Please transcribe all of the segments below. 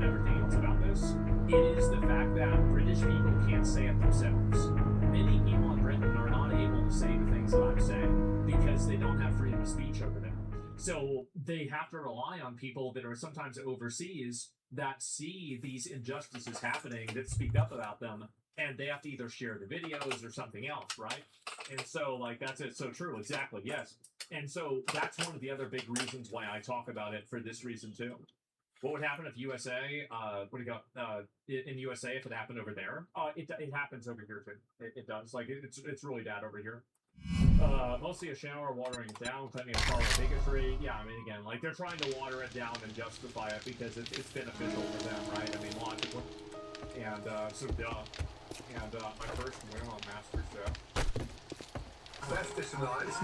everything else about this, it is the fact that British people can't say it themselves. Many people in Britain are not able to say the things that I'm saying because they don't have freedom of speech over there. So they have to rely on people that are sometimes overseas that see these injustices happening, that speak up about them, and they have to either share the videos or something else, right? And so, like, that's it. So true, exactly, yes. And so that's one of the other big reasons why I talk about it for this reason too. What would happen if USA, what do you got, in USA, if it happened over there? It happens over here too. It does. Like, it's really bad over here. Mostly a shower, watering it down, claiming it's part of bigotry. Yeah, I mean, again, like, they're trying to water it down and justify it because it's beneficial for them, right? I mean, logically. And, so, duh. And, my first win on MasterChef. That's just nice.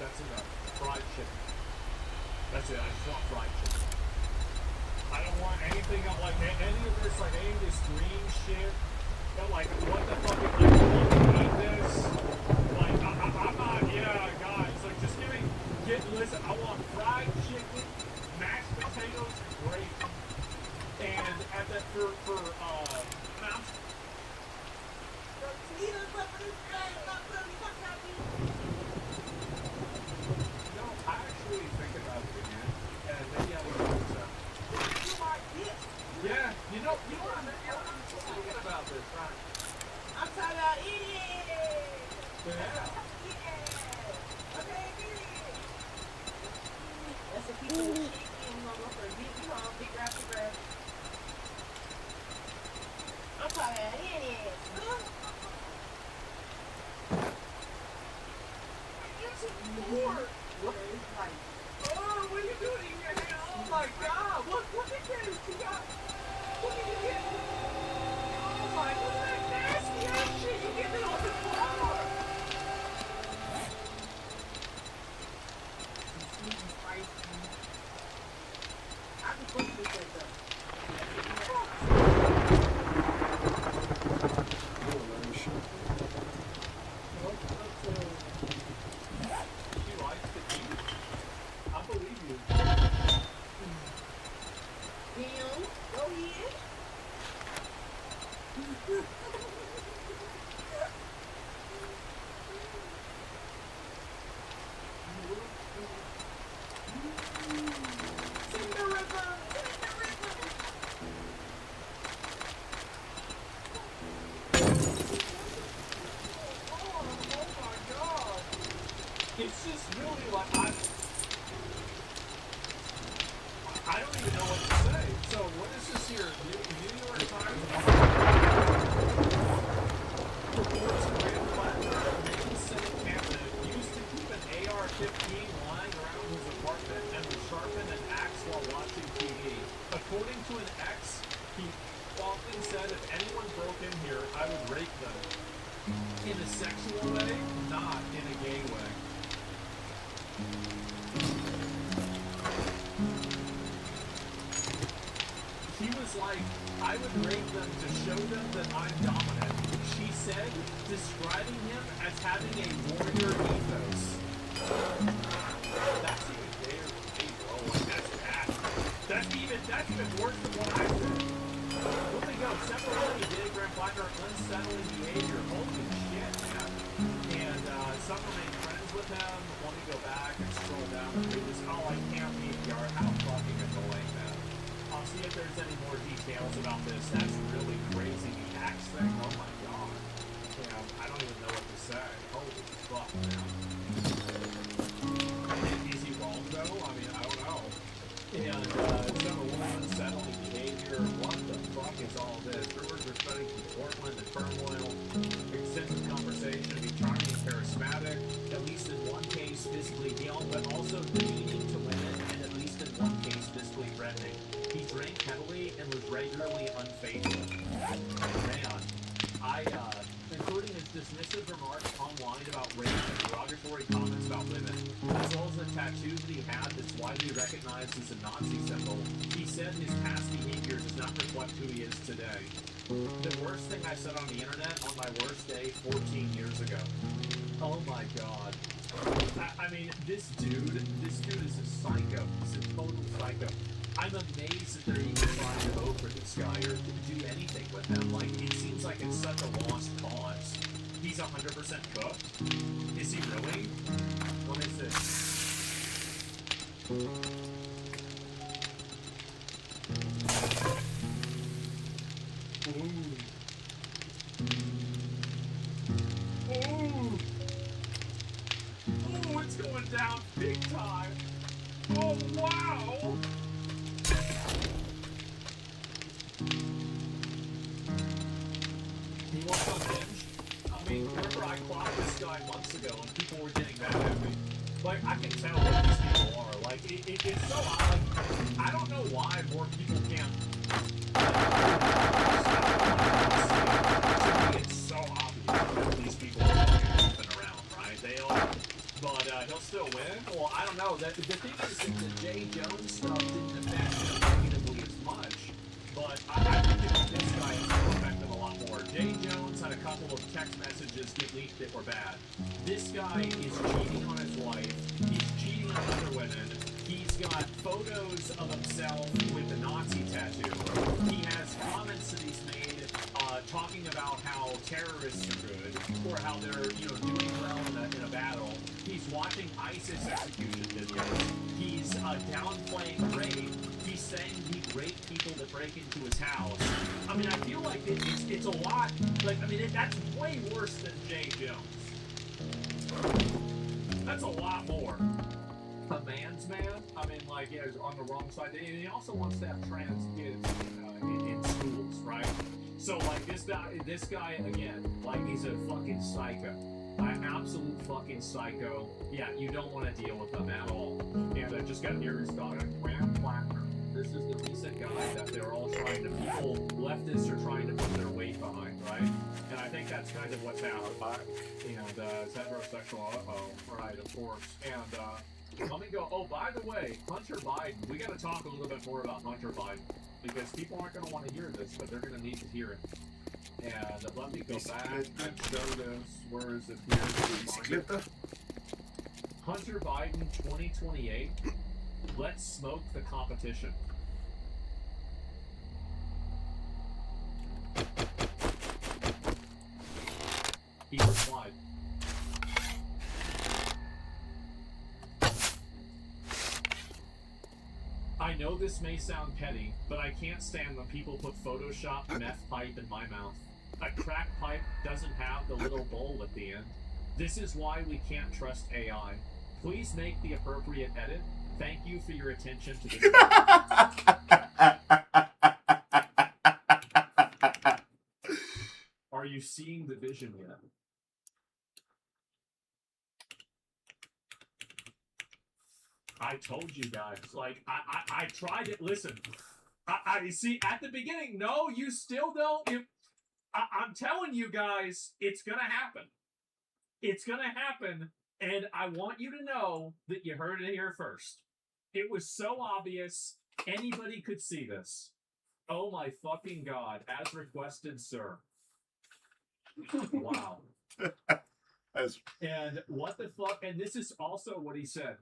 That's enough. Fried chicken. That's it. I just want fried chicken. I don't want anything else, like any of this, like any of this green shit. But like, what the fuck is like? You eat this? Like, I'm not. Yeah, guys. Like, just listen. I want fried chicken, mashed potatoes, gravy, and at that for mouth. Yeah, you know what I'm thinking about this, right? I'm talking about eating. Yeah. Yeah. Okay, eating. That's a piece of chicken. We're gonna go for a big home, big rapid bread. I'm talking about eating. It's more. What is like? Oh, what are you doing in your hand? Oh my God! What is this? You got? What did you get? Oh my! Look at that nasty ass shit! You get it on the floor. I can put this at the. She likes to eat. I believe you. Damn, go ahead. Sing the river, sing the river. Oh my God! It's just really like I don't even know what to say. So what is this here? New York Times reports a Grand Platinum Nixon Senate candidate used to keep an AR-15 lying around his apartment and would sharpen an axe while watching TV. According to an ex, he often said if anyone broke in here, I would rape them. In a sexual way, not in a gay way. He was like, I would rape them to show them that I'm dominant. She said, describing him as having a warrior ethos. That's even gayer than me, bro. Like, that's bad. That's even worse than what I said. Here we go. Separately, dated Grand Platinum, unsettling behavior. Holy shit, man. And some remain friends with him. Let me go back and scroll down and read this. Oh, I can't PPR. How fucking annoying, man. I'll see if there's any more details about this. That's really crazy. The axe thing, oh my God. Yeah, I don't even know what to say. Holy fuck, man. Is he wrong, though? I mean, I don't know. And number one, unsettling behavior. What the fuck is all this? Rumors are spreading from Portland to turmoil. Extensive conversation He drank heavily and was regularly unfaithful. Man, including his dismissive remarks online about rape and derogatory comments about women, as well as the tattoos that he had that's widely recognized as a Nazi symbol, he said his past behavior does not reflect who he is today. The worst thing I said on the internet on my worst day 14 years ago. Oh my god. I mean, this dude is a psycho. He's a total psycho. I'm amazed that they're even trying to vote for this guy or do anything with him. Like, it seems like it's such a lost cause. He's 100% cooked? Is he really? What is this? Ooh. Ooh. Ooh, it's going down big time. Oh, wow. He wants a binge? I mean, remember I clocked this guy months ago and people were getting mad at me. Like, I can tell what these people are. Like, it's so odd. I don't know why more people can't. To me, it's so obvious that these people are moving around, right? They all. But he'll still win? Well, I don't know. The thing is that the Jay Jones stuff didn't affect him negatively as much. But I think that this guy is going to affect him a lot more. Jay Jones had a couple of text messages get leaked that were bad. This guy is cheating on his wife. He's cheating on other women. He's got photos of himself with the Nazi tattoo. He has comments that he's made talking about how terrorists are good or how they're, doing well in a battle. He's watching ISIS execution videos. He's downplaying rape. He's saying he raped people that break into his house. I mean, I feel like it's a lot. Like, I mean, that's way worse than Jay Jones. That's a lot more. A man's man? I mean, like, yeah, he's on the wrong side. And he also wants to have trans kids in schools, right? So, like, this guy, again, like, he's a fucking psycho. An absolute fucking psycho. Yeah, you don't want to deal with him at all. And I just got near his daughter, Graham Plattner. This is the recent guy that they're all trying to, people, leftists are trying to put their weight behind, right? And I think that's kind of what's happened. And it's heterosexual, right, of course. And let me go, oh, by the way, Hunter Biden, we got to talk a little bit more about Hunter Biden. Because people aren't going to want to hear this, but they're going to need to hear it. And let me go back and show this. Where is it here? Hunter Biden 2028. Let's smoke the competition. He replied. I know this may sound petty, but I can't stand when people put Photoshop meth pipe in my mouth. A crack pipe doesn't have the little bowl at the end. This is why we can't trust AI. Please make the appropriate edit. Thank you for your attention to this. Are you seeing the vision yet? I told you guys, like, I tried it. Listen, I see at the beginning, no, you still don't. I'm telling you guys, it's going to happen. It's going to happen. And I want you to know that you heard it here first. It was so obvious. Anybody could see this. Oh my fucking God. As requested, sir. Wow. And what the fuck? And this is also what he said.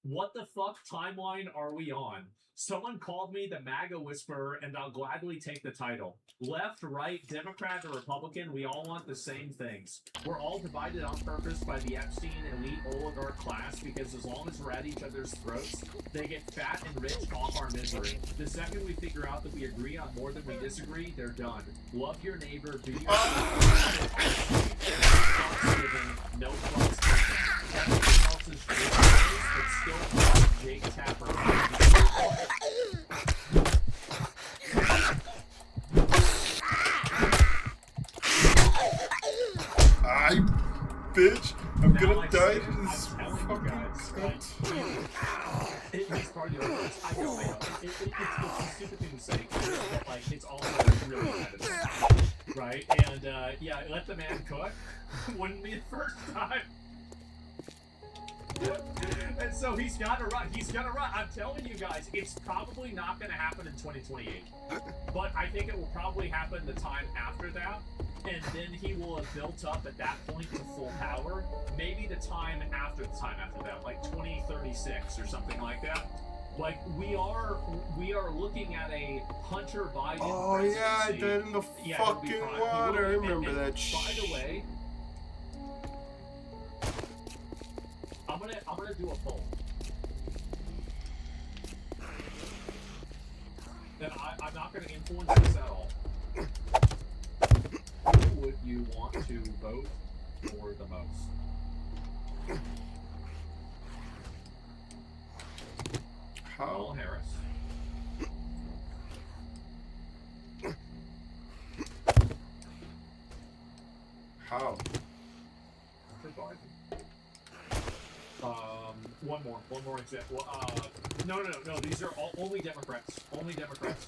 What the fuck timeline are we on? Someone called me the MAGA whisperer, and I'll gladly take the title. Left, right, Democrat, or Republican, we all want the same things. We're all divided on purpose by the Epstein elite oligarch class because as long as we're at each other's throats, they get fat and rich off our misery. The second we figure out that we agree on more than we disagree, they're done. Love your neighbor, do your no fucks given. Everything else is great, but still Jake Tapper. Bitch, I'm gonna die to this fucking cunt. It makes part of the I know, a stupid thing to say, but like it's also really repetitive, right? And yeah, let the man cook. Wouldn't be the first time. And so he's got to run. He's gonna run. I'm telling you guys, it's probably not going to happen in 2028, but I think it will probably happen the time after that. And then he will have built up at that point to full power. Maybe the time after that, like 2036 or something like that. Like we are looking at a Hunter Biden. Oh yeah, I did in the fucking water. I remember that shit. By the way, I'm gonna do a poll. And I'm not gonna influence this at all. Who would you want to vote for the most? Kamala Harris. How? For Biden. One more example. No. These are only Democrats. Only Democrats.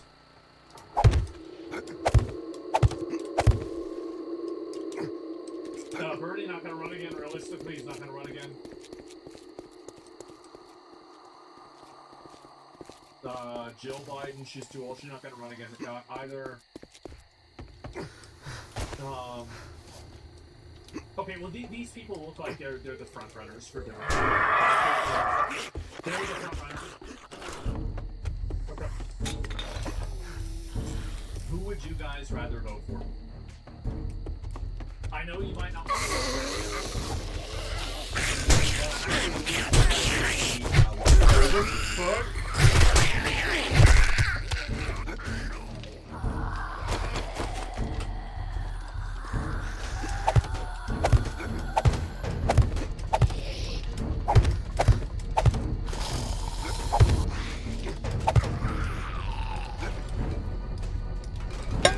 Bernie not gonna run again. Realistically, he's not gonna run again. Jill Biden, she's too old. She's not gonna run again either. Okay, well these people look like they're the front runners for Democrats. They're the front runners. Okay. Who would you guys rather vote for? I know you might not want to vote for What the fuck?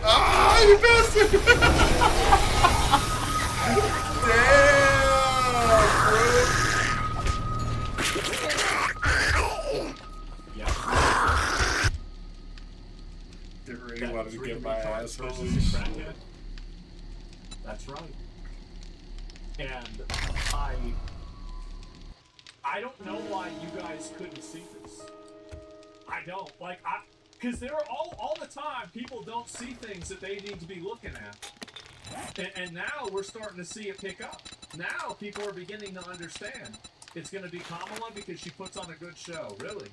Ah, you bastard! That's right. And I don't know why you guys couldn't see this. I don't. Because there are all the time people don't see things that they need to be looking at. And now we're starting to see it pick up. Now people are beginning to understand. It's going to be Kamala because she puts on a good show, really.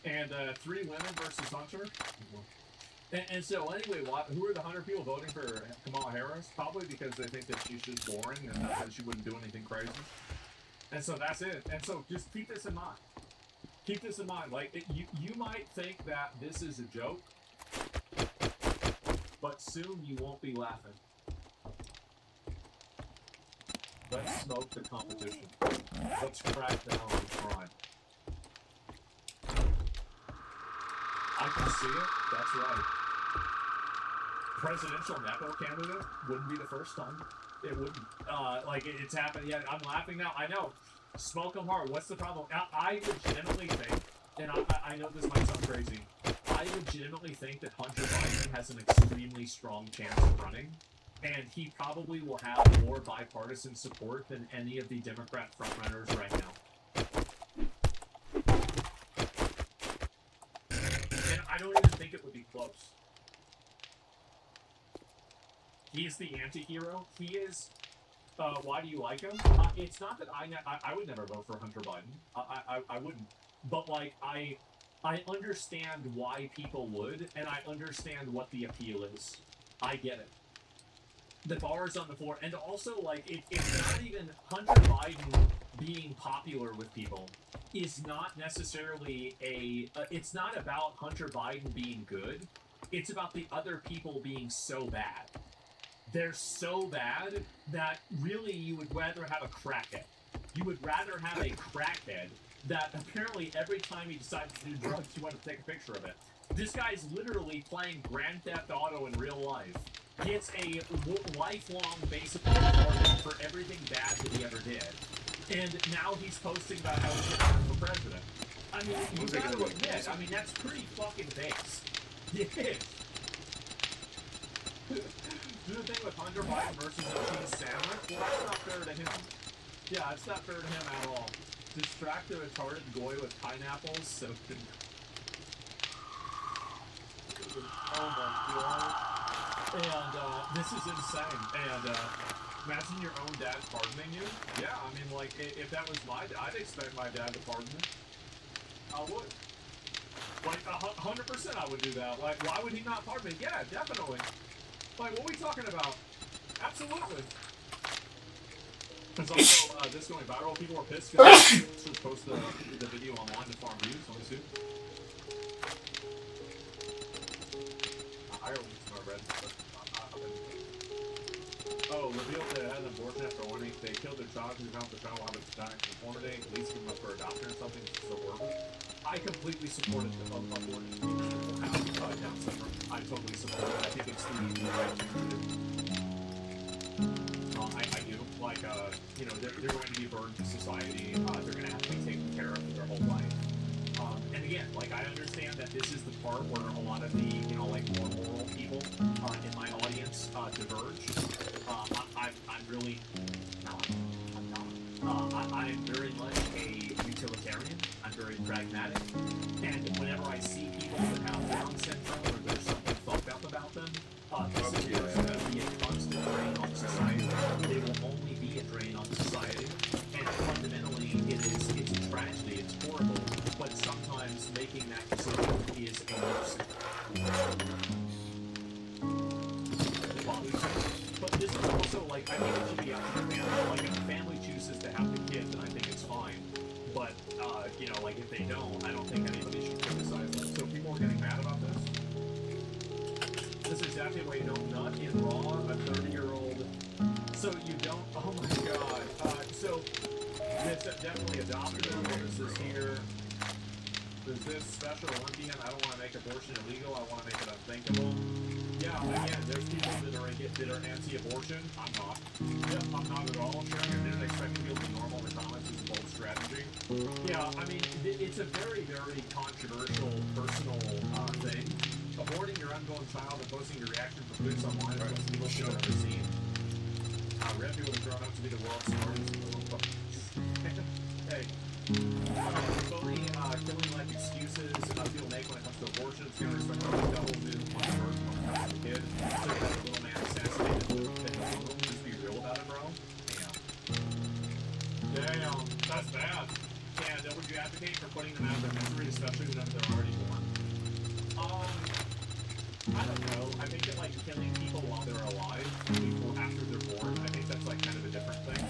And 3 women versus Hunter. And so anyway, who are the 100 people voting for Kamala Harris? Probably because they think that she's just boring and that she wouldn't do anything crazy. And so that's it. And so just keep this in mind. Keep this in mind. Like, you might think that this is a joke, but soon you won't be laughing. Let's smoke the competition. Let's crack down on crime. I can see it. That's right. Presidential Nepo candidate wouldn't be the first time. It wouldn't. It's happened. Yeah, I'm laughing now. I know. Smoke them hard. What's the problem? I legitimately think, and I know this might sound crazy, I legitimately think that Hunter Biden has an extremely strong chance of running, and he probably will have more bipartisan support than any of the Democrat frontrunners right now. And I don't even think it would be close. He's the anti-hero. He is. Why do you like him? It's not that I would never vote for Hunter Biden. I wouldn't. But I understand why people would, and I understand what the appeal is. I get it. The bar is on the floor, and also it's not even Hunter Biden being popular with people is not necessarily it's not about Hunter Biden being good. It's about the other people being so bad. They're so bad that really you would rather have a crackhead. You would rather have a crackhead that apparently every time he decides to do drugs, you want to take a picture of it. This guy's literally playing Grand Theft Auto in real life. Gets a lifelong basic reward for everything bad that he ever did. And now he's posting about how he's going for president. I mean, you gotta admit, I mean, that's pretty fucking base. It is. Do the thing with Hunter Biden versus a cheese sandwich? Well, that's not fair to him. Yeah, it's not fair to him at all. Distract the retarded goy with pineapples, so... Oh my god. And, this is insane. And, imagine your own dad pardoning you. Yeah, I mean, like, if that was my dad, I'd expect my dad to pardon me. I would. Like, 100% I would do that. Like, why would he not pardon me? Yeah, definitely. Like, what are we talking about? Absolutely. There's also, this going viral. People were pissed because they post the video online to farm views. Let me see. I don't know red. Oh, revealed that it had an abortion after warning. They killed their child who found the child while it's dying conformity. At least give them up for adoption or something. It's so horrible. I completely supported abortion. People have Down syndrome. I totally support it. I think it's the right thing to do. I do. Like, you know, they're going to be a burden to society. They're going to have to be taken care of their whole life. And again, like, I understand that this is the part where a lot of the, you know, like, more moral people in my audience diverge. I'm really not. I'm not. I'm very much a utilitarian. I'm very pragmatic. And whenever I see people that have Down syndrome or there's something fucked up about them, this is going to be a constant drain on society. They will only be a drain on society. And fundamentally, it's a tragedy. It's horrible. But sometimes making that decision is a mercy. But this is also, like, I think it should be up to the family. Like, if the family chooses to have the kids, then I think it's fine. But, you know, like, if they don't, I don't think anybody should criticize them. So people are getting mad about this. This is exactly why you don't nut in raw, a 30-year-old. So you don't, oh my god. So, it's definitely adopted. This is here. There's this special Olympian. I don't want to make abortion illegal. I want to make it unthinkable. Yeah, again, there's people that are anti-abortion. I'm not. Yeah, I'm not at all. Sharing it didn't expect people to be normal in the comments is a bold strategy. Yeah, I mean, it's a very, very controversial, personal thing. Aborting your unborn child and posting your reaction for foods online is what people should have ever seen. Red people have grown up to be the world's smartest. Hey. Fully killing like excuses people make when it comes to abortion. It's gonna respect all the double new one birth, one half a kid. So you have a little man assassinated. Then just be real about it, bro. Damn, that's bad. And would you advocate for putting them out of their misery, especially whenever they're already born? I don't know. I think that, like, killing people while they're alive before after they're born, I think that's, like, kind of a different thing.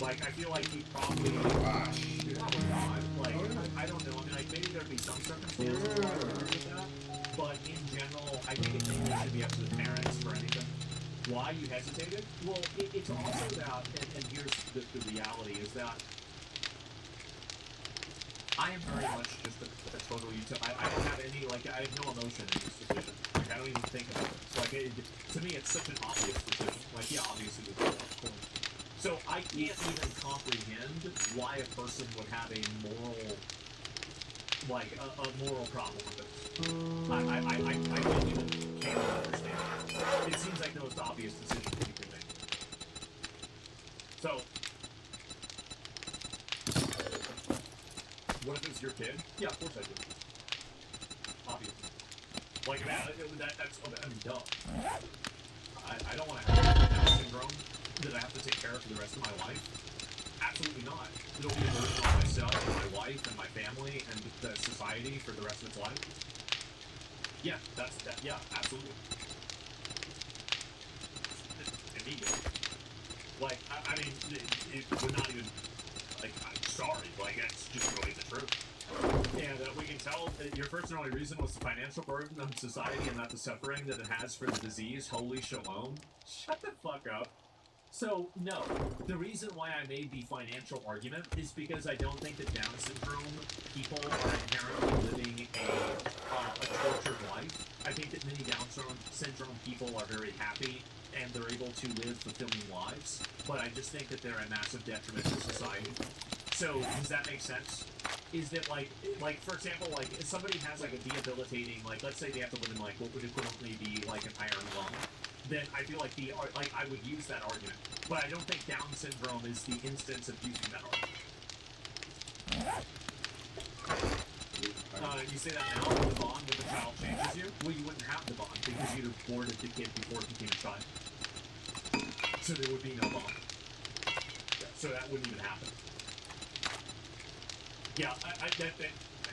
Like, I feel like he probably... Probably not. Like, I don't know. I mean, like, maybe there'd be some circumstances where I would agree with that. But in general, I think it should be up to the parents for anything. Why you hesitated? Well, it's also that, and here's the reality, is that I am very much just a total utility. I don't have any, like, I have no emotion in this decision. Like, I don't even think about it. Like, to me, it's such an obvious decision. Like, yeah, obviously, of course. So I can't even comprehend why a person would have a moral, like, a moral problem with this. I genuinely can't understand it. It seems like the most obvious decision that you could make. So, what if it's your kid? Yeah, of course I do. Obviously. Like, man, that's dumb. I don't want to have Down syndrome that I have to take care of for the rest of my life. Absolutely not. It'll be a burden on myself and my wife and my family and the society for the rest of its life. Yeah, yeah, absolutely. Immediately. Like, I mean, it would not even, like, I'm sorry, like, that's just really the truth. And we can tell that your first and only reason was the financial burden on society and not the suffering that it has for the disease. Holy shalom. Shut the fuck up. So, no. The reason why I made the financial argument is because I don't think that Down syndrome people are inherently living a tortured life. I think that many Down syndrome people are very happy and they're able to live fulfilling lives. But I just think that they're a massive detriment to society. So, does that make sense? is that like for example, like if somebody has like a debilitating, like let's say they have to live in like what would equivalently be like an iron lung, then I feel like I would use that argument. But I don't think Down syndrome is the instance of using that argument. You say that now, the bond with the child changes you? Well, you wouldn't have the bond because you'd have aborted the kid before it became a child. So there would be no bond. So that wouldn't even happen. Yeah, that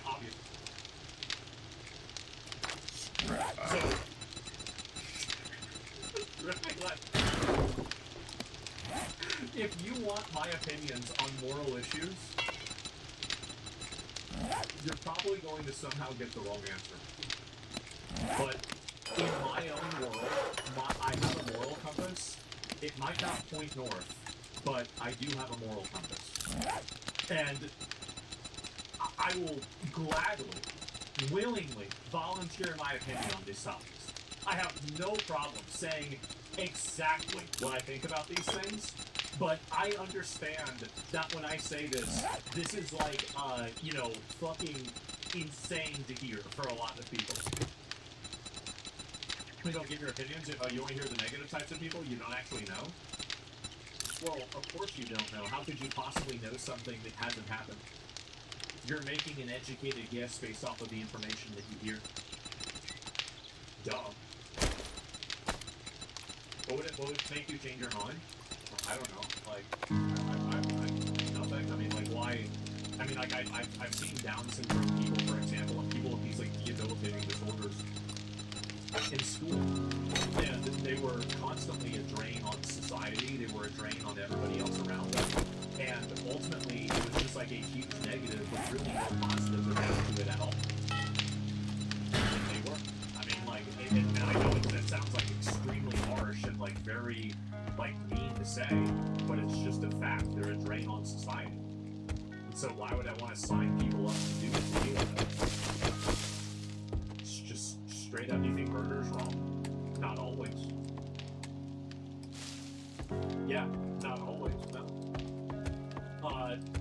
obvious. So, if you want my opinions on moral issues, you're probably going to somehow get the wrong answer. But in my own world, I have a moral compass. It might not point north, but I do have a moral compass. And I will gladly, willingly volunteer my opinion on these topics. I have no problem saying exactly what I think about these things, but I understand that when I say this, this is like, fucking insane to hear for a lot of people. You don't give your opinions, you only hear the negative types of people you don't actually know? Well, of course you don't know. How could you possibly know something that hasn't happened? You're making an educated guess based off of the information that you hear. Duh. What would make you change your mind? I don't know. Like, nothing. I mean, like, why? I mean, like, I've seen Down syndrome people, for example, and people with these, like, debilitating disorders in school. And they were constantly a drain on society. They were a drain on everybody else around them. And ultimately, it was just like a huge negative with really no positive attached to it at all. And they were. I mean, like, and I know that sounds like extremely harsh and like very like mean to say, but it's just a fact. They're a drain on society. And so why would I want to sign people up to do this deal with them? It's just straight up, do you think murder is wrong? Not always. Yeah, not always, no.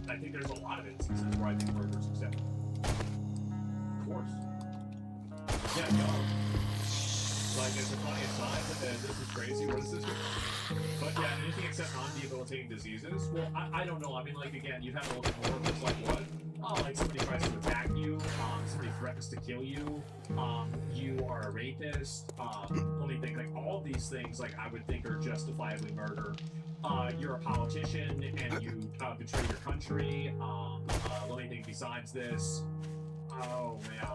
I think there's a lot of instances where I think murder is acceptable. Of course. Yeah, no. Like, it's a funny aside, this is crazy, what is this? But yeah, anything except non-debilitating diseases? Well, I don't know. I mean, like, again, you'd have to look at more of it's like what? Oh, like somebody tries to attack you, somebody threatens to kill you, you are a rapist, let me think, like, all of these things, like, I would think are justifiably murder. You're a politician, and you betray your country, let me think besides this. Oh, man.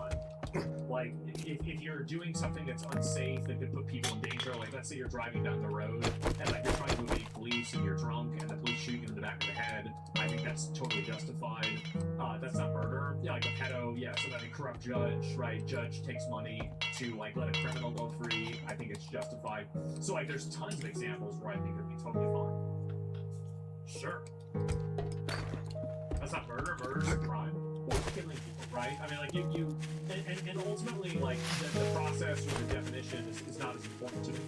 Like, if you're doing something that's unsafe that could put people in danger, like let's say you're driving down the road and like you're trying to evade police and you're drunk and the police shoot you in the back of the head, I think that's totally justified. That's not murder. Yeah, like a pedo, yeah, so then a corrupt judge, right? Judge takes money to like let a criminal go free. I think it's justified. So like there's tons of examples where I think it'd be totally fine. Sure. That's not murder. Murder's a crime. Or killing people, right? I mean, like, and ultimately, like, the process or the definition is not as important to me.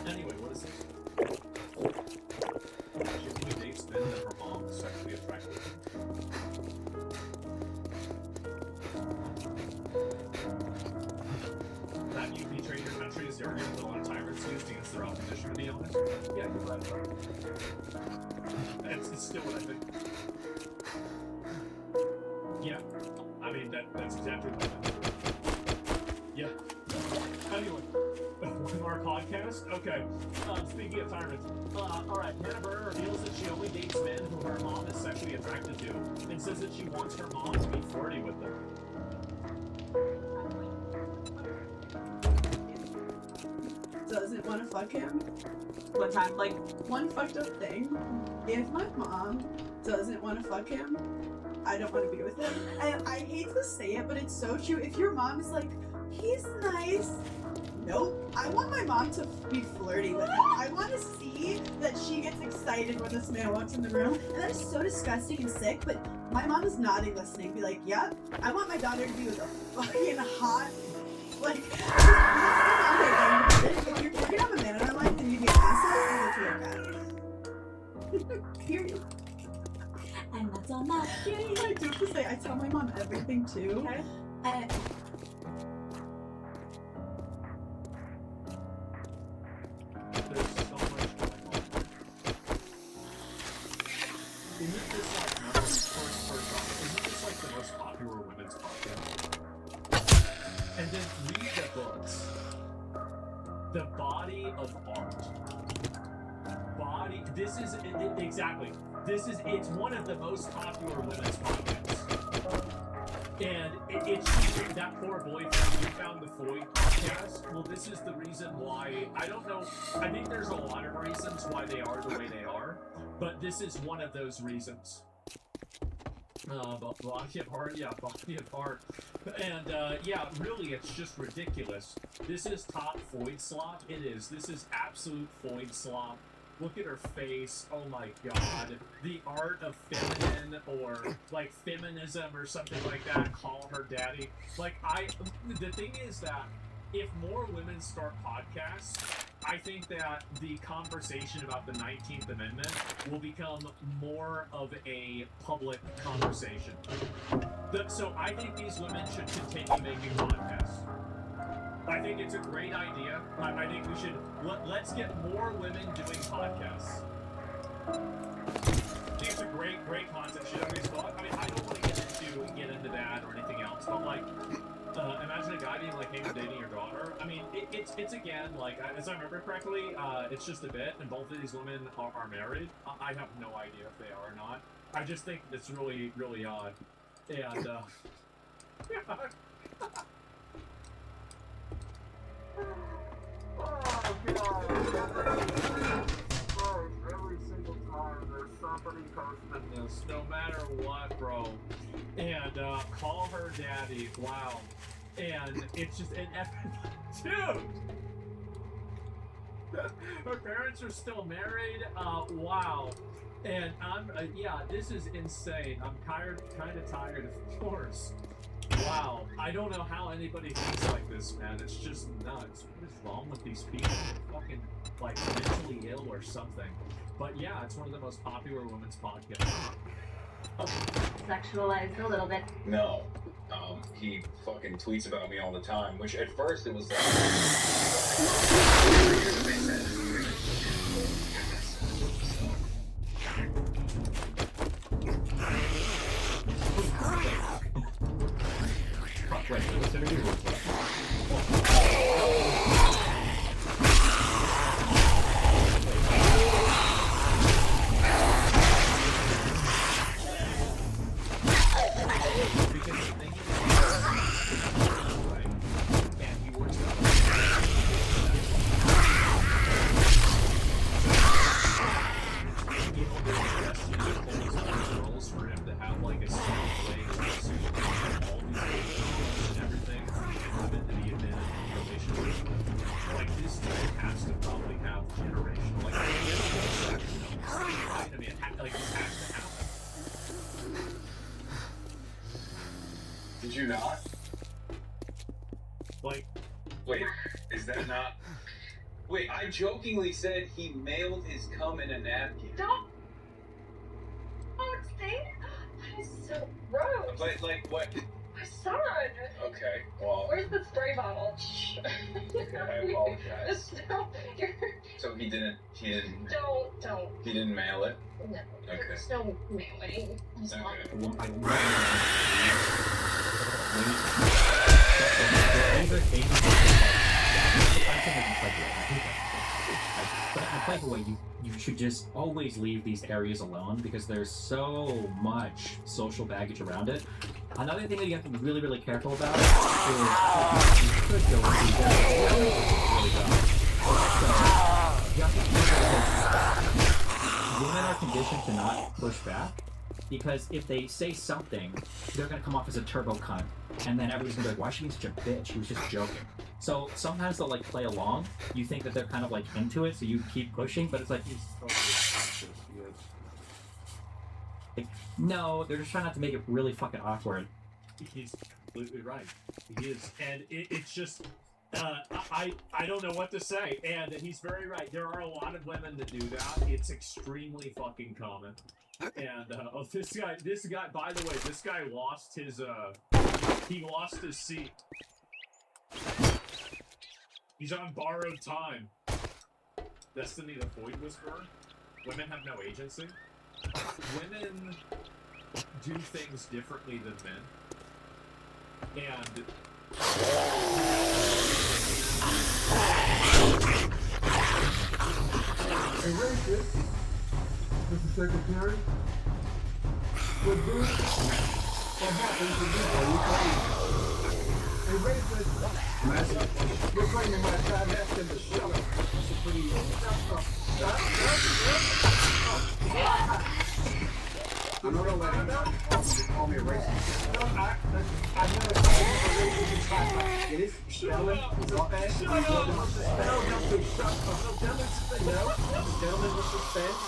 Anyway, what is this? She only dates men that her mom is sexually attracted to. That you betrayed your country is the argument that a lot of tyrants used against their opposition, to be honest. Yeah, you're right. It's still what I think. Yeah. I mean, that's exactly what I think. Yeah. Anyway. Our podcast? Okay. Speaking of tyrants. Alright. Hannah Burner reveals that she only dates men who her mom is sexually attracted to and says that she wants her mom to be flirty with them. Doesn't want to fuck him. One time, like, one fucked up thing. If my mom doesn't want to fuck him, I don't want to be with him. And I hate to say it, but it's so true. If your mom is like, he's nice. Nope. I want my mom to be flirty with him. I want to see that she gets excited when this man walks in the room. And that is so disgusting and sick, but my mom is nodding, listening. Be like, yep, I want my daughter to be with a fucking hot, like, if you're gonna have a man in our life, then you be an asset and what you look at. Period. I'm nuts on that. I do have to say, I tell my mom everything too. Okay. There's so much going on. Isn't this like isn't this like the most popular women's podcast? And then read the books. The body of art. This is exactly. It's one of the most popular women's podcasts. And it's that poor boyfriend who found the Freud podcast. Well, this is the reason why. I don't know. I think there's a lot of reasons why they are the way they are, but this is one of those reasons. Body of heart, yeah, body of heart. And yeah, really, it's just ridiculous. This is top Freud slop. It is. This is absolute Freud slop. Look at her face. Oh my god. The art of feminine or like feminism or something like that. Call her daddy. Like the thing is that if more women start podcasts, I think that the conversation about the 19th Amendment will become more of a public conversation. So I think these women should continue making podcasts. I think it's a great idea. I think we should let's get more women doing podcasts. I think it's a great concept. Should always thought. I mean, I don't want to get into that or anything else, but like, imagine a guy being like, "Hey, I'm dating your daughter." I mean, it's again like, as I remember correctly, it's just a bit, and both of these women are married. I have no idea if they are or not. I just think it's really odd, and Oh, God. Every single time there's somebody posting this, no matter what, bro. And call her daddy. Wow. And it's just an epic. Dude! Her parents are still married. Wow. And I'm, yeah, this is insane. I'm kind of tired, of course. Wow, I don't know how anybody thinks like this, man. It's just nuts. What is wrong with these people? They're fucking, like, mentally ill or something. But yeah, it's one of the most popular women's podcasts. Sexualized a little bit. No. He fucking tweets about me all the time, which at first it was like... Wait, what's it do? Did you not? Like, wait, is that not? Wait, I jokingly said he mailed his cum in a napkin. Don't say that is so gross. But like what? My son. Okay, well. Where's the spray bottle? Okay, I apologize. No, So he didn't. Don't. He didn't mail it. No. Okay. There's no mailing. It's not. By the way, you should just always leave these areas alone because there's so much social baggage around it. Another thing that you have to be really careful about is you could go into really women are conditioned to not push back because if they say something, they're gonna come off as a turbo cunt, and then everybody's gonna be like, "Why is she being such a bitch? He was just joking." So sometimes they'll like play along. You think that they're kind of like into it, so you keep pushing, but it's like no, they're just trying not to make it really fucking awkward. he's completely right. He is, and it's just. I don't know what to say, and he's very right. There are a lot of women that do that. It's extremely fucking common. And this guy. By the way, this guy lost his he lost his seat. He's on borrowed time. Destiny the Void Whisperer. Women have no agency. Women do things differently than men. And Hey, racist, Mr. Secretary. What good? What happened to you while you came? Hey, racist, you're bringing my time back to the show. That's a pretty... I'm not gonna let him call me a racist. No, I never called you a racist. It is spelling. It's all bad. Gentlemen with respect.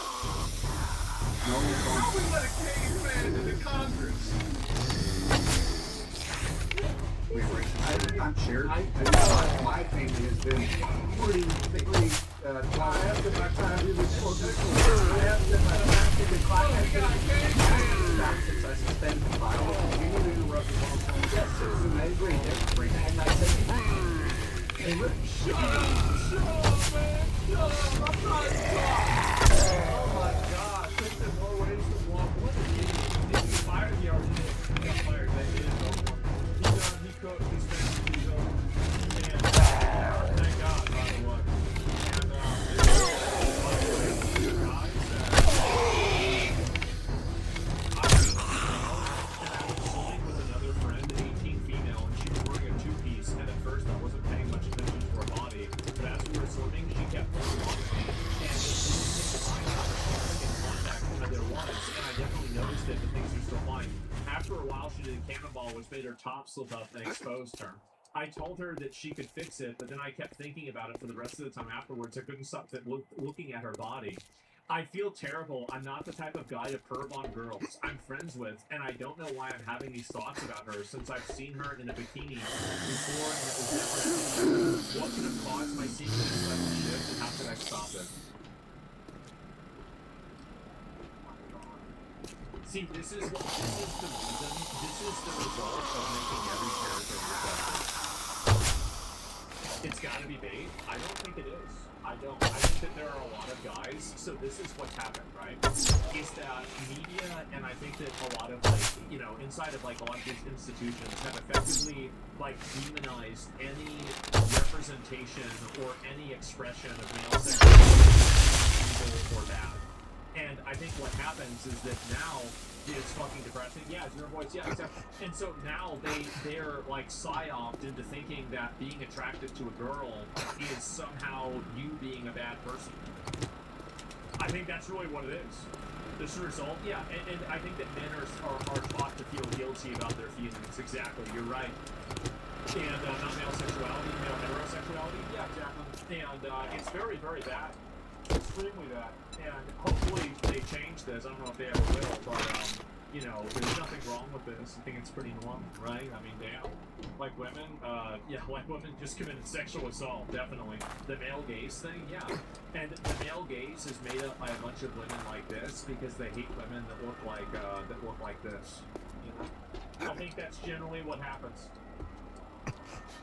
No, how we let a caveman into Congress? I'm sure. My family has been pretty I asked if my time he was supposed to I asked if my time he was since I suspended the file, will continue to interrupt the long-term death citizen. I agree. That's great. And I said, hey, Rick, shut up, man. Shut up. I'm trying to talk. Oh my God. Took them more ways to walk. What an idiot. Did he fire the already? He got fired. They didn't go for him. He cooked. He's finished. He's over. And thank God, by the way. After a while, she did a cannonball, which made her top slip up and exposed her. I told her that she could fix it, but then I kept thinking about it for the rest of the time afterwards. I couldn't stop looking at her body. I feel terrible. I'm not the type of guy to perv on girls I'm friends with, and I don't know why I'm having these thoughts about her since I've seen her in a bikini before and it was never. What could have caused my seeing this sudden shift, and how could I stop it? See, this is the result of making every character reflective. It's gotta be bait. I don't think it is. I think that there are a lot of guys, so this is what's happened, right? Is that media, and I think that a lot of, inside of, a lot of these institutions have effectively, demonized any representation or any expression of male sexuality, evil or bad. And I think what happens is that now it's fucking depressing. Yeah, it's your voice. Yeah, exactly. And so now they're psyoped into thinking that being attracted to a girl is somehow you being a bad person. I think that's really what it is. This result, yeah, and I think that men are taught to feel guilty about their feelings. Exactly, you're right. And not male sexuality, male heterosexuality. Yeah, exactly. And it's very, very bad. Extremely bad. And hopefully they change this. I don't know if they ever will, but there's nothing wrong with this. I think it's pretty normal, right? I mean, damn. Women just committed sexual assault, definitely. The male gaze thing, yeah. And the male gaze is made up by a bunch of women like this because they hate women that look like this. You know? I think that's generally what happens.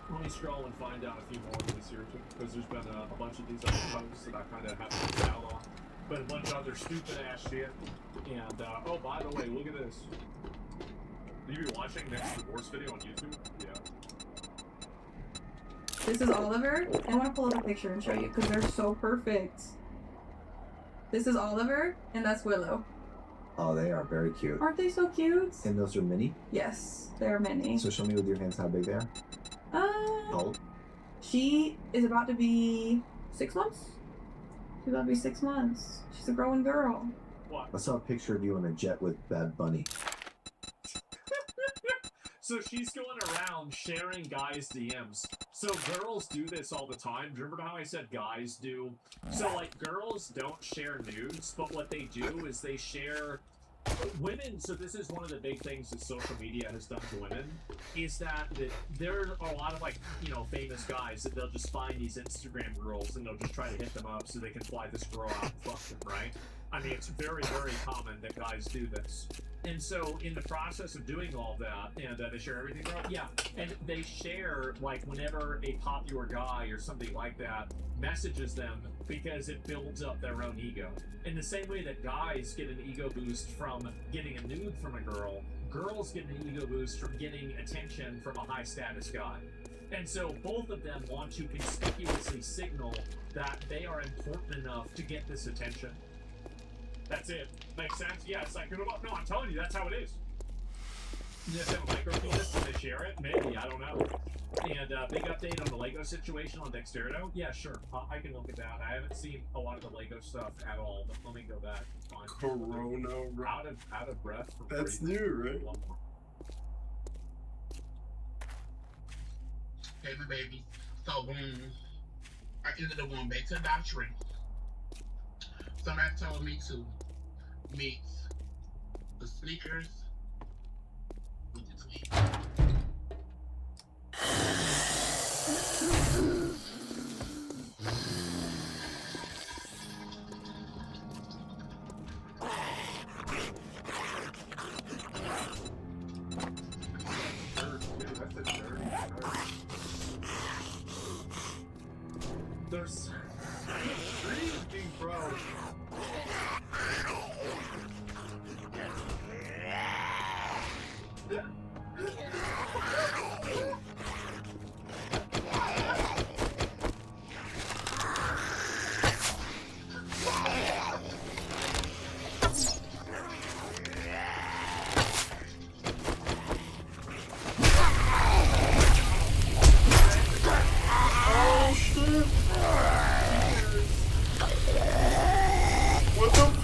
Let me scroll and find out a few more of these here, because there's been a bunch of these other posts that I kind of have to miss out on. But a bunch of other stupid ass shit. And, oh, by the way, look at this. Will you be watching next divorce video on YouTube? Yeah. This is Oliver. I want to pull up a picture and show you, because they're so perfect. This is Oliver, and that's Willow. Oh, they are very cute. Aren't they so cute? And those are mini? Yes, they are mini. So show me with your hands how big they are. How old? She is about to be 6 months. She's about to be 6 months. She's a growing girl. What? I saw a picture of you in a jet with Bad Bunny. So she's going around sharing guys' DMs. So girls do this all the time. Remember how I said guys do? So girls don't share nudes, but what they do is they share women, so this is one of the big things that social media has done to women, is that there are a lot of, like, you know, famous guys that they'll just find these Instagram girls and they'll just try to hit them up so they can fly this girl out and fuck them, right? I mean, it's very, very common that guys do this. And so, in the process of doing all that, and they share everything, right? Yeah, and they share, like, whenever a popular guy or something like that messages them, because it builds up their own ego. In the same way that guys get an ego boost from getting a nude from a girl, girls get an ego boost from getting attention from a high-status guy. And so, both of them want to conspicuously signal that they are important enough to get this attention. That's it. Makes sense? Yeah, it's like, no, I'm telling you, that's how it is. You just have a micro penis and they share it? Maybe, I don't know. And big update on the Lego situation on Dexterito? Yeah, sure. I can look at that. I haven't seen a lot of the Lego stuff at all, but let me go back. Fine. Corona. Out of breath. From That's new, right? Hey, my baby. So, boom. I ended up going back to the doctor. Somebody told me to mix the Snickers with the tweet. There's freezing, bro.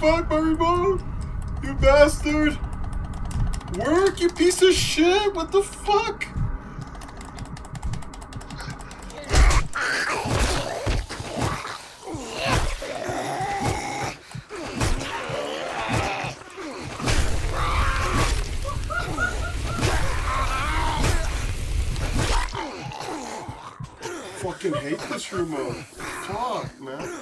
Fuck, Murray Bone! You bastard! Work, you piece of shit! What the fuck? Fucking hate this remote. Fuck, man.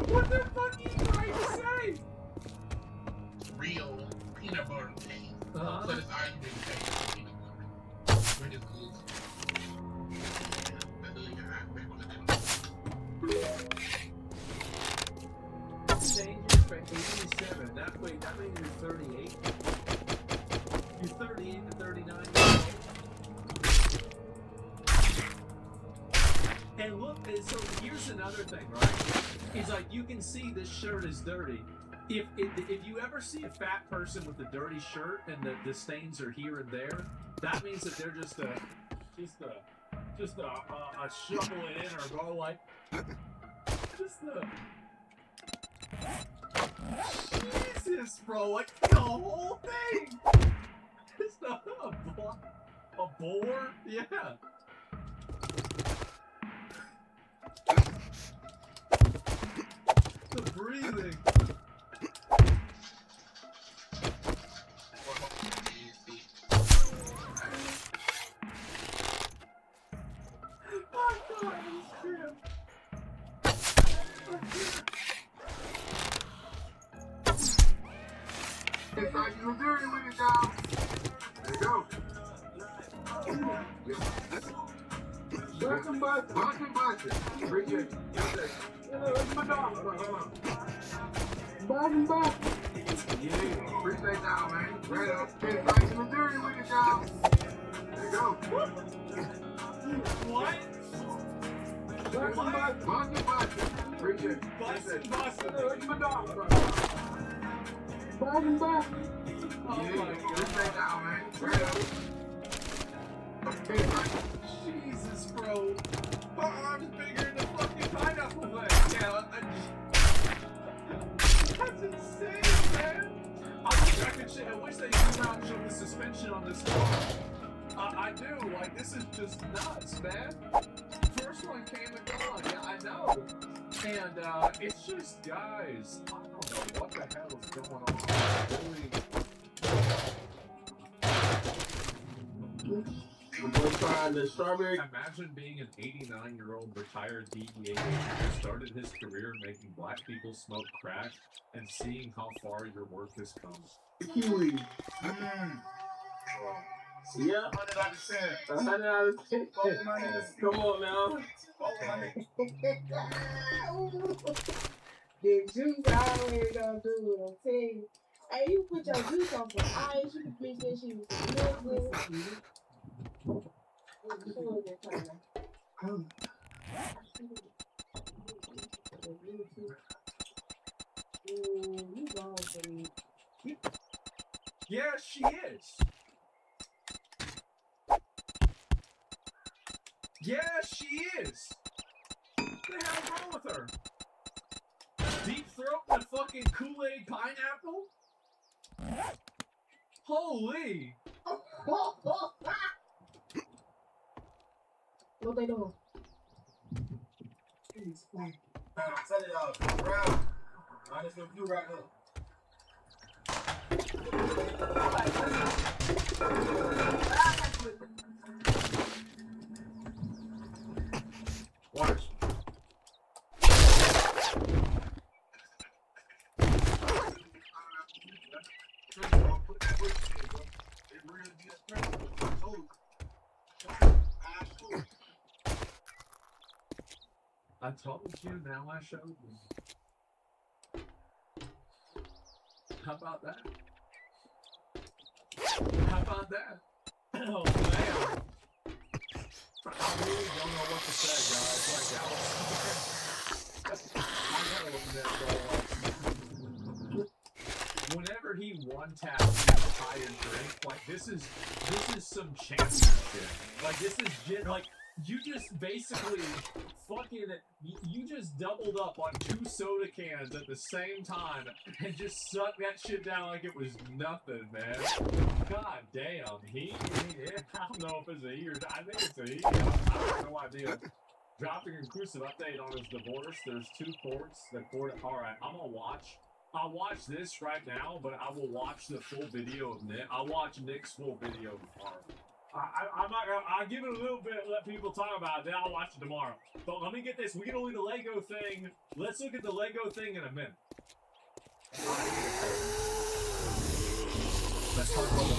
What the fuck are you trying to say? Real peanut butter taste. So this iron taste peanut butter. When it's good. Changes for 87. That means you're 38. You're 38 to 39 years old. And look, so here's another thing, right? It's like you can see this shirt is dirty. If you ever see a fat person with a dirty shirt and the stains are here and there, that means that they're just a shovel it in or go like Jesus, bro, like the whole thing. It's not a bore, yeah. The breathing. Oh God, he's cramped. Like you dirty with it, dog. There you go. Bustin'. Appreciate it. It's my dog. Hold on. Bustin'. Yeah, appreciate that, man. Right up. Get nice and dirty with it, dog. There you go. What? Bustin'. Appreciate it. Bustin'. It's my dog. Yeah, appreciate that, man. Right up. Jesus, bro. My arm's bigger than the fucking pineapple leg. Yeah, that's insane, man. I wish they could not show the suspension on this car. I do. Like, this is just nuts, man. First one came and gone. Yeah, I know. And it's just, guys, I don't know what the hell is going on. We're trying the strawberry. Imagine being an 89-year-old retired DEA agent who started his career making black people smoke crack and seeing how far your work has come. Kiwi. Yeah. 100 out of 10. 100 out of 10. Come on now. The juice always gonna do it, I'm telling you. Hey, you put your juice on for ice, you can bitch that shit with some liquid. You wrong for me. Yeah, she is. Yeah, she is. What the hell's wrong with her? Deep throat and a fucking Kool-Aid pineapple? Holy! What they doing? Set it out. Round. I just gonna do right now. Watch. I told you, now I showed you. How about that? How about that? Oh, man. I really don't know what to say, guys. Like, whenever he one-taps his entire drink, like, this is some championship. Like, this is like, you just basically fucking, you just doubled up on 2 soda cans at the same time and just sucked that shit down like it was nothing, man. God damn, I don't know if it's a he or I think it's a he. I have no idea. Dropping a conclusive update on his divorce. There's 2 courts. The court. All right, I'll watch this right now, but I will watch the full video of Nick. I'll watch Nick's full video tomorrow. I'm not gonna. I'll give it a little bit. Let people talk about it. Then I'll watch it tomorrow. But let me get this. We can only the Lego thing. Let's look at the Lego thing in a minute. Let's talk about the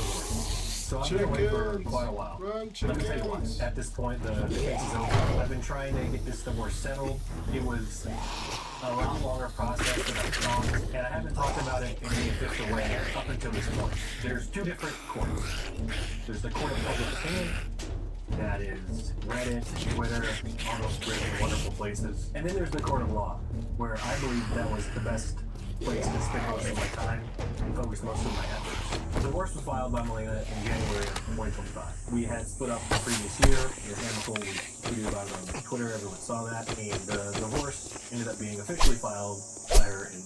So I've been away for quite a while. Let me tell you what, at this point, the case is over. I've been trying to get this divorce settled. It was a lot longer process than I thought, and I haven't talked about it in the official way up until this point. There's 2 different courts. There's the court of public opinion, that is Reddit, Twitter, all those great and wonderful places. And then there's the court of law, where I believe that was the best place to spend most of my time and focus most of my efforts. The divorce was filed by Melina in January of 2025. We had split up the previous year. It was amicable. We tweeted about it on Twitter. Everyone saw that. And the divorce ended up being officially filed by her in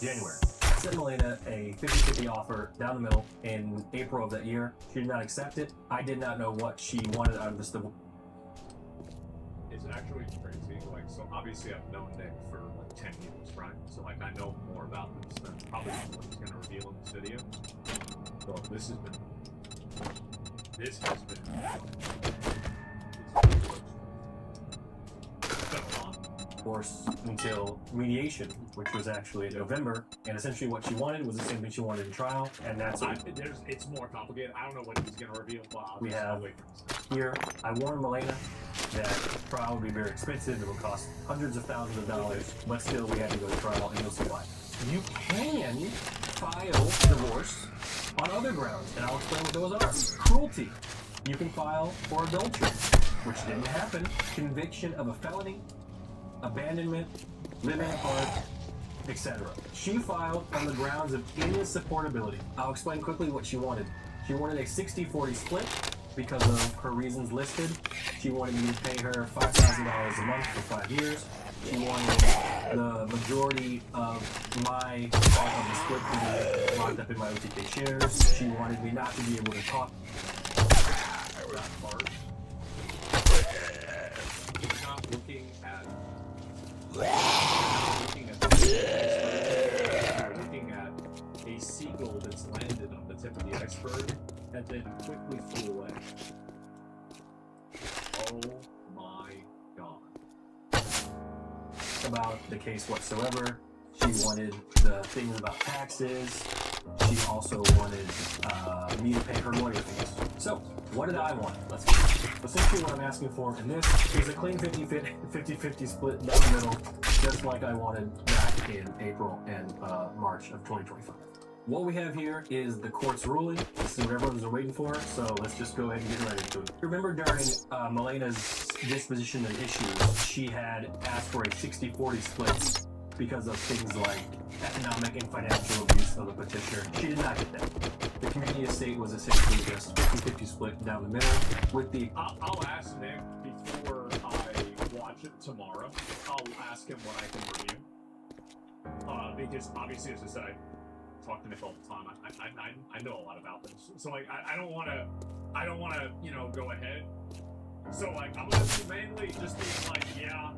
January. I sent Melina a 50-50 offer down the middle in April of that year. She did not accept it. I did not know what she wanted out of this divorce. It's actually crazy. Like, so obviously I've known Nick for like 10 years, right? So like I know more about this than probably what he's gonna reveal in this video. So this has been it's been a lot. course, until mediation, which was actually in November. And essentially what she wanted was the same thing she wanted in trial, and that's it's more complicated. I don't know what he's going to reveal. But we have here. I warned Milena that trial would be very expensive. It would cost hundreds of thousands of dollars, but still we had to go to trial, and you'll see why. You can file divorce on other grounds, and I'll explain what those are. Cruelty. You can file for adultery, which didn't happen. Conviction of a felony, abandonment, living apart, etc. She filed on the grounds of insupportability. I'll explain quickly what she wanted. She wanted a 60-40 split because of her reasons listed. She wanted me to pay her $5,000 a month for 5 years. She wanted the majority of my part of the split to be locked up in my OTK shares. She wanted me not to be able to talk that part. We're not looking at we're looking at a seagull that's landed on the tip of the iceberg and then quickly flew away. Oh my god. About the case whatsoever. She wanted the things about taxes. She also wanted me to pay her lawyer fees. So, what did I want? Let's get it. Essentially what I'm asking for in this is a clean 50-50 split down the middle, just like I wanted back in April and March of 2025. What we have here is the court's ruling. This is what everyone's been waiting for, so let's just go ahead and get right into it. Remember during Milena's disposition of issues, she had asked for a 60-40 split because of things like economic and financial abuse of the petitioner. She did not get that. The community estate was essentially just 50-50 split down the middle with the... I'll ask Nick before I watch it tomorrow. I'll ask him what I can review. Because obviously, as I said, I talk to Nick all the time. I know a lot about this. So like I don't wanna go ahead. So like I'm gonna be mainly just being like, yeah,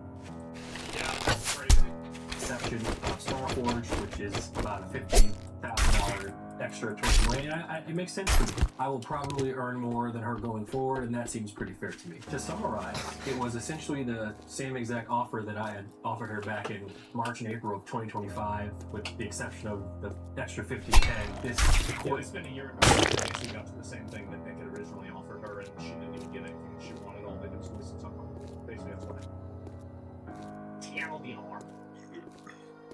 that's crazy. Exception of Starforge, which is about a $15,000 extra towards Milena. It makes sense to me. I will probably earn more than her going forward, and that seems pretty fair to me. To summarize, it was essentially the same exact offer that I had offered her back in March and April of 2025, with the exception of the extra $50K. It's been a year and a half. She got to the same thing that Nick had originally offered her, and she didn't even get anything she wanted. All they did was listen to someone. Basically, that's what TLDR.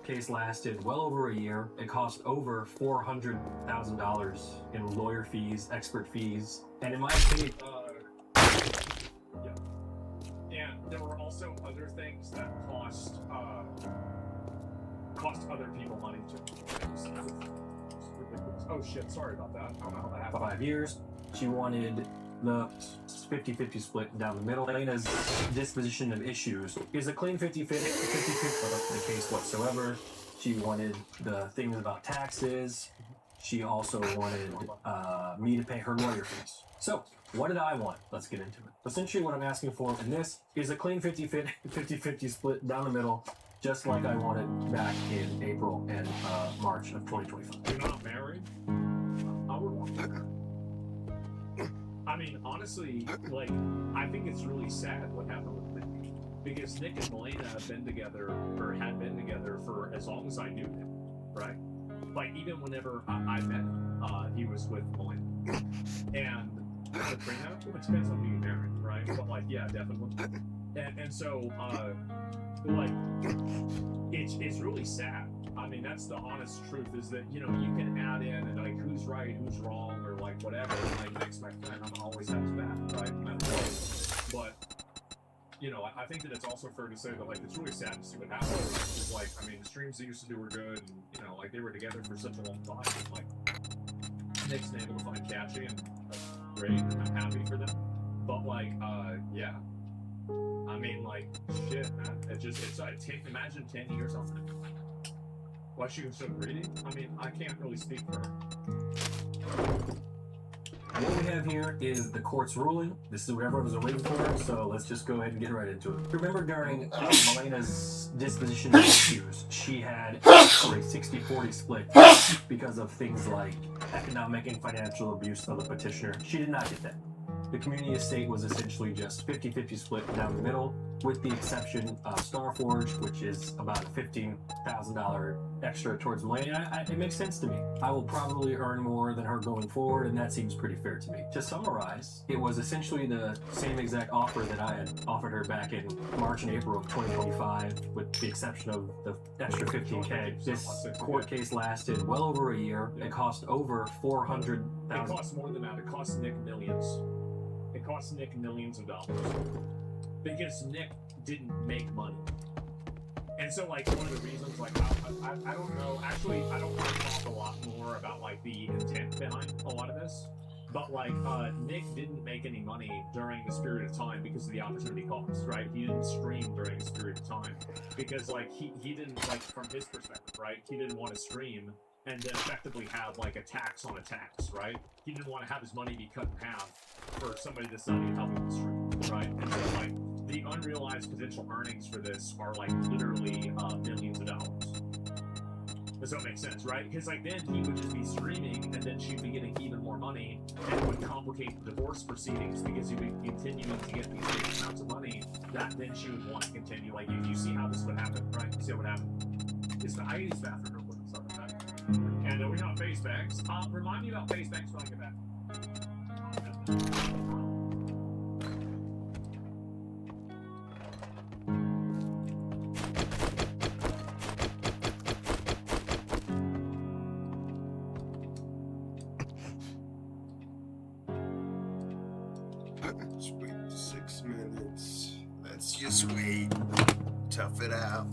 Case lasted well over a year. It cost over $400,000 in lawyer fees, expert fees, and in my opinion, and there were also other things that cost other people money too. Oh shit! Sorry about that. I don't know how that happened. 5 years. She wanted the 50-50 split down the middle. Milena's disposition of issues is a clean 50-50 the case whatsoever. She wanted the things about taxes. She also wanted me to pay her lawyer fees. So, what did I want? Let's get into it. Essentially what I'm asking for in this is a clean 50-50 split down the middle, just like I wanted back in April and March of 2025. You're not married? I would want that. I mean, honestly, like, I think it's really sad what happened with Nick. Because Nick and Milena have been together, or had been together for as long as I knew him, right? Like, even whenever I met him, he was with Milena. And the prenup, it depends on who you marry, right? But, like, yeah, definitely. And so, like, it's really sad. I mean, that's the honest truth, is that, you can add in and, like, who's right, who's wrong, or, like, whatever. And, like, Nick's my friend, I'm gonna always have his back, right? But, I think that it's also fair to say that, like, it's really sad to see what happened. It's like, I mean, the streams they used to do were good, and, like, they were together for such a long time. And, like, Nick's been able to find Catchy, and that's great, and I'm happy for them. But, like, yeah. I mean, like, shit, man. It's like, imagine 10 years on that. Why she was so greedy? I mean, I can't really speak for her. What we have here is the court's ruling. This is what everyone was waiting for, so let's just go ahead and get right into it. Remember during Milena's disposition of issues, she had a 60-40 split because of things like economic and financial abuse of the petitioner. She did not get that. The community estate was essentially just 50-50 split down the middle with the exception of Starforge, which is about a $15,000 extra towards Melania. It makes sense to me. I will probably earn more than her going forward, and that seems pretty fair to me. To summarize, it was essentially the same exact offer that I had offered her back in March and April of 2025, with the exception of the extra 15K. This court case lasted well over a year. It cost over $400,000. It costs more than that. It costs Nick millions. It costs Nick millions of dollars. Because Nick didn't make money. And so, like, one of the reasons, like, I don't know, actually, I don't want to talk a lot more about, like, the intent behind a lot of this, but, like, Nick didn't make any money during this period of time because of the opportunity cost, right? He didn't stream during this period of time because, like, he didn't, like, from his perspective, right? He didn't want to stream and then effectively have, like, a tax on a tax, right? He didn't want to have his money be cut in half for somebody that's not even helping him stream, right? And so, like, the unrealized potential earnings for this are, like, literally millions of dollars. Does that make sense, right? Because, like, then he would just be streaming, and then she'd be getting even more money, and it would complicate the divorce proceedings because he would be continuing to get these big amounts of money that then she would want to continue. Like, you see how this would happen, right? You see what happened? I use bathroom real quick. Sorry about that. And we have face bags. Remind me about face bags when I get back. Just wait 6 minutes. Let's just wait. Tough it out.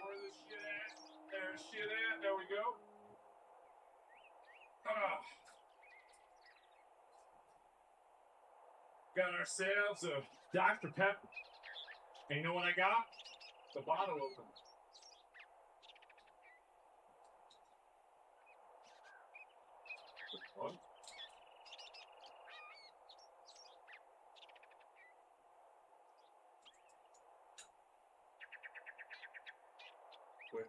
Where's the shit at? There's shit at. There we go. Got ourselves a Dr. Pepper. And you know what I got? The bottle opener. What? Wait.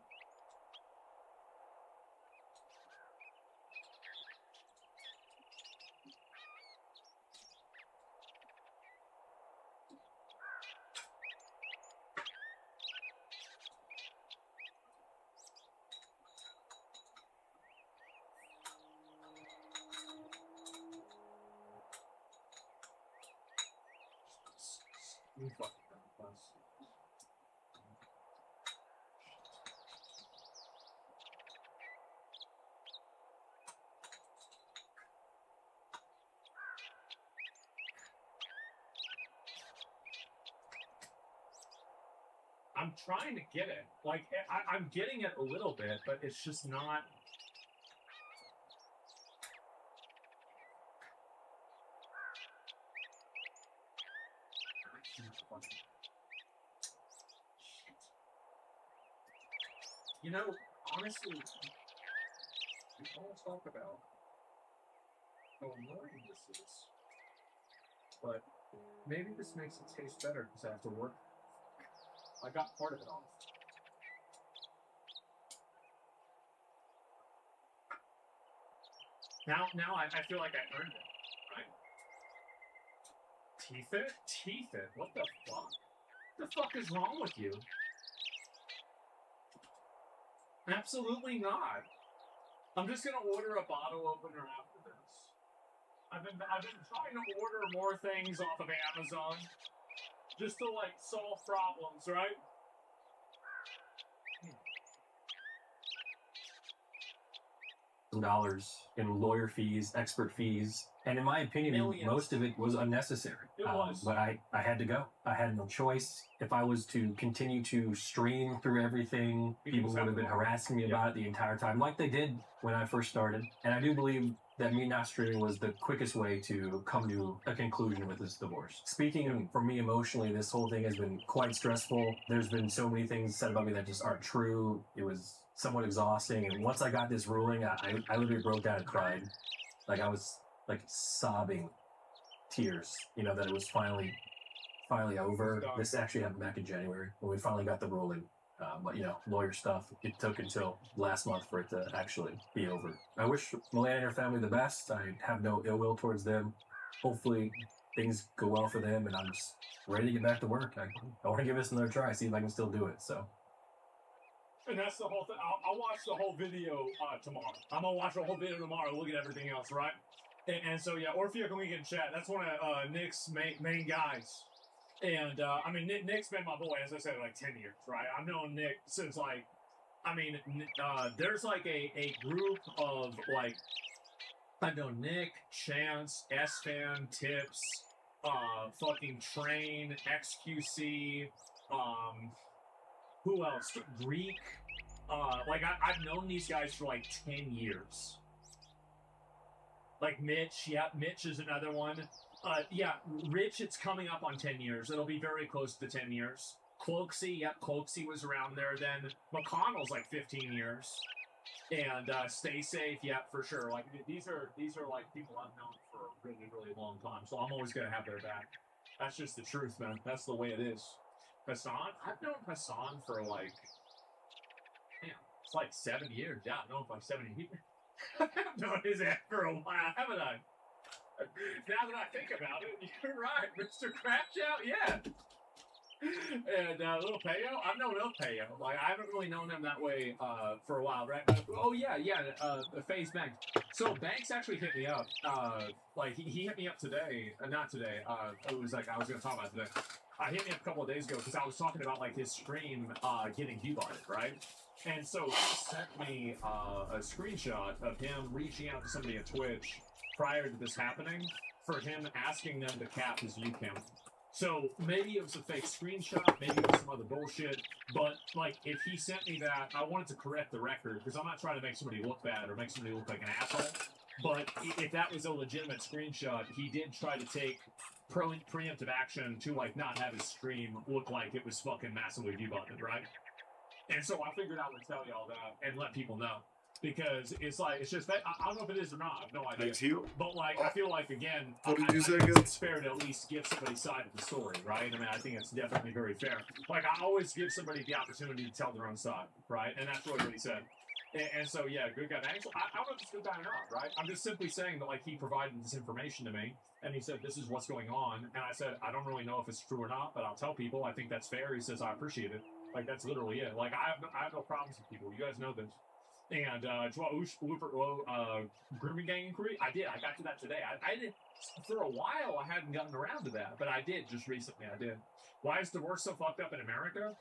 You fucking dumbass. I'm trying to get it. Like, I'm getting it a little bit, but it's just not. You know, honestly, we all talk about how annoying this is, but maybe this makes it taste better because I have to work. I got part of it off. Now I feel like I earned it, right? Teeth it? Teeth it? What the fuck? What the fuck is wrong with you? Absolutely not. I'm just gonna order a bottle opener after this. I've been trying to order more things off of Amazon just to like solve problems, right? $100,000 in lawyer fees, expert fees, and in my opinion, Millions. most of it was unnecessary. It was. But I had to go. I had no choice. If I was to continue to stream through everything, people would have been harassing me about it the entire time, like they did when I first started. And I do believe that me not streaming was the quickest way to come to a conclusion with this divorce. Speaking for me emotionally, this whole thing has been quite stressful. There's been so many things said about me that just aren't true. It was somewhat exhausting. And once I got this ruling, I literally broke down and cried. Like I was like sobbing tears, you know, that it was finally over. This actually happened back in January when we finally got the ruling. But you know, lawyer stuff, it took until last month for it to actually be over. I wish Milena and her family the best. I have no ill will towards them. Hopefully things go well for them, and I'm just ready to get back to work. I want to give this another try, see if I can still do it. So. And that's the whole thing. I'll watch the whole video tomorrow. I'm gonna watch the whole video tomorrow. Look at everything else, right? And so yeah, Orfeo can we get in chat? That's one of Nick's main guys. And I mean, Nick's been my boy, as I said, like 10 years, right? I've known Nick since like, I mean, there's like a group of like, I know Nick, Chance, S-Fan, Tips, fucking Train, XQC, who else? Greek. Like I've known these guys for like 10 years. Like Mitch, yeah, Mitch is another one. Yeah, Rich, it's coming up on 10 years. It'll be very close to 10 years. Cloaksy, yep, Cloaksy was around there then. McConnell's like 15 years. And Stay Safe, yep, for sure. Like these are like people I've known for a really, really long time. So I'm always gonna have their back. That's just the truth, man. That's the way it is. Hassan, I've known Hassan for like, damn, it's like 7 years. Yeah, I've known him for like 7 years. I've known his ass for a while, haven't I? Now that I think about it, you're right, Mr. Crapchout, yeah. And Little Payo, I've known Little Payo. Like, I haven't really known him that way for a while, right? Oh, yeah, FaZe Banks. So Banks actually hit me up. Like, he hit me up today. Not today. It was like, I was going to talk about today. Hit me up a couple of days ago because I was talking about, like, his stream getting debotted, right? And so he sent me a screenshot of him reaching out to somebody at Twitch prior to this happening for him asking them to cap his view count. So maybe it was a fake screenshot, maybe it was some other bullshit, but like if he sent me that, I wanted to correct the record because I'm not trying to make somebody look bad or make somebody look like an asshole. But if that was a legitimate screenshot, he did try to take preemptive action to like not have his stream look like it was fucking massively debutted, right? And so I figured I would tell y'all that and let people know. Because it's like, it's just, I don't know if it is or not, I have no idea. Thanks, you. But like, I feel like, again, I What did you say think again? it's fair to at least give somebody's side of the story, right? I mean, I think it's definitely very fair. Like, I always give somebody the opportunity to tell their own side, right? And that's really what he said. And so, yeah, good guy. Actually, I don't know if it's good guy or not, right? I'm just simply saying that, like, he provided this information to me, and he said, this is what's going on. And I said, I don't really know if it's true or not, but I'll tell people. I think that's fair. He says, I appreciate it. Like, that's literally it. Like, I have no problems with people. You guys know this. And grooming gang inquiry, I did. I got to that today. I did for a while. I hadn't gotten around to that, but I did just recently. I did. Why is divorce so fucked up in America?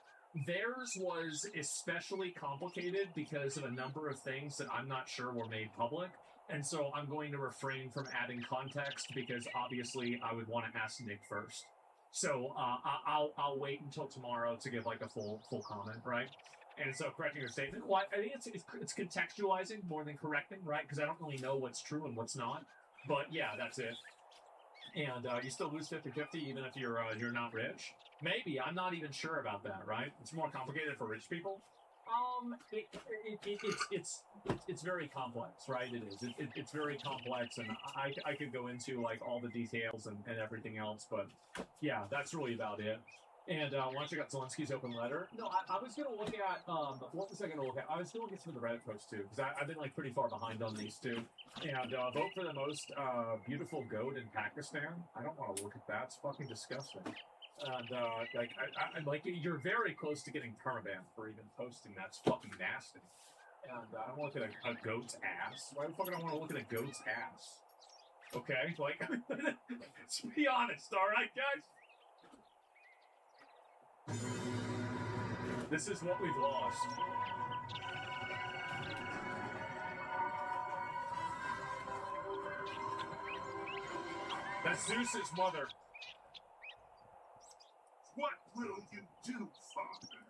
Theirs was especially complicated because of a number of things that I'm not sure were made public, and so I'm going to refrain from adding context because obviously I would want to ask Nick first. So I'll wait until tomorrow to give like a full comment, right? And so correcting your statement, well, I think it's contextualizing more than correcting, right? Because I don't really know what's true and what's not. But yeah, that's it. And you still lose 50-50 even if you're not rich. Maybe, I'm not even sure about that, right? It's more complicated for rich people. It's very complex, right? It is. It's very complex, and I could go into like all the details and everything else, but yeah, that's really about it. And once I got Zelensky's open letter, no, I was going to look at, what was I going to look at? I was going to look at some of the Reddit posts too, because I've been like pretty far behind on these two. And vote for the most beautiful goat in Pakistan. I don't want to look at that. It's fucking disgusting. And I'm like, you're very close to getting permabanned for even posting. That's fucking nasty. And I don't want to look at a goat's ass. Why the fuck do I want to look at a goat's ass? Okay, like, let's be honest, all right, guys? This is what we've lost. That's Zeus's mother. What will you do, Father?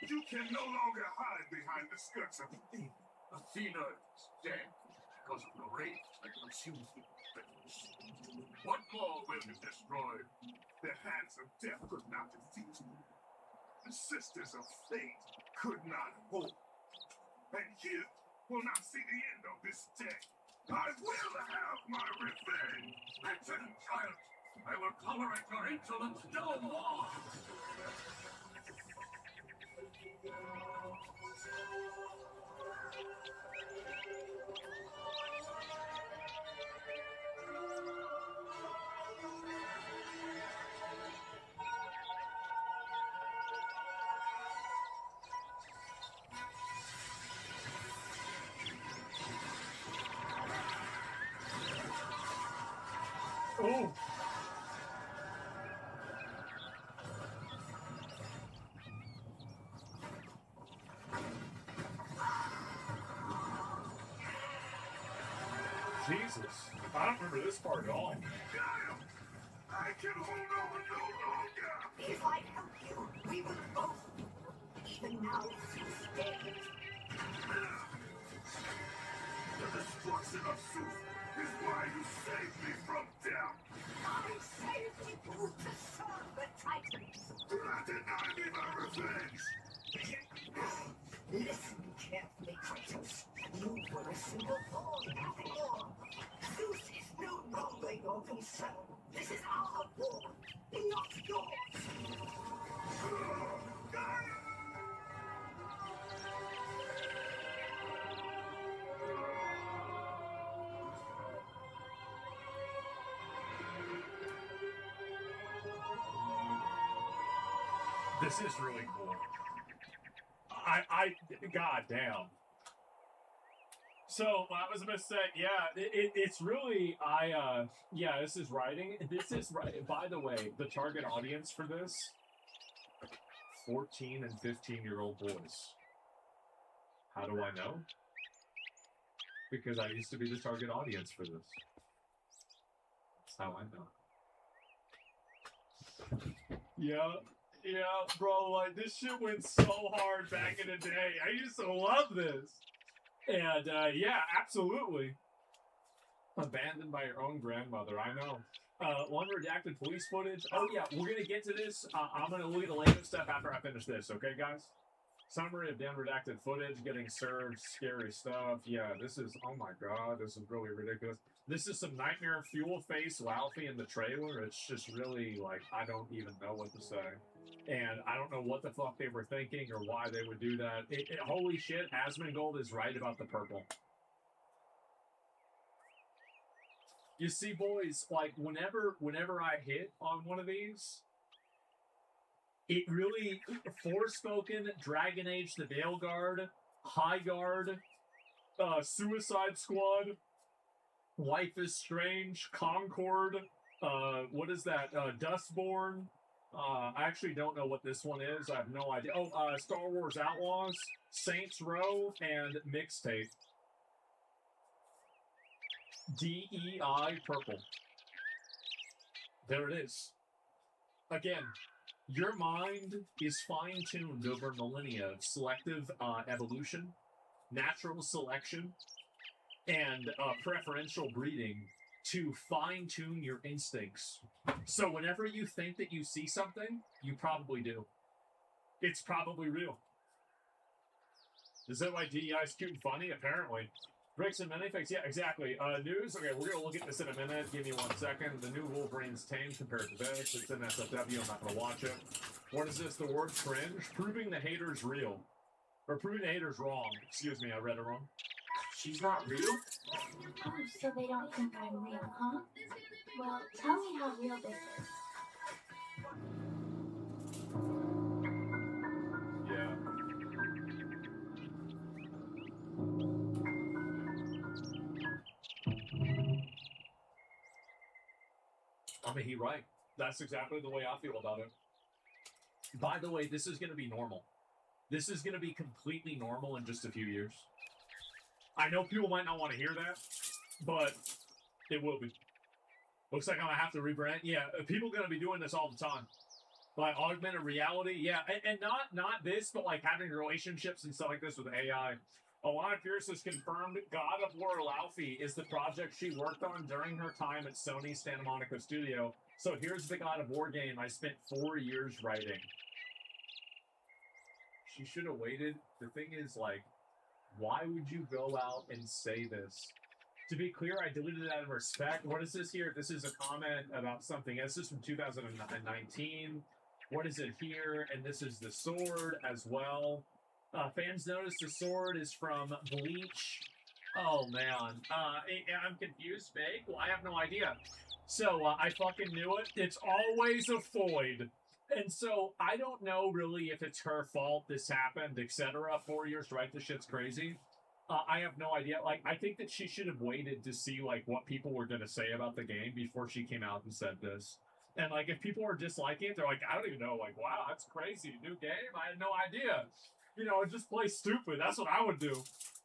You can no longer hide behind the skirts of Athena. Athena is dead because of the rape that consumed the Beatles. What more will you destroy? The hands of death could not defeat you. The sisters of fate could not hold. And you will not see the end of this day. I will have my revenge. Return, child. I will tolerate your insolence no more. Oh. Jesus. I don't remember this part at all. I can hold on no longer. If I help you, we will both. Even now, you stay. The destruction of Zeus is why you saved me from death. I saved you to serve the Titans. Do not deny me my revenge. Listen carefully, Kratos. You were a single pawn after all. Zeus is no longer your concern. This is our war, not yours. This is really cool. God damn. So I was gonna say, yeah, it's really, yeah, this is writing. This is right. By the way, the target audience for this, 14 and 15-year-old boys. How do I know? Because I used to be the target audience for this. That's how I know. Yeah, bro, like, this shit went so hard back in the day. I used to love this. And, yeah, absolutely. Abandoned by your own grandmother, I know. One redacted police footage. Oh, yeah, we're going to get to this. I'm going to look at the later stuff after I finish this, okay, guys? Summary of then redacted footage, getting served, scary stuff. Yeah, this is, oh my god, this is really ridiculous. This is some nightmare fuel face Laufey in the trailer. It's just really, like, I don't even know what to say. And I don't know what the fuck they were thinking or why they would do that. Holy shit, Asmongold is right about the purple. You see, boys, like, whenever I hit on one of these, it really, Forspoken, Dragon Age, the Dale Guard, High Guard, Suicide Squad, Life is Strange, Concord, what is that, Dustborn, I actually don't know what this one is, I have no idea. Oh, Star Wars Outlaws, Saints Row, and Mixtape. DEI Purple. There it is. Again, your mind is fine-tuned over millennia of selective evolution, natural selection, and preferential breeding to fine-tune your instincts. So whenever you think that you see something, you probably do. It's probably real. Is that why DEI is cute and funny? Apparently. Bricks and minifigs? Yeah, exactly. News? Okay, we're going to look at this in a minute. Give me 1 second. The new Wolverine's tame compared to this. It's in SFW. I'm not going to watch it. What is this? The word cringe? Proving the haters real. Or proving the haters wrong. Excuse me, I read it wrong. She's not real? Oh, so they don't think I'm real, huh? Well, tell me how real this is. Yeah. I mean, he's right. That's exactly the way I feel about it. By the way, this is going to be normal. This is going to be completely normal in just a few years. I know people might not want to hear that, but it will be. Looks like I'm gonna have to rebrand. Yeah, people gonna be doing this all the time. Like augmented reality, yeah, and not this, but like having relationships and stuff like this with AI. Alana Pierce has confirmed God of War Laufey is the project she worked on during her time at Sony's Santa Monica studio. So here's the God of War game I spent 4 years writing. She should have waited. The thing is, like, why would you go out and say this? To be clear, I deleted it out of respect. What is this here? This is a comment about something. This is from 2019. What is it here? And this is the sword as well. Fans notice the sword is from Bleach. Oh, man. I'm confused. Fake? Well, I have no idea. So, I fucking knew it. It's always a Foyd. And so, I don't know really if it's her fault this happened, etc. 4 years to write this shit's crazy. I have no idea. Like, I think that she should have waited to see, like, what people were going to say about the game before she came out and said this. And, like, if people are disliking it, they're like, I don't even know. Like, wow, that's crazy. New game? I had no idea. You know, just play stupid. That's what I would do.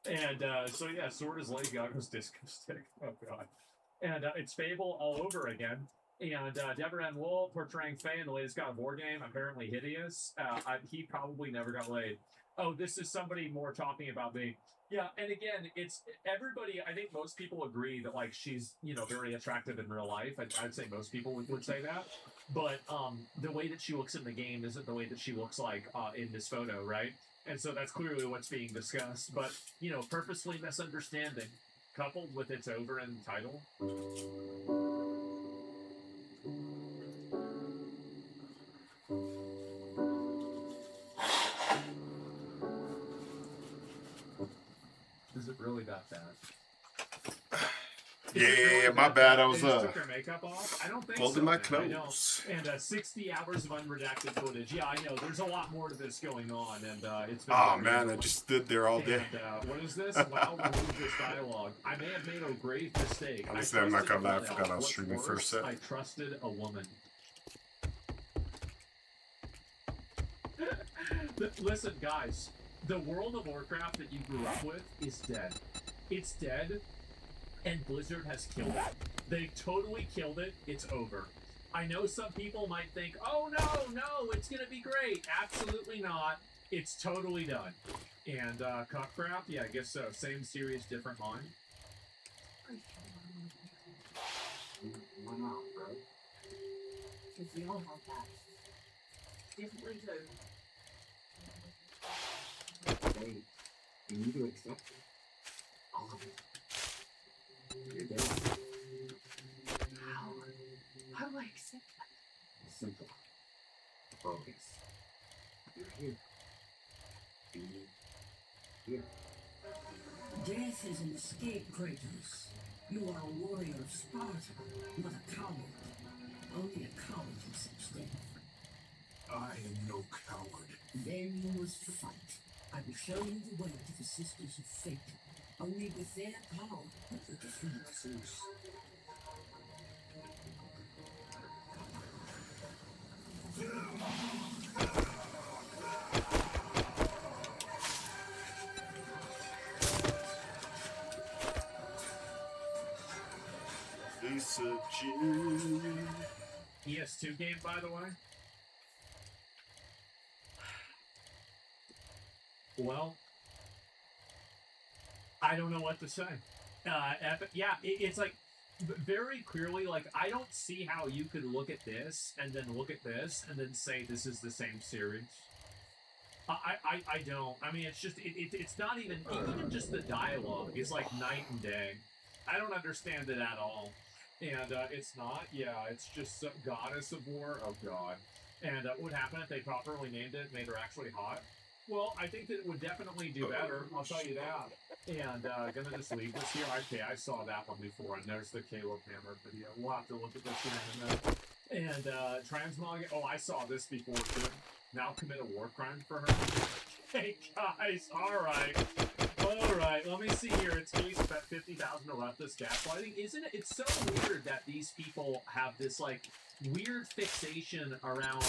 And, so, yeah, Sword is Lady Gaga's disco stick. Oh, God. And it's Fable all over again. And Deborah Ann Wool portraying Faye in the latest God of War game, apparently hideous. He probably never got laid. Oh, this is somebody more talking about me. Yeah, and again, it's everybody. I think most people agree that like she's very attractive in real life. I'd say most people would say that. But the way that she looks in the game isn't the way that she looks like in this photo, right? And so that's clearly what's being discussed. But purposely misunderstanding, coupled with its over in the title. Is it really that bad? Yeah, my bad. I was took her makeup off? I don't think folding so, my man. clothes. And 60 hours of unredacted footage. Yeah, I know. There's a lot more to this going on, and it's been. Oh man, I just stood there all day. And, what is this? Wow, remove this dialogue. I may have made a grave mistake. Honestly, I'm not gonna lie. I forgot I was streaming for a sec. I trusted a woman. Listen, guys. The World of Warcraft that you grew up with is dead. It's dead, and Blizzard has killed it. They totally killed it. It's over. I know some people might think, oh no, it's gonna be great. Absolutely not. It's totally done. And Cockcraft, yeah, I guess so. Same series, different line. Why not, bro? Because we all have that. Differently too. Hey, you need to accept it. All of it. You're dead. How do I accept that? Simple. Focus. You're here. Be here. Death is an escape, Kratos. You are a warrior of Sparta, not a coward. Only a coward accepts death. I am no coward. Then you must fight. I will show you the way to the Sisters of Fate. Only with their power will you defeat Zeus. Lisa G. ES2 game, by the way. Well, I don't know what to say. Yeah, it's like very clearly, like, I don't see how you could look at this and then look at this and then say this is the same series. I don't. I mean, it's just, it's not even just the dialogue is like night and day. I don't understand it at all. And it's not, yeah, it's just Goddess of War. Oh, God. And what would happen if they properly named it and made her actually hot? Well, I think that it would definitely do better. I'll tell you that. And gonna just leave this here. Okay, I saw that one before, and there's the Caleb Hammer video. We'll have to look at this here in a minute. And Transmog. Oh, I saw this before too. Now commit a war crime for her. Hey guys, all right. Let me see here. It's case about 50,000 to leftist gaslighting. Isn't it? It's so weird that these people have this like weird fixation around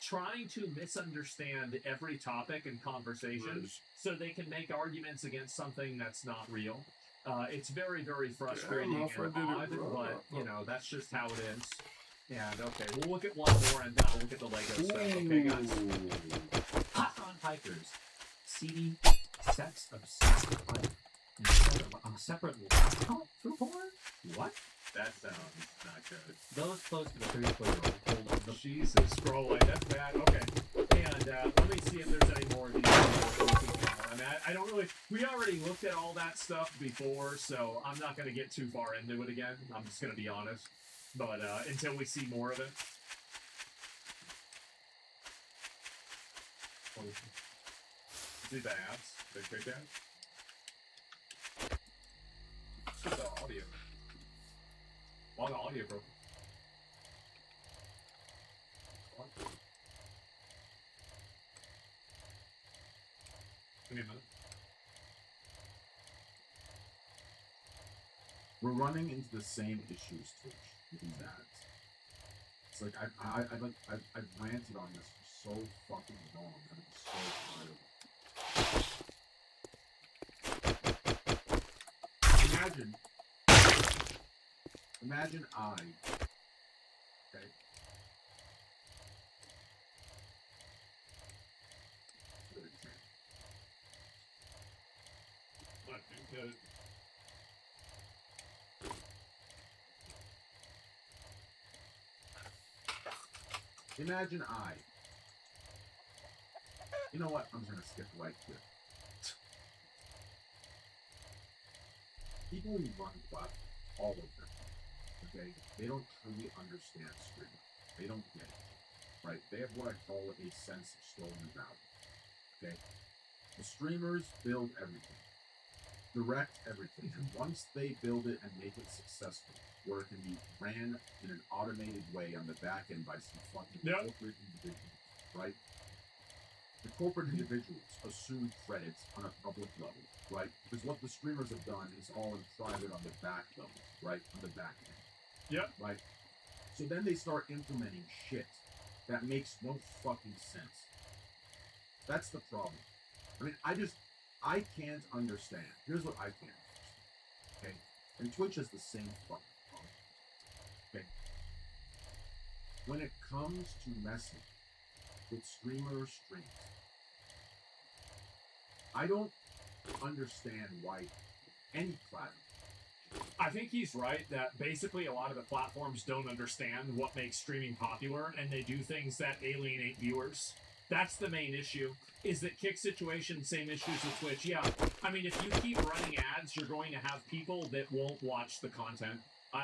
trying to misunderstand every topic and conversation so they can make arguments against something that's not real. It's very, very frustrating and odd, but, you know, that's just how it is. And, okay, we'll look at one more and then we'll look at the Lego stuff, okay, guys? Hot on Pikers. CD, sex obsessed life. And separate laptop for porn? What? That sounds not good. Those close to the 34-year-old. Hold on. Jesus, scrolling. That's bad. Okay. And let me see if there's any more of these. I mean, I don't really... We already looked at all that stuff before, so I'm not going to get too far into it again. I'm just going to be honest. But until we see more of it. See the ads? The quick ads? See the audio. A lot of audio, bro. Give me a minute. We're running into the same issues, Twitch, with these ads. It's like I've ranted on this for so fucking long, and I'm so tired of it. Imagine I, okay, Not too good. imagine I, you know what, I'm just gonna skip right here. People who run platforms, all of them, okay, they don't truly understand streaming. They don't get it, right? They have what I call a sense of stolen value, okay? The streamers build everything, direct everything, and once they build it and make it successful, where it can be ran in an automated way on the back end by some fucking corporate individuals, right? The corporate individuals assume credits on a public level, right? Because what the streamers have done is all in private on the back level, right? On the back end. Yep. Right? So then they start implementing shit that makes no fucking sense. That's the problem. I mean, I can't understand. Here's what I can't understand. Okay? And Twitch has the same fucking problem. Okay? When it comes to messing with streamer streams, I don't understand why any platform. I think he's right that basically a lot of the platforms don't understand what makes streaming popular, and they do things that alienate viewers. That's the main issue, is that Kick Situation, same issues with Twitch. Yeah, I mean, if you keep running ads, you're going to have people that won't watch the content.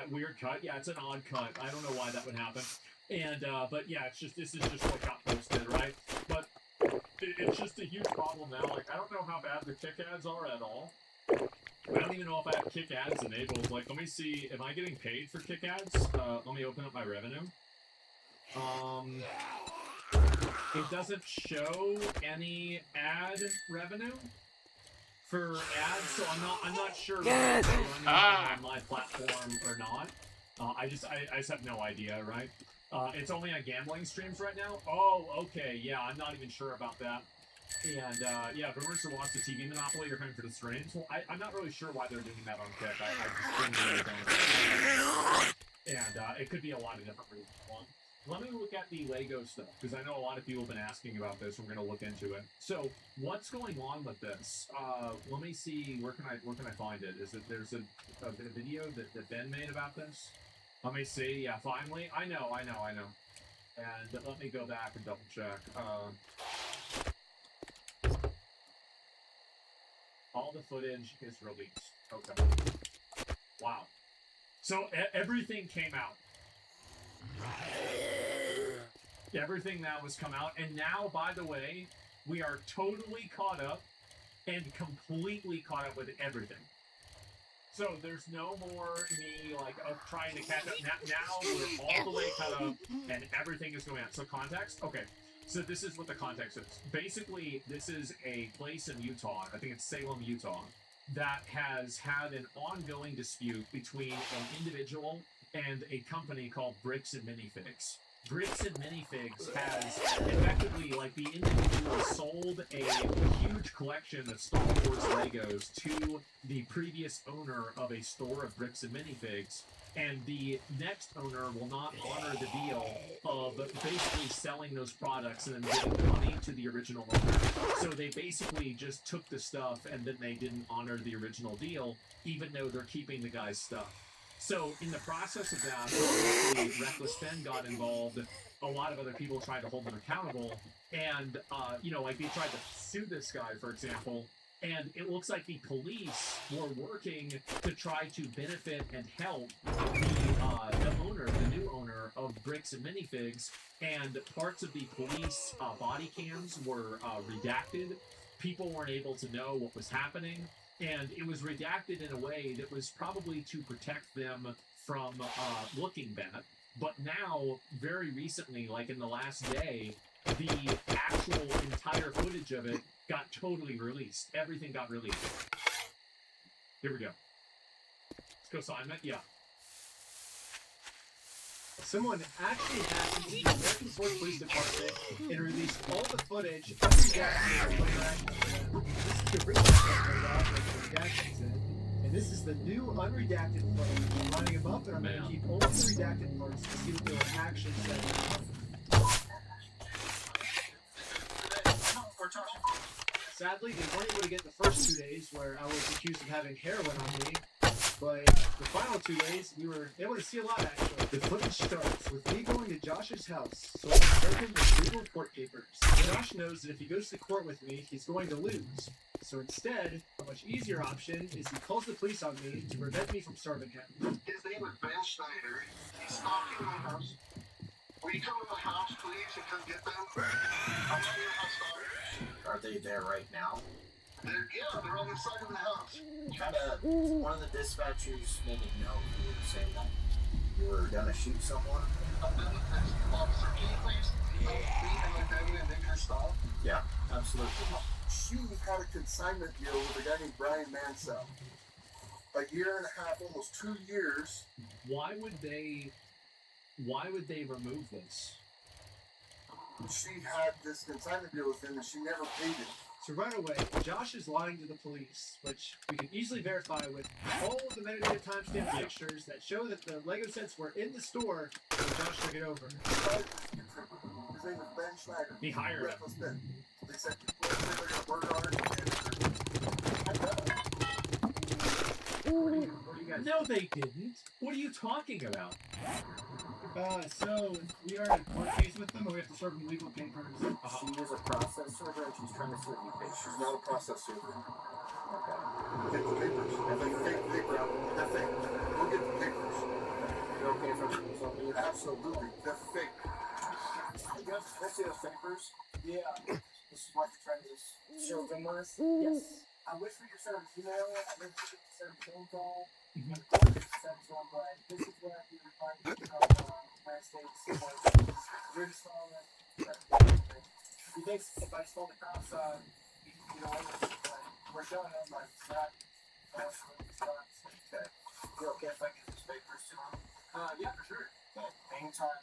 Weird cut? Yeah, it's an odd cut. I don't know why that would happen. And, but yeah, it's just, this is just what got posted, right? But it's just a huge problem now. Like, I don't know how bad the Kick ads are at all. I don't even know if I have Kick ads enabled. Like, let me see, am I getting paid for Kick ads? Let me open up my revenue. It doesn't show any ad revenue for ads, so I'm not sure if it's running on my platform or not. I just have no idea, right? It's only on gambling streams right now. Oh, okay, yeah, I'm not even sure about that. And yeah, Boomers who wants the TV monopoly are coming for the streams. Well, I'm not really sure why they're doing that on Kick. I just really don't. And it could be a lot of different reasons. One, let me look at the Lego stuff, because I know a lot of people have been asking about this. We're going to look into it. So, what's going on with this? Let me see. Where can I find it? Is it there's a video that Ben made about this? Let me see. Yeah, finally. I know. And let me go back and double check. All the footage is released. Okay. Wow. So everything came out. Everything that was come out. And now, by the way, we are totally caught up and completely caught up with everything. So there's no more me like trying to catch up. Now we're all the way caught up and everything is going out. So context? Okay. So this is what the context is. Basically, this is a place in Utah, I think it's Salem, Utah, that has had an ongoing dispute between an individual and a company called Bricks and Minifigs. Bricks and Minifigs has effectively, like, the individual sold a huge huge collection of Star Wars Legos to the previous owner of a store of bricks and minifigs, and the next owner will not honor the deal of basically selling those products and then giving the money to the original owner. So they basically just took the stuff and then they didn't honor the original deal, even though they're keeping the guy's stuff. So in the process of that, obviously, Reckless Ben got involved. A lot of other people tried to hold him accountable, and like they tried to sue this guy, for example. And it looks like the police were working to try to benefit and help the new owner of Bricks and Minifigs, and parts of the police body cams were redacted. People weren't able to know what was happening, and it was redacted in a way that was probably to protect them from looking bad. But now, very recently, like in the last day, the actual entire footage of it got totally released. Everything got released. Here we go. Let's go, Simon. Yeah. Someone actually hacked into the American Force Police Department and released all the footage unredacted from their This is the original redactions in, and this is the new unredacted footage. I'm lining them up, and I'm going to keep only the redacted parts to see what they were actually saying. Sadly, they weren't able to get the first 2 days where I was accused of having heroin on me, but the final 2 days, we were able to see a lot, actually. The footage starts with me going to Josh's house, so I can serve him with legal court papers. Josh knows that if he goes to court with me, he's going to lose. So instead, a much easier option is he calls the police on me to prevent me from serving him. His name is Ben Schneider. He's stalking my house. Will you come to my house, please, and come get them? I'm not your house daughter. Are they there right now? They're on the side of the house. One of the dispatchers made me know you were saying that you were gonna shoot someone. I'm done with this. Officer, can you please help me and my family and make her stop? Yeah, absolutely. She had a consignment deal with a guy named Brian Mansell. A year and a half, almost 2 years. Why would they remove this? She had this consignment deal with him and she never paid it. So right away, Josh is lying to the police, which we can easily verify with all of the metadata timestamp pictures that show that the Lego sets were in the store when Josh took it over. His name is Ben Schneider. He hired Reckless Ben. They said they're going to murder on it. No, they didn't. What are you talking about? So we are in a court case with them, and we have to serve them legal papers. She is a process server, and she's trying to serve you papers. She's not a process server. Okay. Get the papers. If they fake paper out, they're fake. Go get the papers. You're okay for something? Absolutely. They're fake. You guys, can I see those papers? Yeah. This is what you're trying to show them with? Yes. I wish we could send an email, I wish we could send a phone call, Mm-hmm. and of course send to them, but this is what we were trying to do United States. We're just all he thinks if I stole the cops, we're showing them like that. Okay. You okay if I get these papers to him? Yeah, for sure. Okay. Anytime.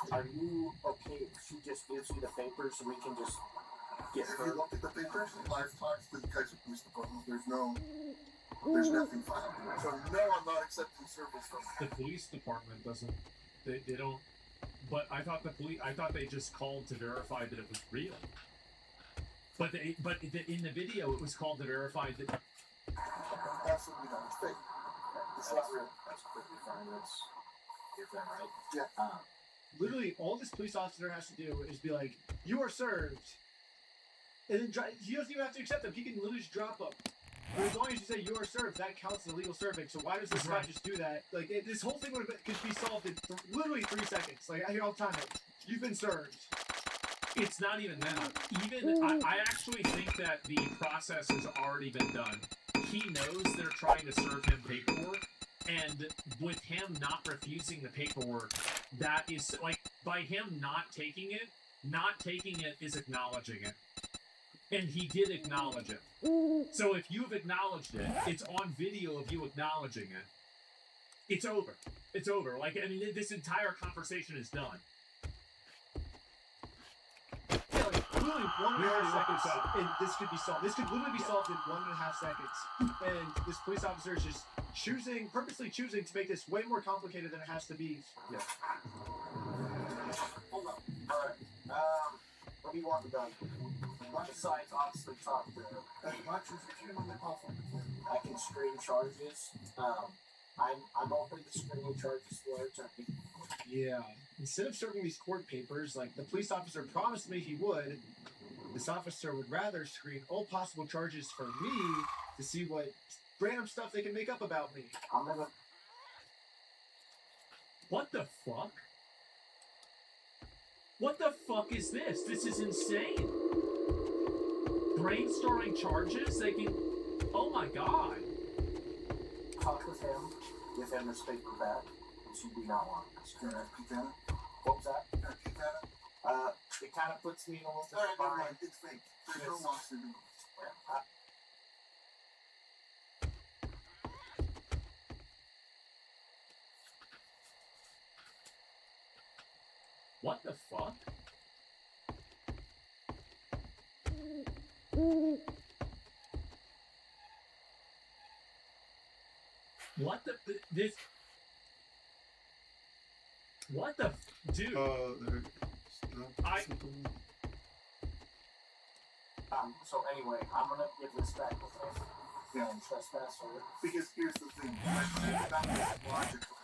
Are you okay if she just gives you the papers so we can just get If her? you look at the papers, I've talked to the Kaiser Police Department. There's nothing filed. So no, I'm not accepting service from The police department doesn't. They don't. But I thought they just called to verify that it was real. But in the video, it was called to verify that. Absolutely not. It's fake. It's not real. That's completely fine. That's different, right? Yeah. Literally, all this police officer has to do is be like, "You are served," and then he doesn't even have to accept them. He can literally just drop them. But as long as you say "you are served," that counts as a legal serving. So why does this guy just do that? Like this whole thing could be solved in literally 3 seconds. Like I'll time it. You've been served. It's not even that. I actually think that the process has already been done. He knows they're trying to serve him paperwork, and with him not refusing the paperwork, that is like by him not taking it is acknowledging it. And he did acknowledge it. So if you've acknowledged it, it's on video of you acknowledging it. It's over. It's over. Like, I mean, this entire conversation is done. Yeah, like, literally 1.5 seconds, and this could be solved. This could literally be solved in 1.5 seconds. And this police officer is just purposely choosing to make this way more complicated than it has to be. Yeah. Hold on. Alright. What do you want done? One side's obviously top there. As much as humanly possible. I can screen charges. I'm open to screening charges for our attorney. Yeah. Instead of serving these court papers, like the police officer promised me he would, this officer would rather screen all possible charges for me to see what random stuff they can make up about me. I'm gonna... What the fuck? What the fuck is this? This is insane. Brainstorming charges? They can... Oh my god. Talk with him. Give him his paper back. Which you do not want. Can I peek at it? What was that? Can I peek at it? It kind of puts me in a little bit of bind. It's fake. There's no wants to do it. What the fuck? What the... This... What the... Dude. So anyway, I'm gonna give this back with him. Yeah, trespasser. Because here's the thing. Logically.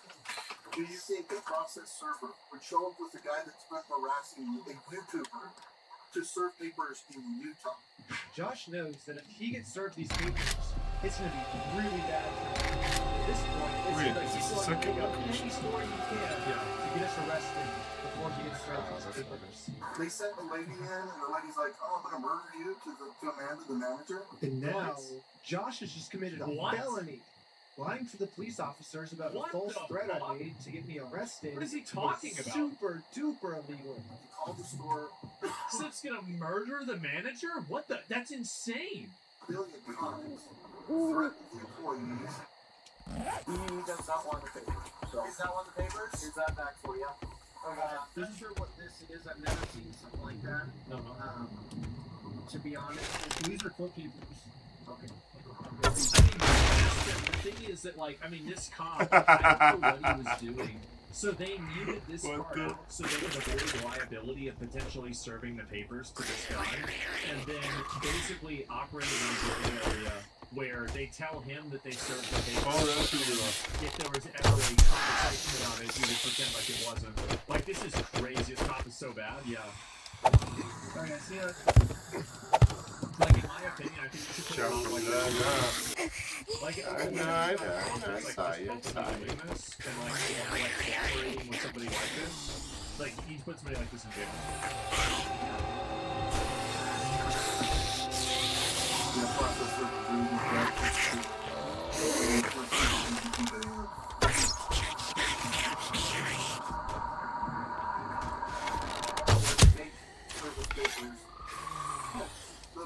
Do you think the process server would show up with a guy that's been harassing a YouTuber to serve papers in Utah? Josh knows that if he gets served these papers, it's going to be really bad for him. At this point, it's going to pick up any story he can to get us arrested before he gets served these papers. They sent the lady in, and the lady's like, "Oh, I'm going to murder you," to Amanda, the manager. And now, Josh has just committed a felony. Lying to the police officers about a false threat I made to get me arrested. What is he talking about? Super duper illegal. Called the store. So it's gonna murder the manager? What the? That's insane. Billion times. Threatened the employees. He does not want the papers. So. Is that one of the papers? Is that back for you? Not sure what this is. I've never seen something like that. To be honest, these are court papers. Okay. The thing is that, like, I mean, this cop, I don't know what he was doing. So they muted this part out so they could avoid liability of potentially serving the papers to this guy. And then basically operating in a gray area where they tell him that they served the papers. If there was ever a conversation about it, he would pretend like it wasn't. Like, this is crazy. This cop is so bad. Yeah. Sorry, I see it. Like, in my opinion, I think you should put it on, like, like, cooperating with somebody like this. Like, you need to put somebody like this in jail.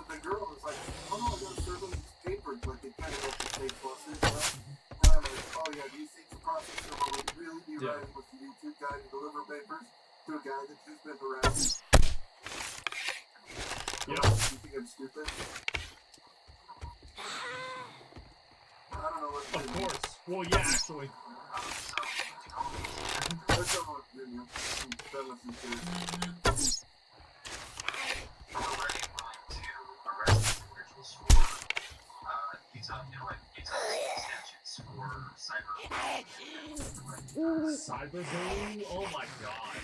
The girl was like, "Oh no, I gotta serve them these papers," like they kind of have to pay pluses, right? And I'm like, "Oh yeah, do you think the process server would really be writing with the YouTube guy to deliver papers to a guy that who's been harassed?" Yeah. Do you think I'm stupid? I don't know what to do. Of course. Well, yeah, actually. Let's have a video. That was good. Cyberbullying? Oh my god.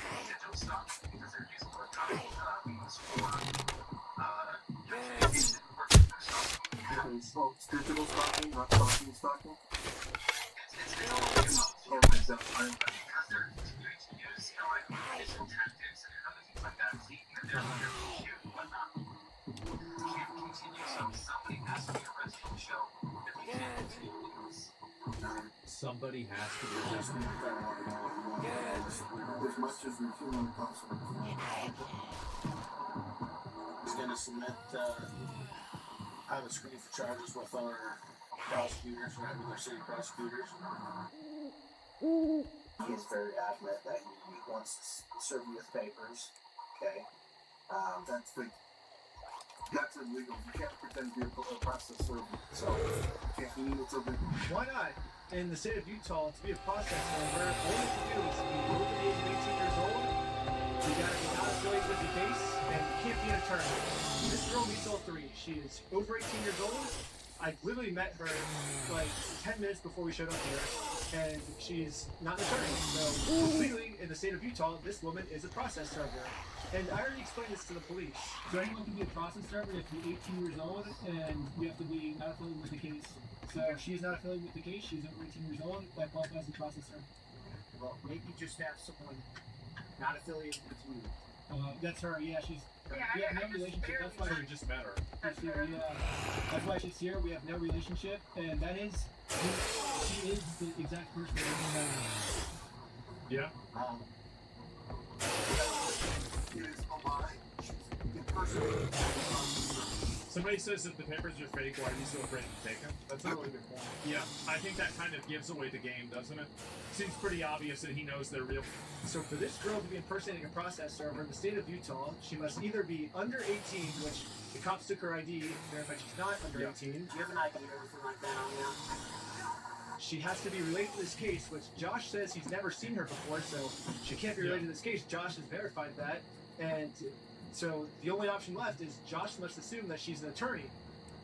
Digital stalking, not stalking stalking? Somebody has to be listening. As much as we humanly possible. He's going to submit, have a screen for charges with our prosecutors, regular city prosecutors. He's very adamant that he wants to serve you with papers. Okay. That's the That's illegal. You can't pretend to be a process server. So, can't you need it's illegal. Why not? In the state of Utah, to be a process server, all you have to do is be over the age of 18 years old. You gotta be not affiliated with the case, and you can't be an attorney. This girl meets all three. She is over 18 years old. I literally met her like 10 minutes before we showed up here, and she's not an attorney. So clearly, in the state of Utah, this woman is a process server. And I already explained this to the police. So anyone can be a process server. You have to be 18 years old, and you have to be not affiliated with the case. So if she's not affiliated with the case, she's over 18 years old, that qualifies as a process server. Well, maybe just have someone not affiliated with you. That's her, yeah, she's... Yeah, we have I no just relationship, that's why... So we just met her. She's here, yeah. That's why she's here, we have no relationship, and that is... She is the exact person that we're going to... Yeah. It is a lie. She's impersonating. Somebody says that the papers are fake, why are you so afraid to take them? That's a really good point. Yeah, I think that kind of gives away the game, doesn't it? Seems pretty obvious that he knows they're real. So for this girl to be impersonating a process server in the state of Utah, she must either be under 18, which the cops took her ID, verified she's not under 18. Do you have an ID or anything like that on you? She has to be related to this case, which Josh says he's never seen her before, so she can't be related to this case. Josh has verified that, and so the only option left is Josh must assume that she's an attorney.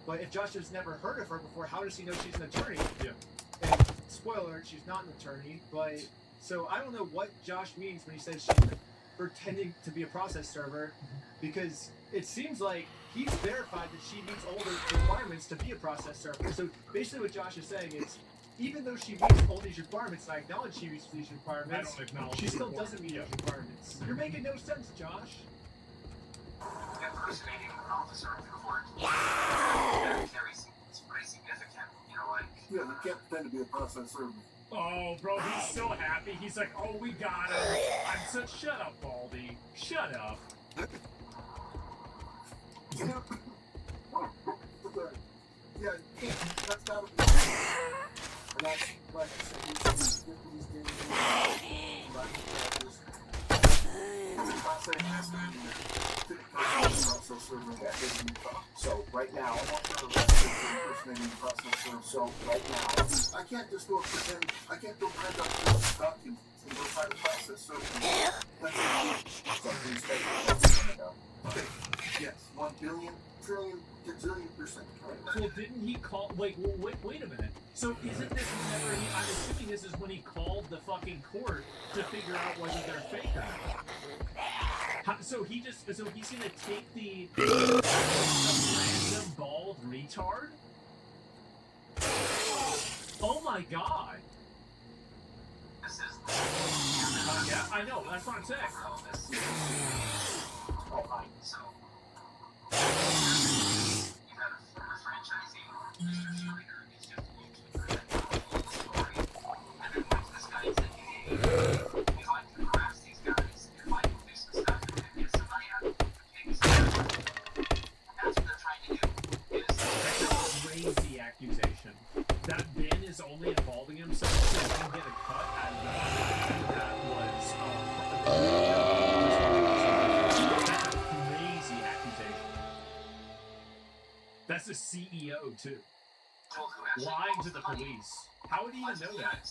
But if Josh has never heard of her before, how does he know she's an attorney? Yeah. And spoiler, she's not an attorney, but so I don't know what Josh means when he says she's pretending to be a process server, because it seems like he's verified that she meets all the requirements to be a process server. So basically what Josh is saying is, even though she meets all these requirements, and I acknowledge she meets these requirements, I don't acknowledge she the still requirements. doesn't meet those requirements. You're making no sense, Josh. Impersonating an officer in court. That carries it's pretty significant, you know, like. Yeah, you can't pretend to be a process server. Oh, bro, he's so happy. He's like, oh, we got him. I'm such... Shut up, Baldy. Shut up. Yeah, that's gotta be. And that's like I said, he's getting So right now, I want her arrested for impersonating the process server. So right now, I can't just go pretend. I can't go print out the documents and go try to process server. That's okay. Yes, 1 billion, trillion, gazillion %. Well, didn't he call... Like, well, wait a minute. So isn't this whenever he... I'm assuming this is when he called the fucking court to figure out whether they're fake or not. So he just... So he's gonna take the... some random bald retard? Oh my god. Yeah, I know. That's what I'm saying. So you had a former franchisee, Mr. Schneider, is just looking for that story. And then once this guy said, hey, if I can harass these guys, if I can do some stuff, and get somebody out of the case, that's what they're trying to do. That's a crazy accusation. That Ben is only involving himself so he can get a cut out of that was that's a crazy accusation. That's the CEO too. Lying to the police. How would he even know that?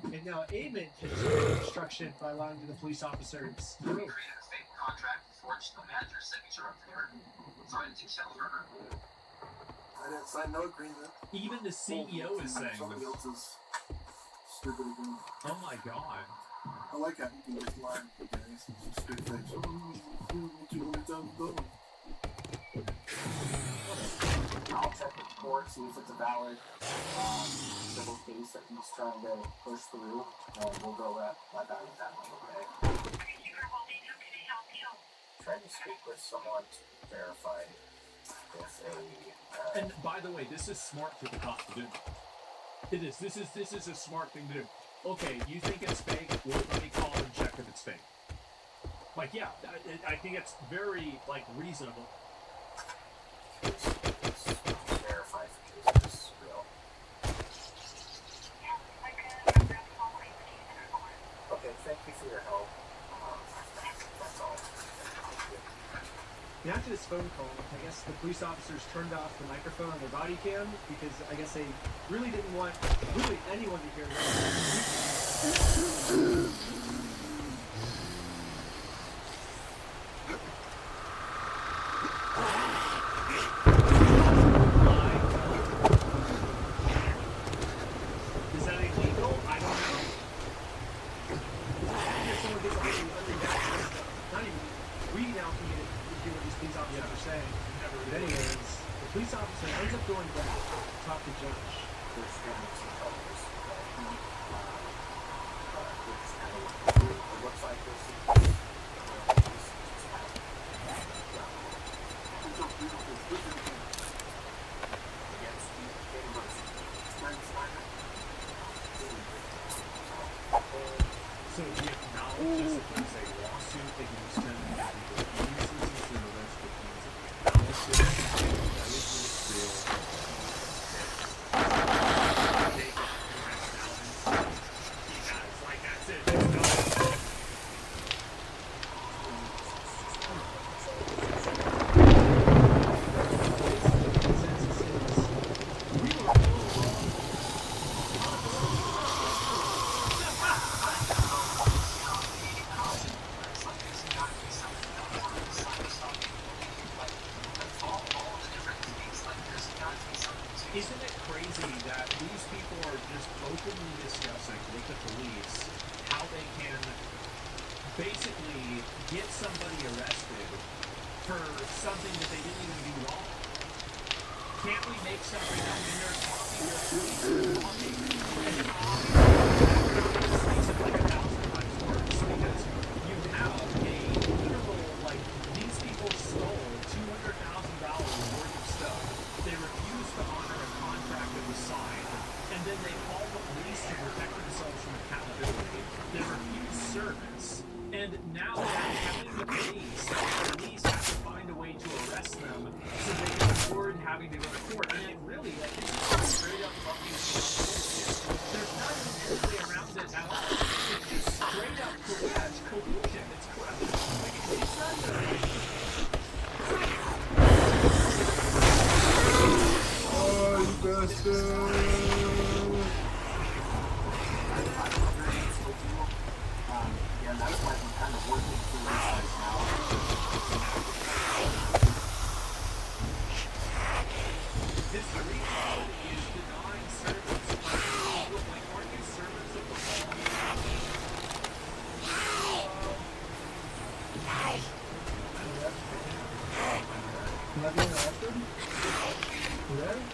And now Amon has taken obstruction by lying to the police officers. We created a fake contract, forged the manager's signature up there, threatened to kill her. I didn't sign no agreement. Even the CEO is saying somebody this. else's stupid agreement. Oh my god. I like how he can just lie to the guys. It's straight face. I'll check with the court, see if it's a valid civil case that he's trying to push through, and we'll go at that one, okay? Trying to speak with someone to verify if a... And by the way, this is smart for the cops to do. It is. This is a smart thing to do. Okay, you think it's fake? Well, let me call and check if it's fake. Like, yeah, I think it's very, like, reasonable. Verify if this is real. Okay, thank you for your help. That's all. Now, after this phone call, I guess the police officers turned off the microphone on their body cam because I guess they really didn't want anyone to hear them. Is that illegal? I don't know. If someone gets a hold of you unredacted stuff, not even we now can hear what these police officers are saying. But anyways, the police officer ends up going back to talk to Josh. It looks like this is So do you acknowledge this if there's a lawsuit that you spend maybe uses the service, which means that you acknowledge this, you acknowledge that it's real, take it, press down, and guys, like that's it, there's no Isn't it crazy that these people are just openly discussing with the police how they can basically get somebody arrested for something that they didn't even do wrong? Can't we make something up when they're talking to police and talking and like 1,000 times worse because you have a literal, like, these people stole $200,000 worth of stuff. They refused to honor a contract that was signed, and then they called the police to protect themselves from accountability. They refused service, and now they're telling the police that the police have to find a way to arrest them so they can afford having to go to court. I mean, really, like, this is straight up fucking bullshit. There's not even any way around it at all. It's just straight up collusion. It's corruption. Like, it's not even... Oh, you bastard! Yeah, that's why we're kind of working through this right now. This refund is denying service. Like, aren't you servants of the Not being arrested? You ready?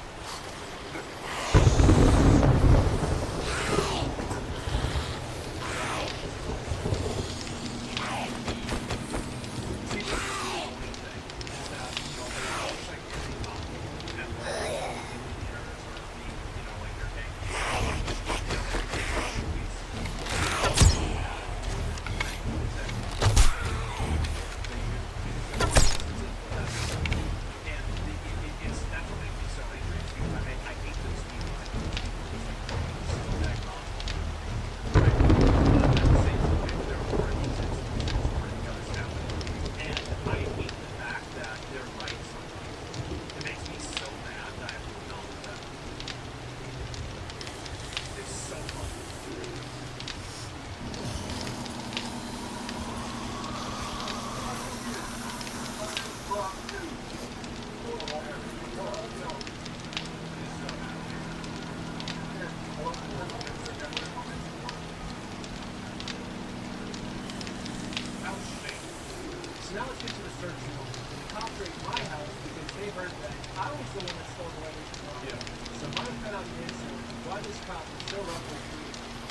So now let's get to the search warrant. The cops raided my house because they heard that I was the one that stole the letters from my house. So my cut out the answer why this cop was so roughly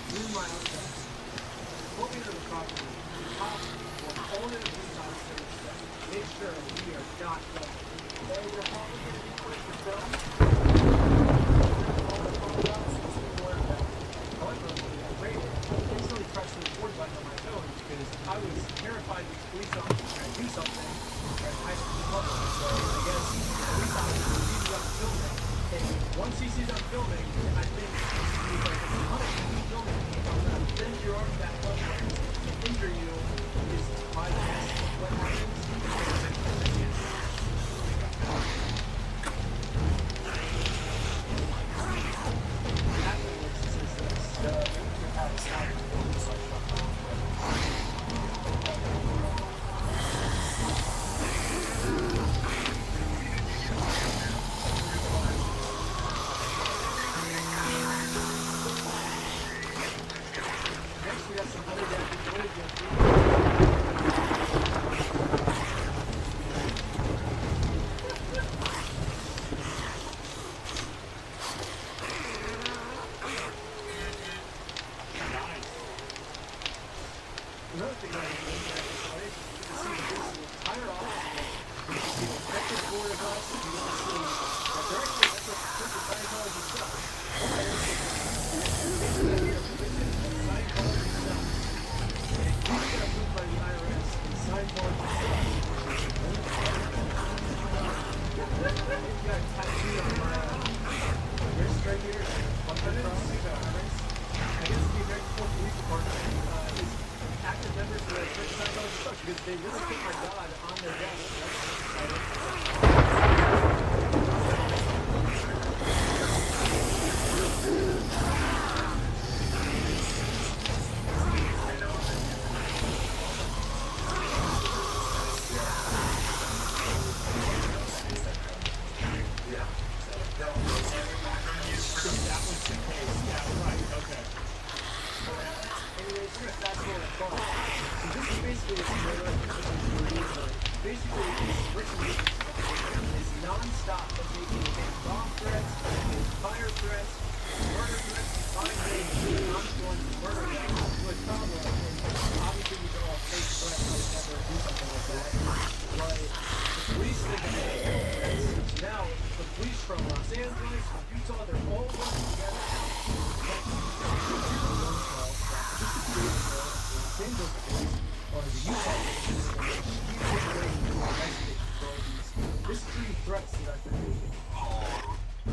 through my own house. Pulled me to the property. The cop will only the police officers that make sure we are not going. They were probably going to be quick to film. However, when I raided, I instantly pressed the record button on my phone because I was terrified these police officers were going to do something or hide it from the public. So I guess the police officer sees us filming, and once he sees us filming, I think he's like, keep filming. Then your arm back up and injure you is by the what happens.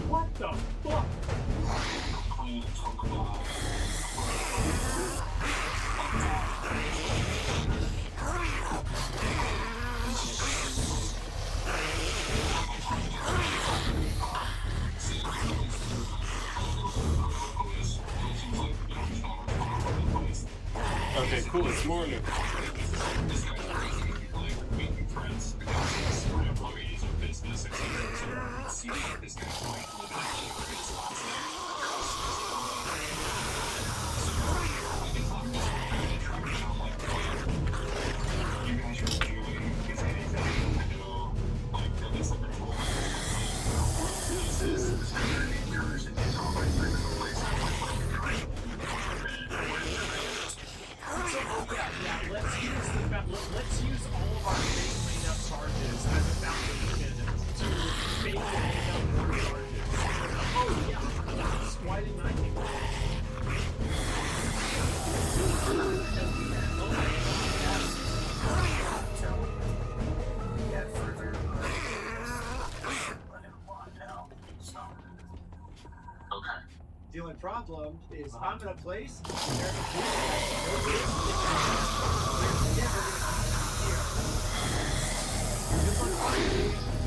What the fuck? Okay, cool. It's morning. Let's use all of our fake made up charges as a foundation to fake made up more charges. Oh yeah, why didn't I think of that? The only problem is I'm in a place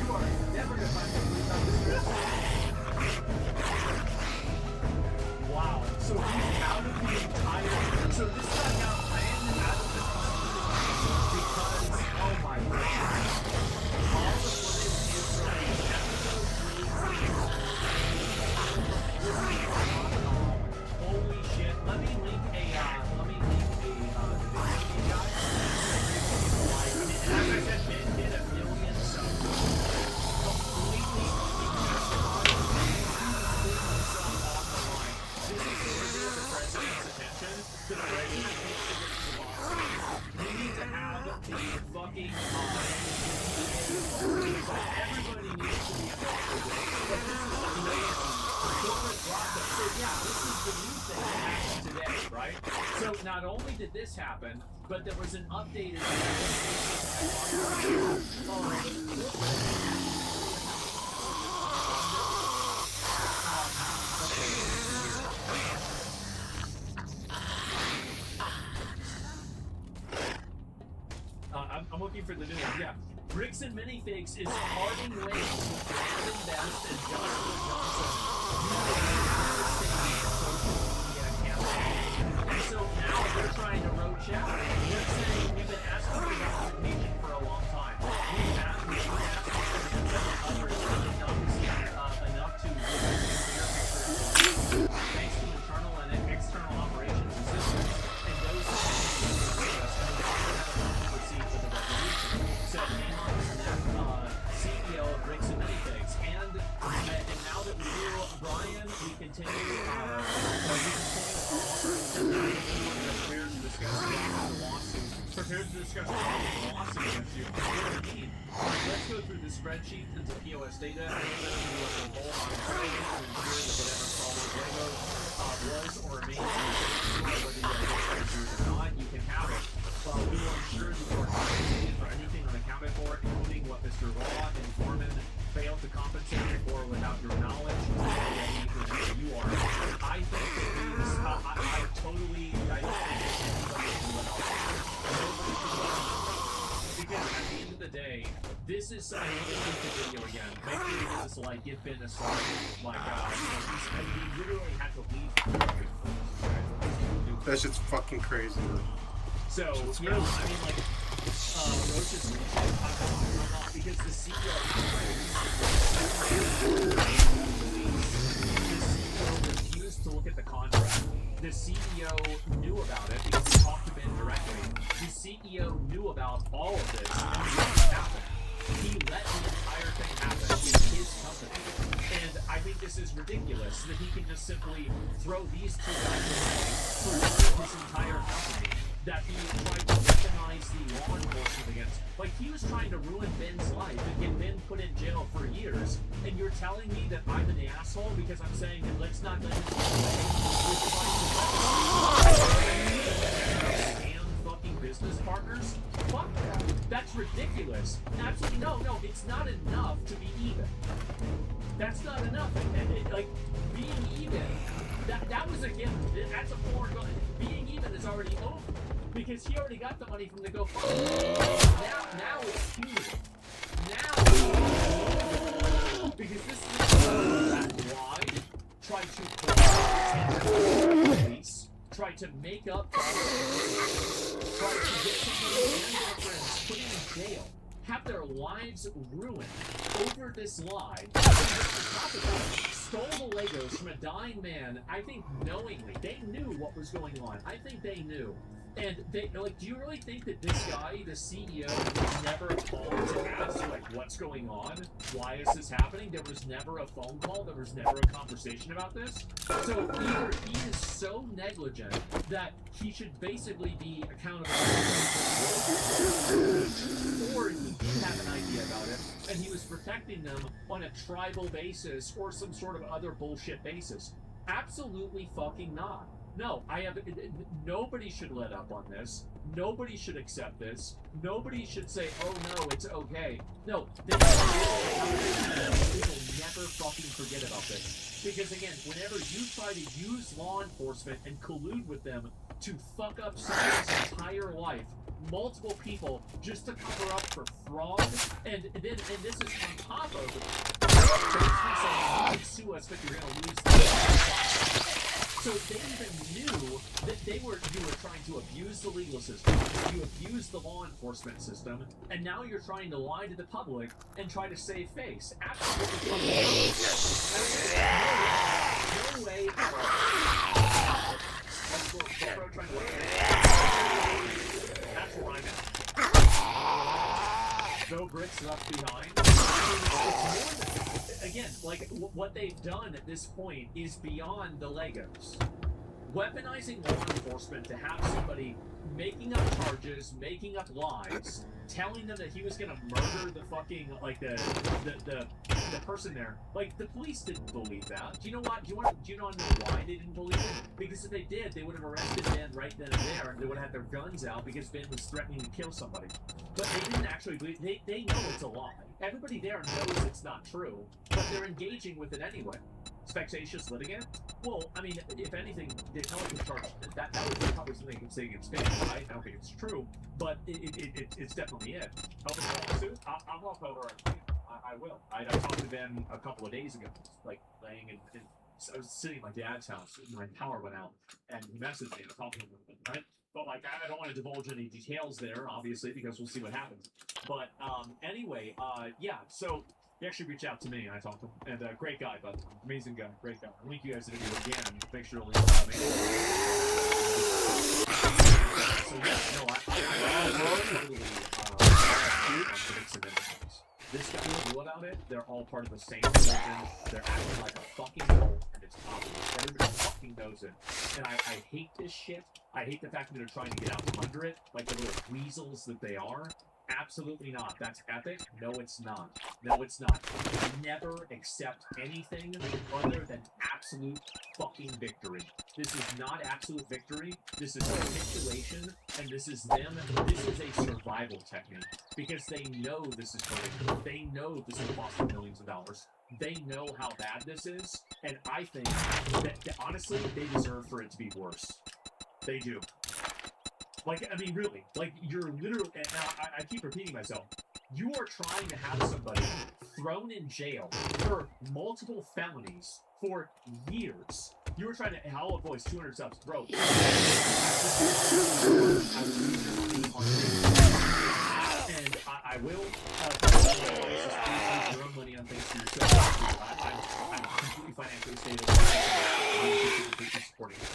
you are never gonna find me on this Wow. So he's out of the entire. So this guy got planned out of the because oh my god. All the footage is from episode 3. Holy shit. Let me link a video guys. And as I said, Ben did 1 million subs. Completely this is to bring the president's attention to the president needs to get to the boss. We need to have the fucking everybody needs to be involved with this. But this is amazing. Corporate process. So yeah, this is the new thing that happened today, right? So not only did this happen, but there was an updated I'm looking for the new one. Yeah. Bricks and Minifigs is parting ways with Brandon Best and Joshua Johnson. And so now they're trying to roach out. They're saying we've been asking for documentation for a long time. We've asked for others enough to thanks to internal and external operations and systems. And those said Amon Smith, CEO of Bricks and Minifigs. And now that we do Brian, we continue our prepared to discuss the lawsuit against you. What do you mean? Let's go through the spreadsheet into POS data and let's do a whole on to ensure that whatever problem Lego was or remains whether you guys or not, you can have it. We will ensure you are compensated for anything unaccounted for, including what Mr. Raw and Foreman failed to compensate you for without your knowledge. You are. I think that these, I totally, I don't think anybody should let off. Nobody should let off. Because at the end of the day, this is something we can do the video again. Make sure you just like give Ben a song. Like, he literally had to leave. That shit's fucking crazy. So, yeah, I mean, like, Roach is because the CEO refused to look at the contract. The CEO knew about it because he talked to Ben directly. The CEO knew about all of this and what happened. He let the entire thing happen in his company. And I think this is ridiculous that he can just simply throw these two guys away for his entire company. That he tried to weaponize the law enforcement against. Like, he was trying to ruin Ben's life and get Ben put in jail for years. And you're telling me that I'm an asshole because I'm saying that let's not let him get away with fucking business business partners? Fuck that. That's ridiculous. Absolutely no, it's not enough to be even. That's not enough. And like, being even, that was a given. That's a foregone. Being even is already over. Because he already got the money from the GoFundMe. Now it's punitive. Now because this is that lied, tried to police, tried to make up, tried to get somebody and their friends put in jail, have their lives ruined over this lie, stole the Legos from a dying man, I think knowingly. They knew what was going on. I think they knew. And they, like, do you really think that this guy, the CEO, was never called to ask, like, what's going on? Why is this happening? There was never a phone call. There was never a conversation about this. So either he is so negligent that he should basically be accountable, or he did have an idea about it, and he was protecting them on a tribal basis or some sort of other bullshit basis. Absolutely fucking not. No, nobody should let up on this. Nobody should accept this. Nobody should say, oh no, it's okay. No, they will never fucking forget about this. Because again, whenever you try to use law enforcement and collude with them to fuck up somebody's entire life, multiple people, just to cover up for fraud, and this is on top of basically saying, you can sue us, but you're gonna lose the so they even knew that you were trying to abuse the legal system, you abused the law enforcement system, and now you're trying to lie to the public and try to save face. Absolutely no way. That's where I'm at. No bricks left behind. It's more than, again, like, what they've done at this point is beyond the Legos. Weaponizing law enforcement to have somebody making up charges, making up lies, telling them that he was gonna murder the fucking, like, the person there. Like, the police didn't believe that. Do you know what? Do you know why they didn't believe it? Because if they did, they would have arrested Ben right then and there, and they would have had their guns out because Ben was threatening to kill somebody. But they didn't actually believe. They know it's a lie. Everybody there knows it's not true, but they're engaging with it anyway. Vexatious litigant? Well, I mean, if anything, the intelligence charge, that would be probably something you can say against Ben, right? I don't think it's true, but it's definitely it. Help us with the lawsuit? I'll help over it. I will. I talked to Ben a couple of days ago, like, laying in I was sitting at my dad's house, and my power went out, and he messaged me, and I talked to him, right? But, like, I don't want to divulge any details there, obviously, because we'll see what happens. But, anyway, yeah, so he actually reached out to me, and I talked to him. And, great guy, but amazing guy, great guy. I'll link you guys to the video again. Make sure to link me. So, yeah, no, I totally, this guy knew about it. They're all part of the same religion. They're acting like a fucking cult, and it's obvious. Everybody fucking knows it. And I hate this shit. I hate the fact that they're trying to get out from under it, like the little weasels that they are. Absolutely not. That's epic. No, it's not. No, it's not. Never accept anything other than absolute fucking victory. This is not absolute victory. This is capitulation, and this is them. This is a survival technique because they know this is hurting them. They know this will cost them millions of dollars. They know how bad this is, and I think that honestly, they deserve for it to be worse. They do. Like, I mean, really, like, you're literally, and I keep repeating myself, you are trying to have somebody thrown in jail for multiple felonies for years. You were trying to, Hollow Voice, 200 subs, bro. And I will, your own money on things for yourself. I'm completely financially stable. I'm completely supporting it.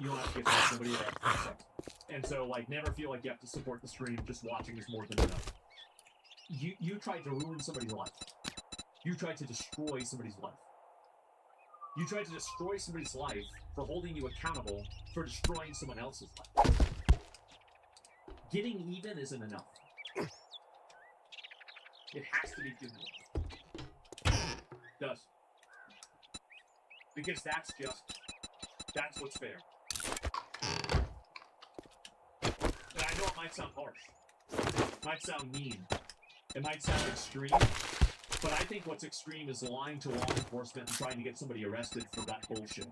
You don't have to get somebody else. And so, like, never feel like you have to support the stream. Just watching is more than enough. You tried to ruin somebody's life. You tried to destroy somebody's life. You tried to destroy somebody's life for holding you accountable for destroying someone else's life. Getting even isn't enough. It has to be given. It does. Because that's what's fair. know it might sound harsh. It might sound mean. It might sound extreme. But I think what's extreme is lying to law enforcement and trying to get somebody arrested for that bullshit.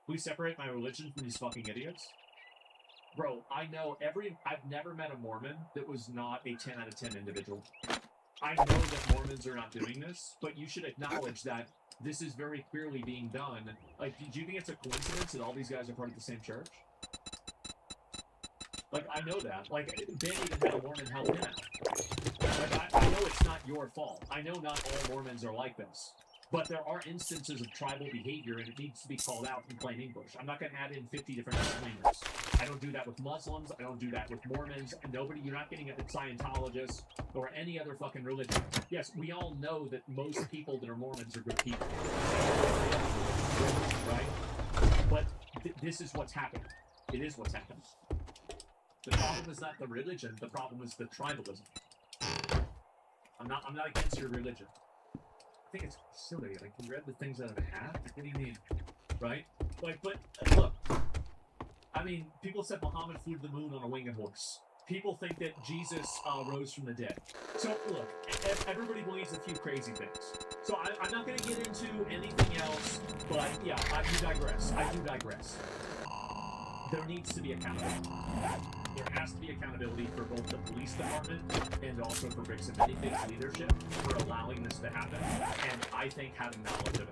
Please separate my religion from these fucking idiots. Bro, I know I've never met a Mormon that was not a 10 out of 10 individual. I know that Mormons are not doing this, but you should acknowledge that this is very clearly being done. Like, do you think it's a coincidence that all these guys are part of the same church? Like, I know that. Like, Ben even had a Mormon help him out. Like, I know it's not your fault. I know not all Mormons are like this. But there are instances of tribal behavior, and it needs to be called out in plain English. I'm not going to add in 50 different disclaimers. I don't do that with Muslims. I don't do that with Mormons. And you're not getting it with Scientologists or any other fucking religion. Yes, we all know that most people that are Mormons are good people. Right? But this is what's happening. It is what's happening. The problem is not the religion. The problem is the tribalism. I'm not against your religion. I think it's silly. Like, you read the things out of a hat? What do you mean? Right? Like, but look. I mean, people said Muhammad flew to the moon on a winged horse. People think that Jesus rose from the dead. So, look, everybody believes a few crazy things. So I'm not going to get into anything else, but yeah, I do digress. There needs to be accountability. There has to be accountability for both the police department and also for Bricks and Minifigs leadership for allowing this to happen, and I think having knowledge of it.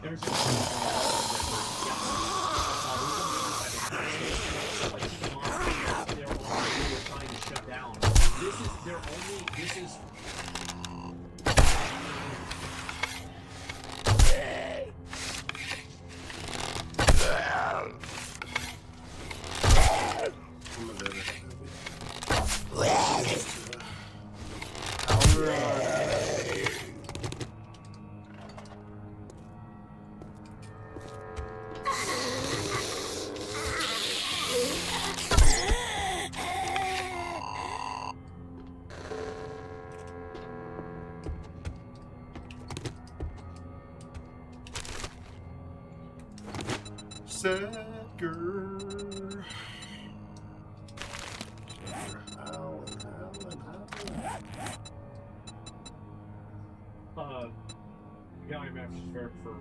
There's just they're trying to shut down. This is Sad girl. Gallery maps is fair for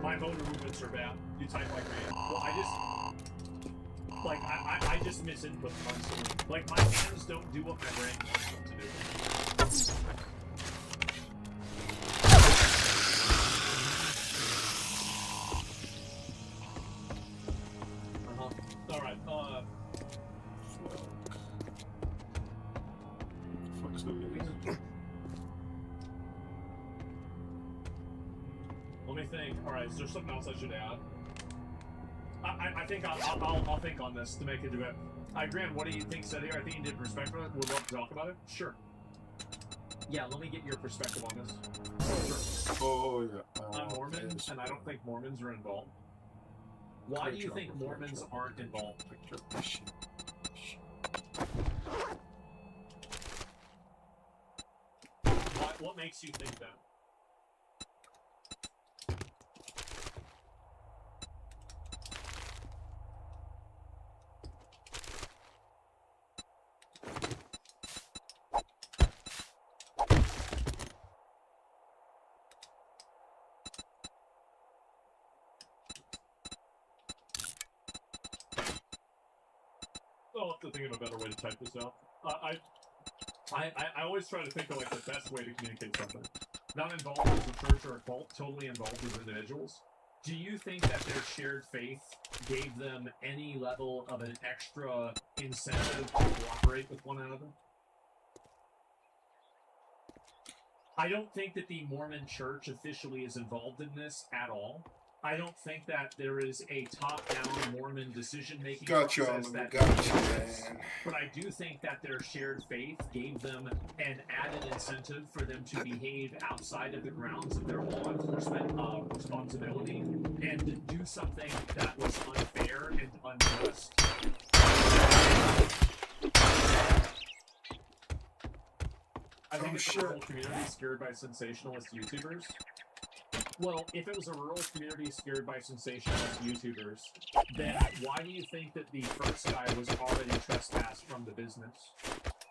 my motor movements are bad. You type like man. Well, I just miss input constantly. Like, my hands don't do what my brain wants them to do. Alright, let me think. Alright, is there something else I should add? I think I'll think on this to make it do it. Grant, what do you think said here? I think you did perspective. Would love to talk about it. Sure. Yeah, let me get your perspective on this. Sure. Oh yeah. I'm Mormon, and I don't think Mormons are involved. Why do you think Mormons aren't involved? What makes you think that? I'll have to think of a better way to type this out. I always try to think of like the best way to communicate something. Not involved as a church or a cult, totally involved as individuals. Do you think that their shared faith gave them any level of an extra incentive to cooperate with one another? I don't think that the Mormon Church officially is involved in this at all. I don't think that there is a top-down Mormon decision-making Gotcha, process Oliver, that gotcha, exists. man. But I do think that their shared faith gave them an added incentive for them to behave outside of the grounds of their law enforcement responsibility and do something that was unfair and unjust. I think it's a rural community scared by sensationalist YouTubers. Well, if it was a rural community scared by sensationalist YouTubers, then why do you think that the first guy was already trespassed from the business?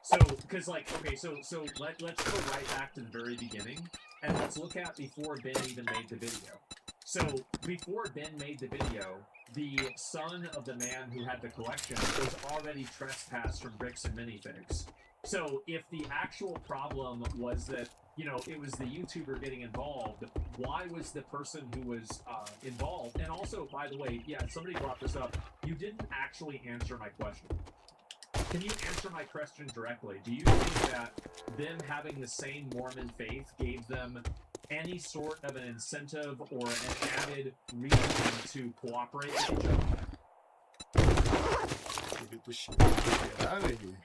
So, because like, okay, so let's go right back to the very beginning, and let's look at before Ben even made the video. So, before Ben made the video, the son of the man who had the collection was already trespassed from bricks and minifigs. So, if the actual problem was that, you know, it was the YouTuber getting involved, why was the person who was involved? And also, by the way, yeah, somebody brought this up. You didn't actually answer my question. Can you answer my question directly? Do you think that them having the same Mormon faith gave them any sort of an incentive or an added reason to cooperate with each other? Get this shit get out of here.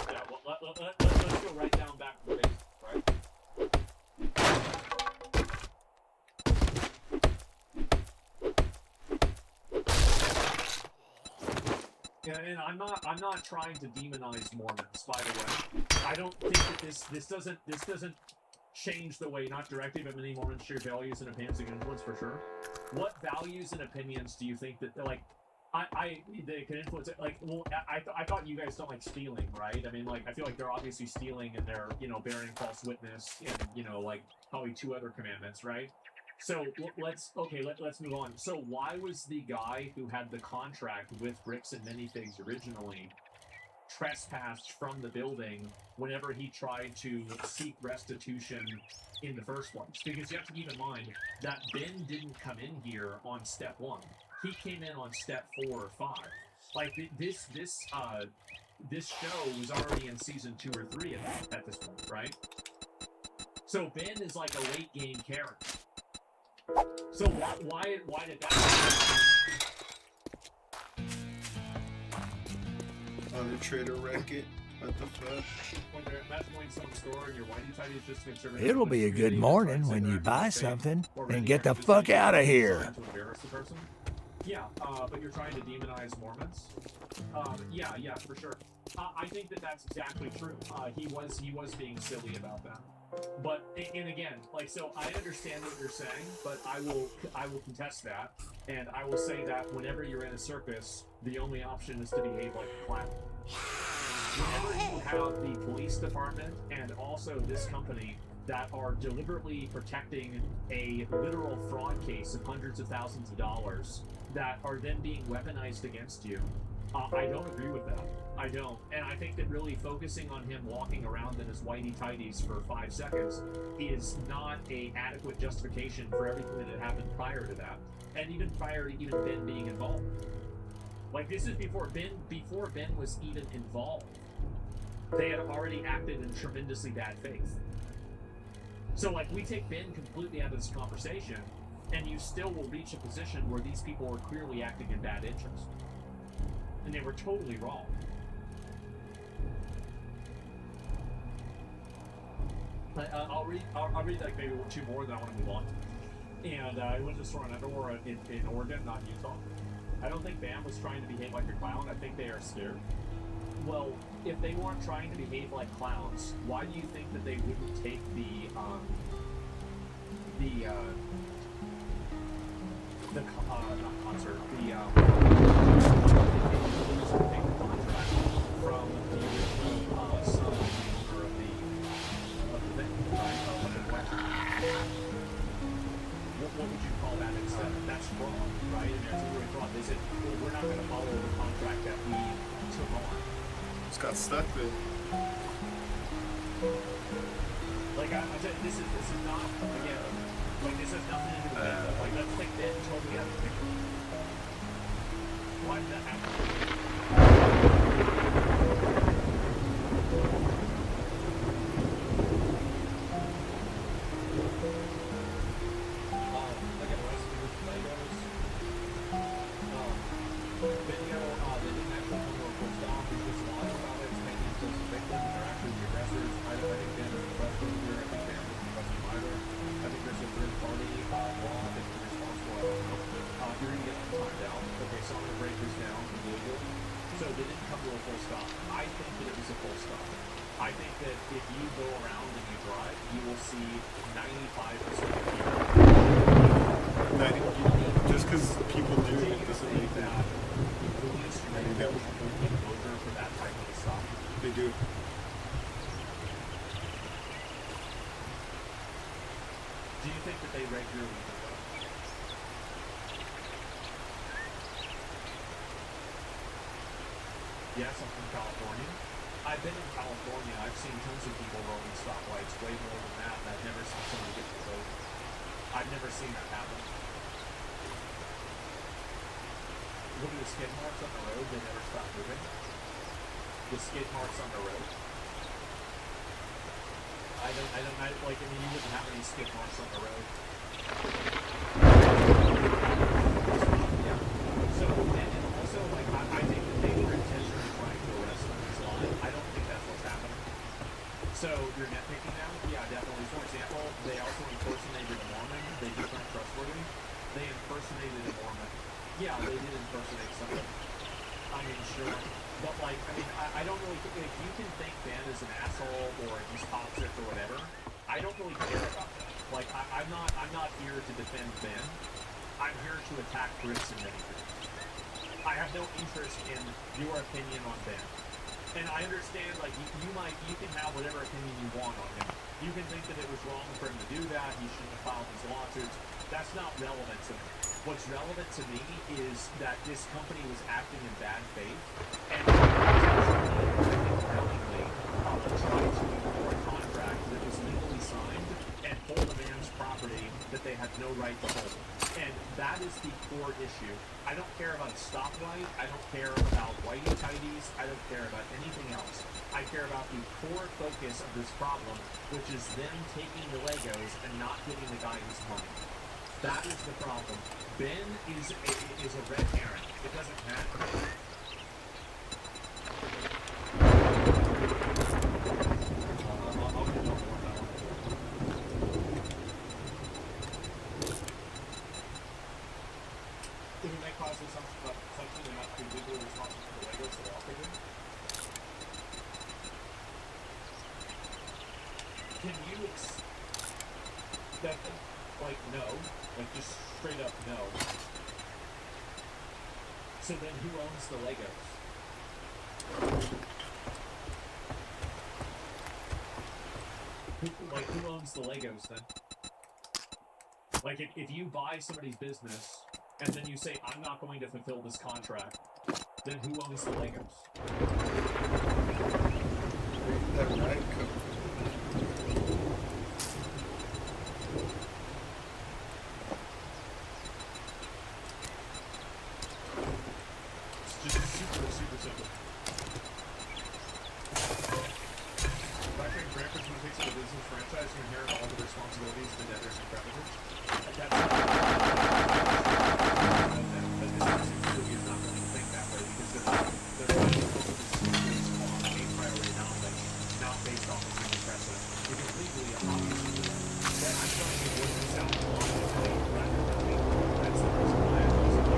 Yeah, well, let's go right down back to the basics, right? Yeah, and I'm not trying to demonize Mormons, by the way. I don't think that this doesn't change the way, not directly, but many Mormons share values and opinions and influence for sure. What values and opinions do you think that like they can influence it? Like, well, I thought you guys don't like stealing, right? I mean, like, I feel like they're obviously stealing and they're, you know, bearing false witness and, you know, like probably 2 other commandments, right? So let's move on. So why was the guy who had the contract with Bricks and Minifigs originally trespassed from the building whenever he tried to seek restitution in the first place? Because you have to keep in mind that Ben didn't come in here on step 1. He came in on step 4 or 5. Like this show was already in season 2 or 3 at this point, right? So Ben is like a late game character. So why did that happen? Other trader wreck it. What the fuck? When they're going to some store and your whitey tighty is just conservative. It'll be a good morning when you buy something and get the fuck out of here. To embarrass the person. Yeah, but you're trying to demonize Mormons. Yeah, for sure. I think that that's exactly true. He was being silly about that. But and again, like, so I understand what you're saying, but I will contest that, and I will say that whenever you're in a circus, the only option is to behave like a clown. Whenever you have the police department and also this company that are deliberately protecting a literal fraud case of hundreds of thousands of dollars that are then being weaponized against you, I don't agree with that. I don't. And I think that really focusing on him walking around in his whitey-tighties for 5 seconds is not an adequate justification for everything that had happened prior to that. And even prior to even Ben being involved. Like, this is before Ben was even involved. They had already acted in tremendously bad faith. So, like, we take Ben completely out of this conversation, and you still will reach a position where these people were clearly acting in bad interest. And they were totally wrong. I'll read like maybe 2 more, then I want to move on. And I went to the store in Underwood in Oregon, not Utah. I don't think Bam was trying to behave like a clown. I think they are scared. Well, if they weren't trying to behave like clowns, why do you think that they wouldn't take not concert, take the contract from the original son of the thing, right? Of the collection. What would you call that instead? That's wrong, right? And that's really wrong. They said, well, we're not going to follow the contract that we took on. Just got stuck there. Like I said, this is not, again, like this has nothing to do with Ben. Like, let's take Ben totally out of the picture. Why did that happen? if you go around and you drive, you will see 95% of people. Just because people do it doesn't make them. Police regularly pull people over for that type of stuff. They do. Do you think that they regularly do that? Yes, I'm from California. I've been in California. I've seen tons of people rolling stoplights, way more than that, and I've never seen somebody get pulled over. I've never seen that happen. Look at the skid marks on the road. They never stop moving. The skid marks on the road. I mean, you wouldn't have any skid marks on the road. Yeah. So, and also, like, I think that they were intentionally trying to arrest them in this line. I don't think that's what's happening. So, you're nitpicking now? Yeah, definitely. For example, they also impersonated a Mormon. They just aren't trustworthy. They impersonated a Mormon. Yeah, they did impersonate somebody. I mean, sure. But, like, I mean, I don't really think, if you can think Ben is an asshole or he's toxic or whatever, I don't really care about that. Like, I'm not here to defend Ben. I'm here to attack Brits and many things. I have no interest in your opinion on Ben. And I understand, like, you can have whatever opinion you want on him. You can think that it was wrong for him to do that, he shouldn't have filed his lawsuits. That's not relevant to me. What's relevant to me is that this company was acting in bad faith and willingly tried to ignore a contract that was legally signed and hold a man's property that they had no right to hold. And that is the core issue. I don't care about a stoplight. I don't care about whitey tighties. I don't care about anything else. I care about the core focus of this problem, which is them taking the Legos and not giving the guy his money. That is the problem. Ben is a red herring. It doesn't matter. I'll get more about it. Did we make positive assumption they're not to be legally responsible for the Legos that they offer them? Can you like, no. Like, just straight up no. So then who owns the Legos? Who owns the Legos then? Like, if you buy somebody's business and then you say, I'm not going to fulfill this contract, then who owns the Legos? That right come It's just super, super simple. Grandpa's when it takes the business franchise, you inherit all the responsibilities of the debtors and creditors. But this person clearly is not going to think that way because they're going to focus on a priority knowledge, not based off of human precedent. Which is legally obvious to them. But I'm trying to work this out logically rather than me. That's the reason why I'm using it.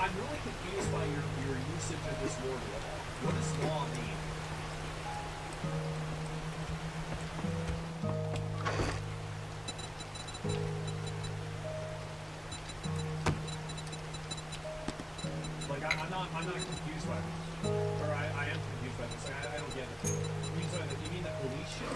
I'm really confused by your usage of this word law. What does law mean? not confused by this. Or I am confused by this. I don't get it. You mean the police show?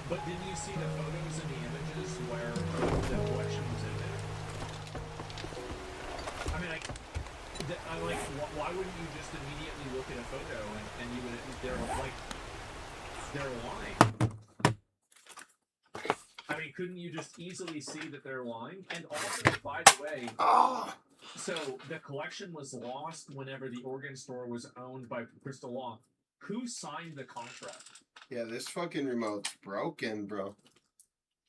But didn't you see the photos and the images where the collection was in there? I mean, why wouldn't you just immediately look at a photo and you would, they're lying. I mean, couldn't you just easily see that they're lying? And also, by the way, so the collection was lost whenever the organ store was owned by Crystal Law. Who signed the contract? Yeah, this fucking remote's broken, bro.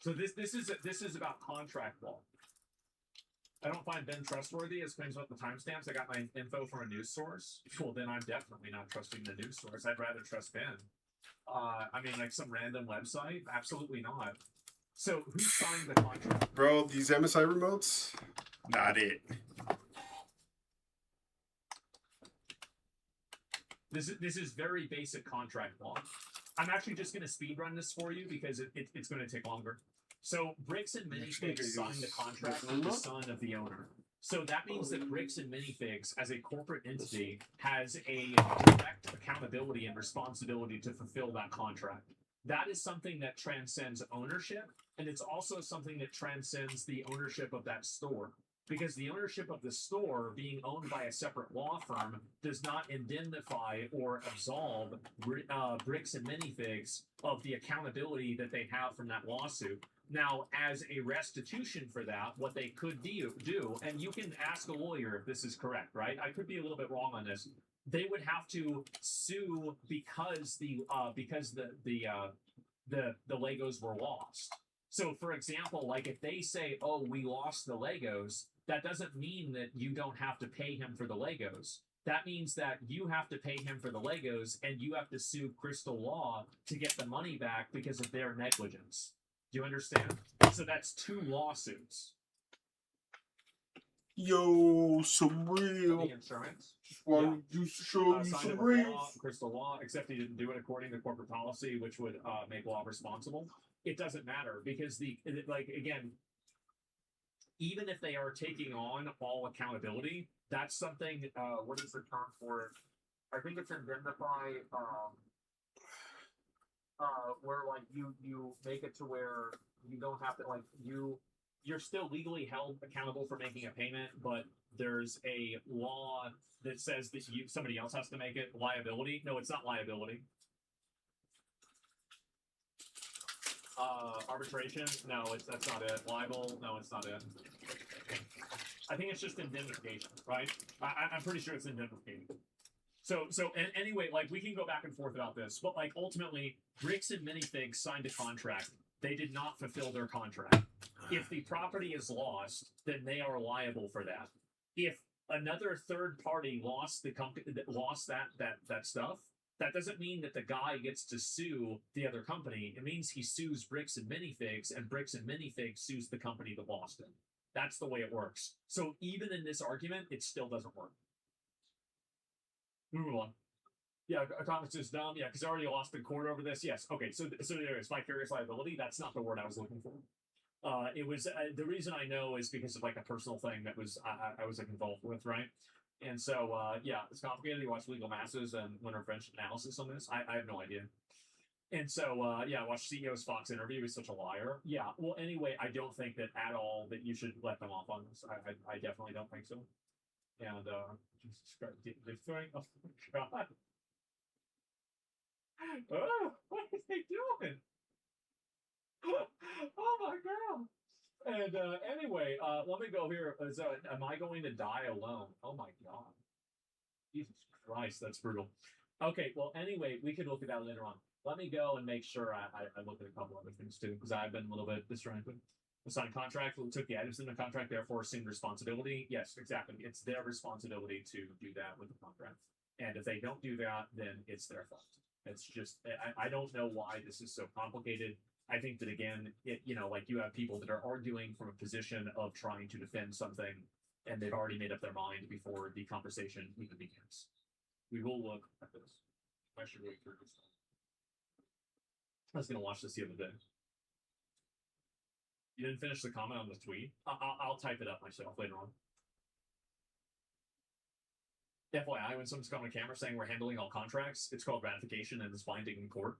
So this is about contract law. I don't find Ben trustworthy. It explains about the timestamps. I got my info from a news source. Well, then I'm definitely not trusting the news source. I'd rather trust Ben. I mean, like some random website? Absolutely not. So who signed the contract? Bro, these MSI remotes, not it. This is very basic contract law. I'm actually just going to speed run this for you because it's going to take longer. So Bricks and Minifigs signed the contract with the son of the owner. So that means that Bricks and Minifigs, as a corporate entity, has a direct accountability and responsibility to fulfill that contract. That is something that transcends ownership, and it's also something that transcends the ownership of that store. Because the ownership of the store being owned by a separate law firm does not indemnify or absolve Bricks and Minifigs of the accountability that they have from that lawsuit. Now, as a restitution for that, what they could do, and you can ask a lawyer if this is correct, right? I could be a little bit wrong on this. They would have to sue because the Legos were lost. So, for example, like if they say, "Oh, we lost the Legos," that doesn't mean that you don't have to pay him for the Legos. That means that you have to pay him for the Legos, and you have to sue Crystal Law to get the money back because of their negligence. Do you understand? So that's two lawsuits. Yo, some real. The insurance. Just wanted to show you some real. Crystal Law, except he didn't do it according to corporate policy, which would make law responsible. It doesn't matter because again, even if they are taking on all accountability, that's something. What is the term for it? I think it's indemnify. Where like you make it to where you don't have to you're still legally held accountable for making a payment, but there's a law that says that somebody else has to make it. Liability? No, it's not liability. Arbitration? No, that's not it. Libel? No, it's not it. I think it's just indemnification, right? I'm pretty sure it's indemnification. So anyway, like we can go back and forth about this, but like ultimately, Bricks and Minifigs signed a contract. They did not fulfill their contract. If the property is lost, then they are liable for that. If another third party lost the company, lost that stuff, that doesn't mean that the guy gets to sue the other company. It means he sues Bricks and Minifigs, and Bricks and Minifigs sues the company that lost it. That's the way it works. So even in this argument, it still doesn't work. Move on. Yeah, Thomas is dumb. Yeah, because I already lost in court over this. Yes. Okay. So there is vicarious liability. That's not the word I was looking for. It was the reason I know is because of like a personal thing that was I was involved with, right? And so yeah, it's complicated. You watch Legal Masses and Winter French analysis on this. I have no idea. And so yeah, I watched CEO's Fox interview. He's such a liar. Yeah. Well, anyway, I don't think that at all that you should let them off on this. I definitely don't think so. And Jesus Christ, they're throwing. Oh my God. Oh, what are they doing? Oh my God. And anyway, let me go here. Am I going to die alone? Oh my God. Jesus Christ, that's brutal. Okay, well, anyway, we could look at that later on. Let me go and make sure I look at a couple other things too, because I've been a little bit distracted. The signed contract, we took the items in the contract, therefore assumed responsibility. Yes, exactly. It's their responsibility to do that with the contract. And if they don't do that, then it's their fault. It's just, I don't know why this is so complicated. I think that again, like you have people that are arguing from a position of trying to defend something, and they've already made up their mind before the conversation even begins. We will look at this. I should wait for this. I was gonna watch this the other day. You didn't finish the comment on the tweet? I'll type it up myself later on. FYI, when someone's got on camera saying we're handling all contracts, it's called ratification and it's binding in court.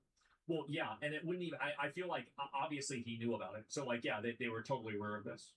Well, yeah, and it wouldn't even. I feel like obviously he knew about it, so like yeah, they were totally aware of this.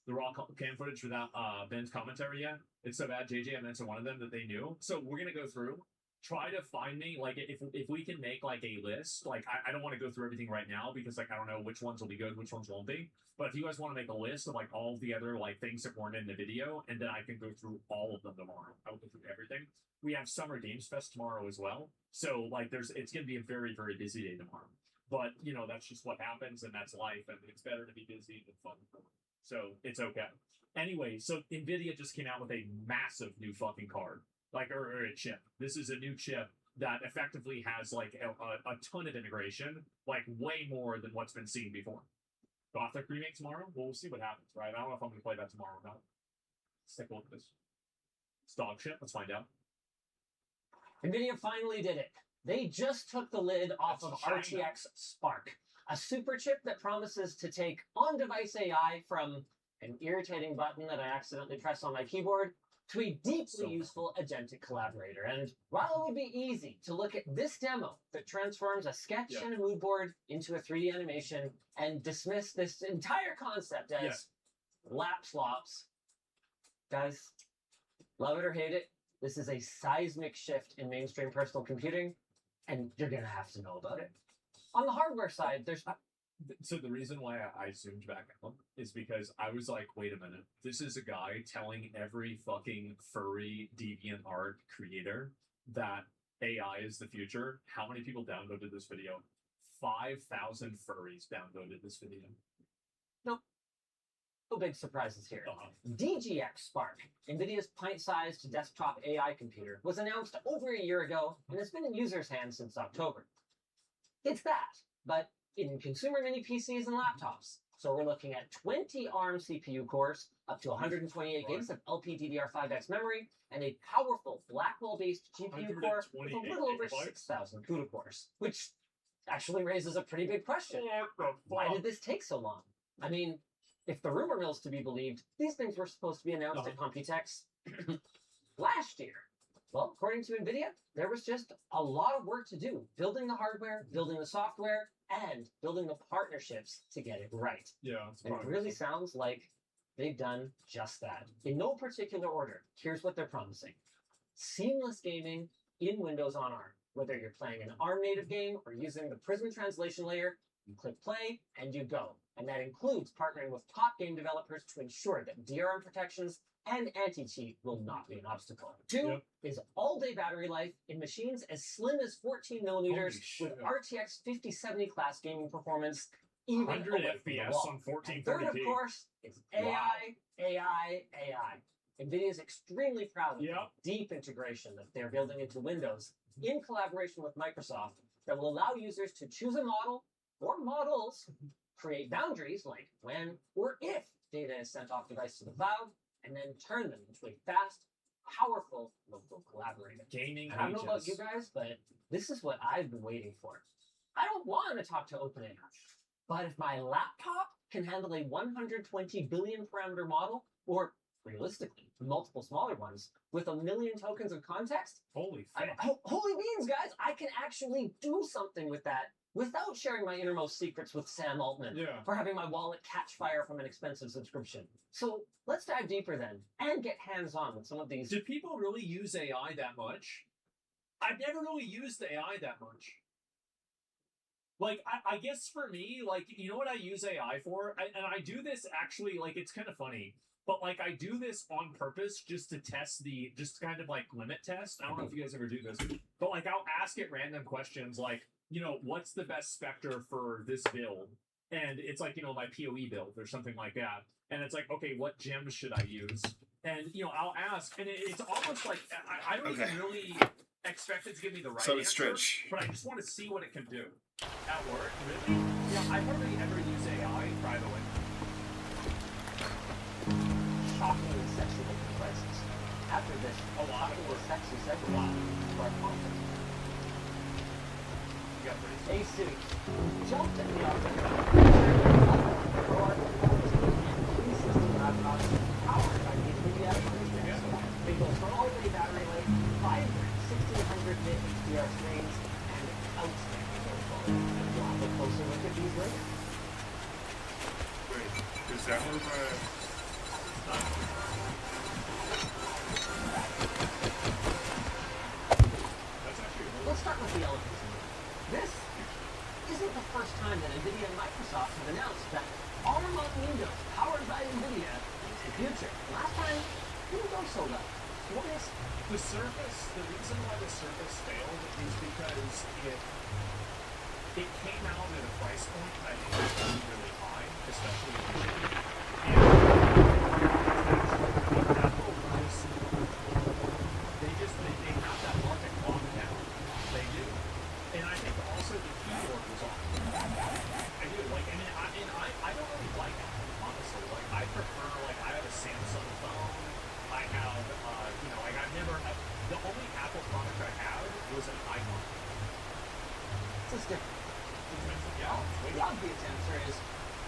The raw cam footage without Ben's commentary yet. It's so bad. JJ mentioned one of them that they knew. So we're gonna go through. Try to find me like if we can make like a list. Like I don't want to go through everything right now because like I don't know which ones will be good, which ones won't be. But if you guys want to make a list of like all of the other like things that weren't in the video, and then I can go through all of them tomorrow. I'll go through everything. We have Summer Games Fest tomorrow as well. So like it's gonna be a very, very busy day tomorrow. But that's just what happens and that's life, and it's better to be busy than fun. So it's okay. Anyway, so Nvidia just came out with a massive new fucking card. Like or a chip. This is a new chip that effectively has like a ton of integration, like way more than what's been seen before. Gothic remake tomorrow? Well, we'll see what happens, right? I don't know if I'm going to play that tomorrow or not. Let's take a look at this. It's dog shit. Let's find out. NVIDIA finally did it. They just took the lid off of RTX Spark, a super chip that promises to take on-device AI from an irritating button that I accidentally pressed on my keyboard to a deeply useful agentic collaborator. And while it would be easy to look at this demo that transforms a sketch and a mood board into a 3D animation and dismiss this entire concept as lap slops, guys, love it or hate it, this is a seismic shift in mainstream personal computing, and you're going to have to know about it. On the hardware side, there's... So the reason why I zoomed back out is because I was like, wait a minute. This is a guy telling every fucking furry DeviantArt creator that AI is the future. How many people downloaded this video? 5,000 furries downloaded this video. Nope. No big surprises here. DGX Spark, NVIDIA's pint-sized desktop AI computer, was announced over a year ago and has been in users' hands since October. It's that, but in consumer mini PCs and laptops. So we're looking at 20 ARM CPU cores, up to 128 gigs of LPDDR5X memory, and a powerful Blackwell-based GPU core with a little over 6,000 CUDA cores, which actually raises a pretty big question. Why did this take so long? I mean, if the rumor mill's to be believed, these things were supposed to be announced at Computex last year. Well, according to NVIDIA, there was just a lot of work to do, building the hardware, building the software, and building the partnerships to get it right. Yeah, and it really sounds like they've done just that. In no particular order, here's what they're promising. Seamless gaming in Windows on ARM. Whether you're playing an ARM native game or using the Prism translation layer, you click play and you go. And that includes partnering with top game developers to ensure that DRM protections and anti-cheat will not be an obstacle. Two is all-day battery life in machines as slim as 14 millimeters with RTX 5070 class gaming performance, even 100 away FPS from on the wall. 1440p. And third, of course, is AI, AI. NVIDIA is extremely proud of the deep integration that they're building into Windows in collaboration with Microsoft that will allow users to choose a model or models, create boundaries like when or if data is sent off device to the cloud, and then turn them into a fast, powerful local collaborator. Gaming I don't know about you guys, but this is what I've been waiting for. I don't want to talk to OpenAI, but if my laptop can handle a 120 billion parameter model, or realistically, multiple smaller ones, with 1 million tokens of context, holy beans, guys, I can actually do something with that without sharing my innermost secrets with Sam Altman or having my wallet catch fire from an expensive subscription. So let's dive deeper then and get hands-on with some of these. Do people really use AI that much? I've never really used AI that much. Like, I guess for me, like, you know what I use AI for? And I do this actually, like, it's kind of funny. But, like, I do this on purpose just to test just kind of, like, limit test. I don't know if you guys ever do this. But, like, I'll ask it random questions like, what's the best specter for this build? And it's like, my PoE build or something like that. And it's like, okay, what gems should I use? And, I'll ask. And it's almost like, I don't even really expect it to give me the right answer. But I just want to see what it can do. At work, really? Yeah, I hardly ever use AI, by the way. Shockingly sexual devices. After this, A lot of shockingly sexy segue to our content. A suit jumped at the opportunity for our 360 laptops powered by the NVIDIA RTX. They boast all-day battery life, vibrant 1600 nit HDR screens, and outstanding build quality. We'll have a closer look at these later. Wait, is that where Let's start with the elephant in the room. This isn't the first time that NVIDIA and Microsoft have announced that ARM on Windows, powered by NVIDIA, is the future. Last time, it didn't go so well. What is the Surface? The reason why the Surface failed is because it came out at a price point that I think was really, really high, especially initially. They have that market locked down. They do. And I think also the keyboard was off. I do. Like, I don't really like Apple, honestly. Like, I prefer, like, I have a Samsung phone. I have, I've never, the only Apple product I had was an iPhone. this different? Yeah. The obvious answer is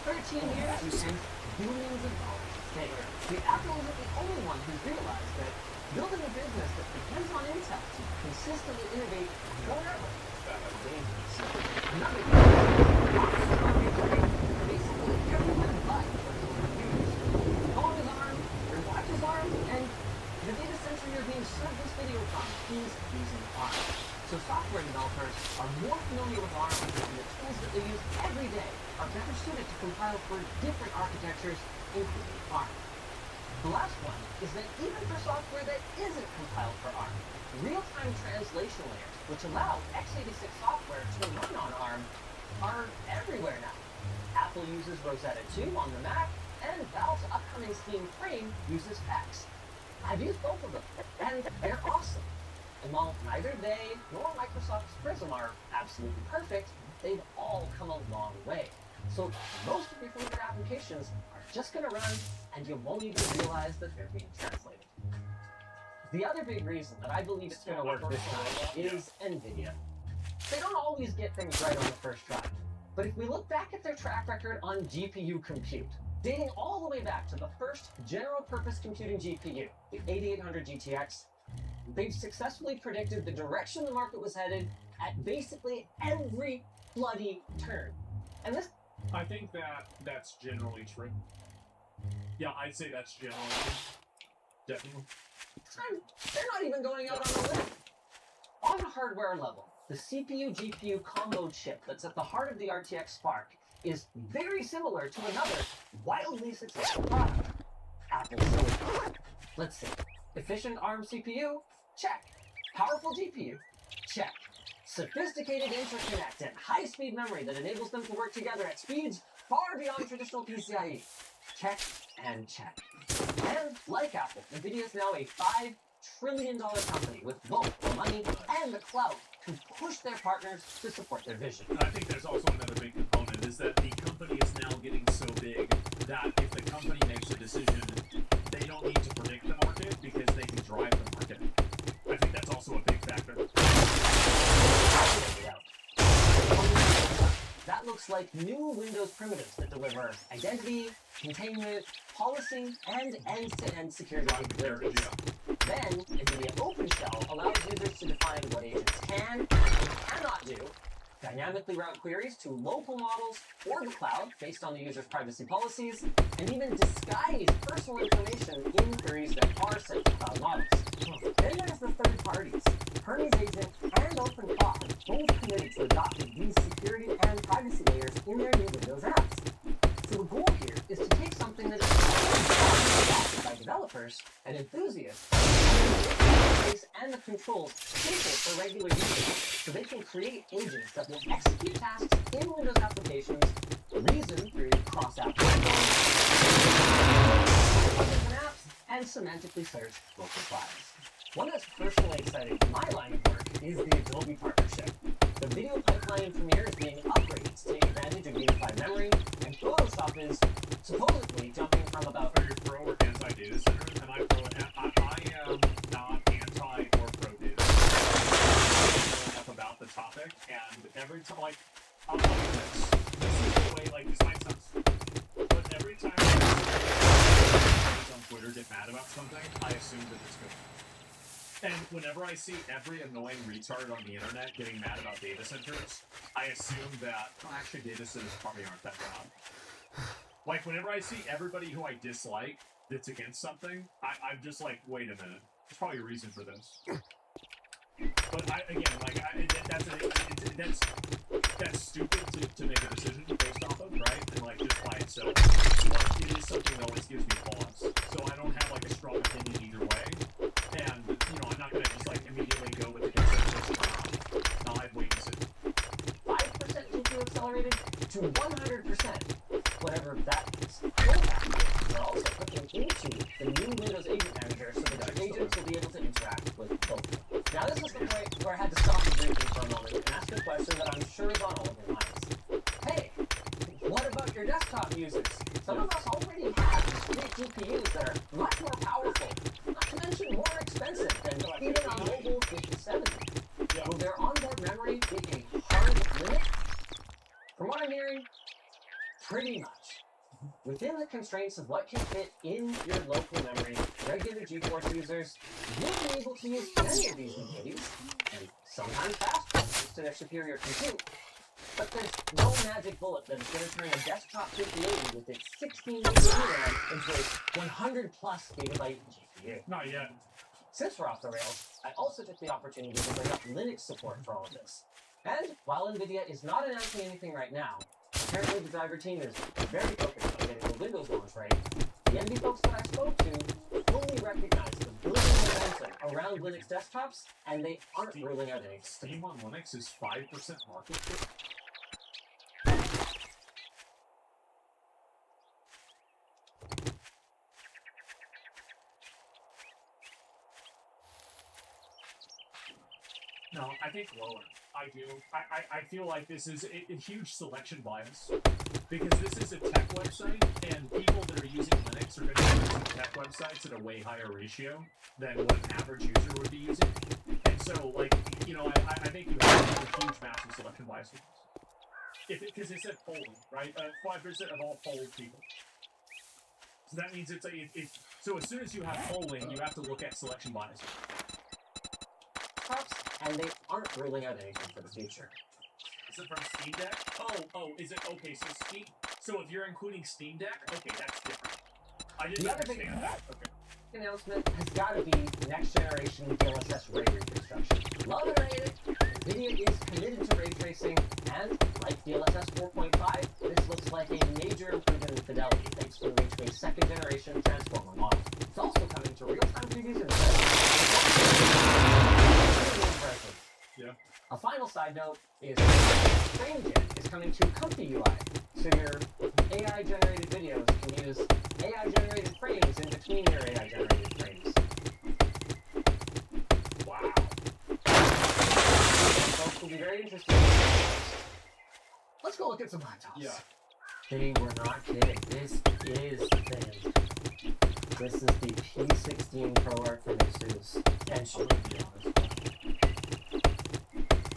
13 years and billions of dollars. The Apple isn't the only one who's realized that building a business that depends on Intel to consistently innovate forever is dangerous. Another basically everyone but personal computers. Your phone is armed, your watch is armed, and the data center you're being served this video from is using ARM. So software developers are more familiar with ARM, and the tools that they use every day are better suited to compile for different architectures, including ARM. The last one is that even for software that isn't compiled for ARM, real-time translation layers, which allow x86 software to run on ARM, are everywhere now. Apple uses Rosetta 2 on the Mac, and Valve's upcoming Steam Frame uses X. I've used both of them, and they're awesome. And while neither they nor Microsoft's Prism are absolutely perfect, they've all come a long way. So most of your favorite applications are just going to run, and you won't even realize that they're being translated. The other big reason that I believe it's going to work this time is NVIDIA. They don't always get things right on the first try. But if we look back at their track record on GPU compute, dating all the way back to the first general-purpose computing GPU, the 8800 GTX, they've successfully predicted the direction the market was headed at basically every bloody turn. And this... I think that's generally true. Yeah, I'd say that's generally true. Definitely. They're not even going out on a limb. On a hardware level, the CPU-GPU combo chip that's at the heart of the RTX Spark is very similar to another wildly successful product, Apple Silicon. Let's see. Efficient ARM CPU? Check. Powerful GPU? Check. Sophisticated interconnect and high-speed memory that enables them to work together at speeds far beyond traditional PCIe? Check and check. And like Apple, NVIDIA is now a $5 trillion company with both the money and the clout to push their partners to support their vision. I think there's also another big component is that the company is now getting so big that if the company makes a decision, they don't need to predict the market because they can drive the market. I think that's also a big factor. That looks like new Windows primitives that deliver identity, containment, policy, and end-to-end security capabilities. Then, NVIDIA OpenShell allows users to define what agents can and cannot do, dynamically route queries to local models or the cloud based on the user's privacy policies, and even disguise personal information in queries that are sent to cloud models. Then there's the third parties. Hermes Agent and OpenClaw have both committed to adopting these security and privacy layers in their new Windows apps. So the goal here is to take something that is adopted by developers and enthusiasts and the controls simple for regular users so they can create agents that will execute tasks in Windows applications, reason through cross-app platforms, and apps, and semantically search local files. One that's personally exciting in my line of work is the Adobe partnership. The video pipeline in Premiere is being upgraded to take advantage of unified memory, and Photoshop is supposedly jumping from about... Are you pro or anti-data center? And I am not anti or pro data center. I don't know enough about the topic, and every time, like, I'll tell you this. This is the way, like, this might sound stupid, but every time I on Twitter get mad about something, I assume that it's good. And whenever I see every annoying retard on the internet getting mad about data centers, I assume that, well, actually, data centers probably aren't that bad. Like, whenever I see everybody who I dislike that's against something, I'm just like, wait a minute. There's probably a reason for this. But that's stupid to make a decision based off of, right? And, like, just by itself. But it is something that always gives me pause. So I don't have, like, a strong opinion either way. And, you know, I'm not gonna just, like, immediately go with the consensus. No, I'd wait and see. 5% GPU accelerated to 100%, whatever that is. We're also clicking into the new Windows Agent Manager so that your agents will be able to interact with both. Now this is the point where I had to stop the briefing for a moment and ask a question that I'm sure is on all of your minds. Hey, what about your desktop users? Some of us already have discrete GPUs that are much more powerful, not to mention more expensive than even a mobile 5070. Will their onboard memory be a hard limit? From what I'm hearing, pretty much. Within the constraints of what can fit in your local memory, regular GeForce users will be able to use many of these new goodies, and sometimes faster thanks to their superior compute. But there's no magic bullet that is going to turn a desktop 5080 with its 16 GB RAM into a 100 plus gigabyte GPU. Not yet. Since we're off the rails, I also took the opportunity to bring up Linux support for all of this. And while NVIDIA is not announcing anything right now, apparently the driver team is very focused on getting the Windows launch right. The NV folks that I spoke to fully recognize the building momentum around Linux desktops, and they aren't ruling out anything. Steam on Linux is 5% market share. No, I think lower. I do. I feel like this is a huge selection bias. Because this is a tech website, and people that are using Linux are going to be using tech websites at a way higher ratio than what an average user would be using. And so, like, you know, I think you have a huge, massive selection bias with this. Because it said polling, right? 5% of all polled people. So that means so as soon as you have polling, you have to look at selection bias. And they aren't ruling out anything for the future. Is it from Steam Deck? Oh, is it? Okay, so Steam... So if you're including Steam Deck, okay, that's different. I didn't understand that. Okay. Announcement has got to be next generation DLSS ray reconstruction. Love it or hate it, NVIDIA is committed to ray tracing, and like DLSS 4.5, this looks like a major improvement in fidelity thanks to the reach of a second generation transformer model. It's also coming to real-time previews and yeah. A final side note is FrameGen is coming to Comfy UI, so your AI-generated videos can use AI-generated frames in between your AI-generated frames. Wow. Folks will be very interested. Let's go look at some laptops. Yeah. They were not kidding. This is thin. This is the P16 ProArt from ASUS. And I'm going to be honest.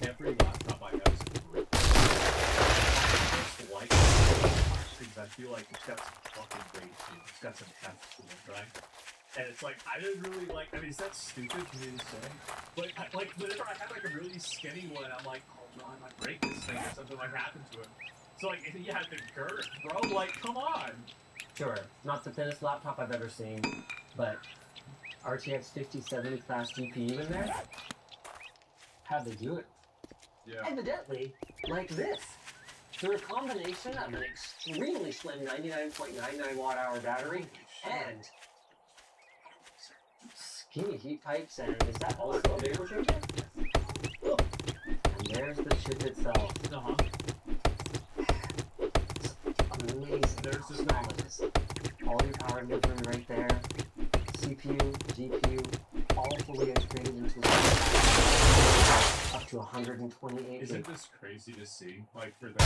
Every laptop I have is great. It's like because I feel like it's got some fucking weight to it. It's got some heft to it, right? And it's like, I didn't really like, I mean, is that stupid for me to say? But, like, whenever I have, like, a really skinny one, I'm like, oh, no, I might break this thing or something might happen to it. So, like, yeah, the girth, bro, like, come on! Sure, not the thinnest laptop I've ever seen, but RTX 5070 class GPU in there? How'd they do it? Yeah. Evidently, like this. Through a combination of an extremely slim 99.99 watt-hour battery and skinny heat pipes, and is that also a vapor changer? Oh. And there's the chip itself. Uh-huh. It's amazing. There's the small it is. All your power delivery right there. CPU, GPU, all fully integrated into up to 128 Isn't gig. this crazy to see? Like for the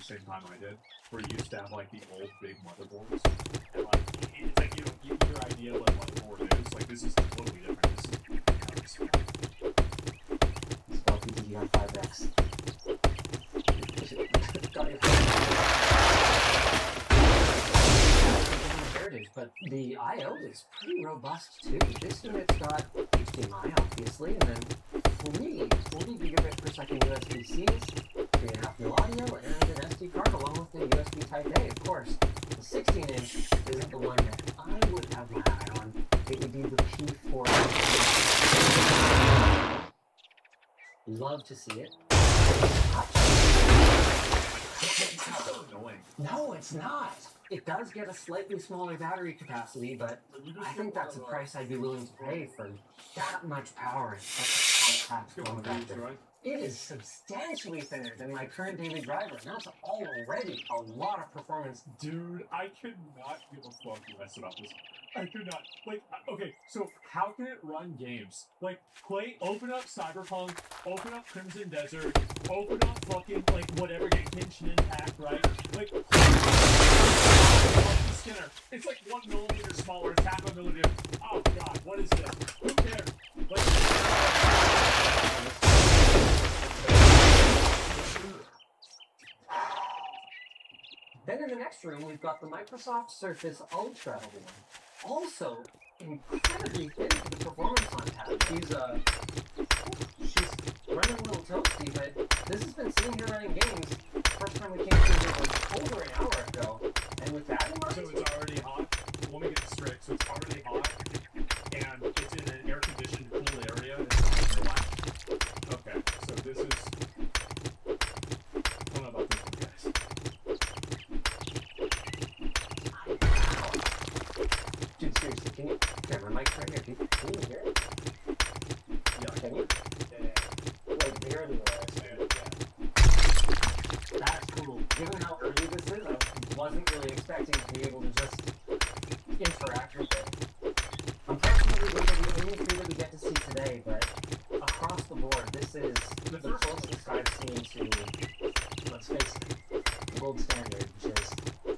same time I did, where you used to have like the old big motherboards, and like it's like your idea of what a motherboard is. Like this is totally different. This is Spell PTDR5X. Got your heritage, but the I/O is pretty robust too. This unit's got HDMI obviously, and then 40 gigabit per second USB-Cs, 3.5 mil audio, and an SD card along with the USB Type A. Of course, the 16-inch isn't the one that I would have my eye on. It would be the P4. Love to see it. No, it's not. It does get a slightly smaller battery capacity, but I think that's a price I'd be willing to pay for that much power in such a compact form factor. It is substantially thinner than my current daily driver, and that's already a lot of performance. Dude, I could not give a fuck less about this. I could not. Like, okay, so how can it run games? Like, open up Cyberpunk, open up Crimson Desert, open up fucking, like, whatever game, Genshin Impact, right? Like, Skinner. It's like 1 millimeter smaller, it's half a millimeter. Oh god, what is this? Who cares? Then in the next room, we've got the Microsoft Surface Ultra, also incredibly thin for the performance on tap. She's running a little toasty, but this has been sitting here running games. First time we came through it was over an hour ago, and with that in mind, so it's already hot. Let me get this straight. So it's already hot, and it's in an air-conditioned, cool area. It's not like relaxed. Okay, so this is. I don't know about this one, guys. Dude, seriously, can you? Here, my mic's right here. Can you hear it? Yeah. Can you? Like, barely was. That's cool. Given how early this is, I wasn't really expecting to be able to just interact with it. Unfortunately, these are the only three that we get to see today, but across the board, this is the closest I've seen to, let's face it, the gold standard, which is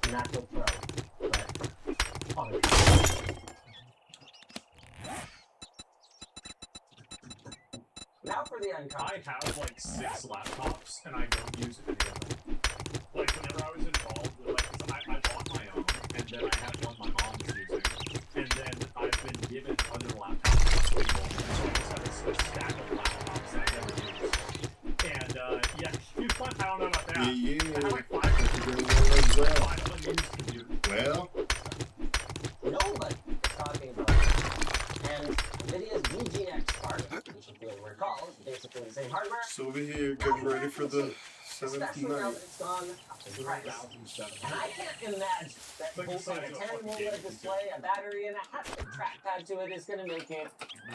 MacBook Pro, but on a Now for the uncommon. I have like 6 laptops, and I don't use any of them. Like, whenever I was involved with, like, 'cause I bought my own, and then I had one my mom was using, and then I've been given other laptops from people, and so I just have a stack of laptops that I never use. And, yeah, I don't know about that. Yeah. I have like 5 unused computers. Well, Nobody is talking about it. And NVIDIA's DGX Spark, which if you'll recall is basically the same hardware. so over here, getting ready for the 7th Especially now night. that it's gone up in price. And I can't imagine that bolting a 10-volt display, a battery, and a haptic trackpad to it is going to make it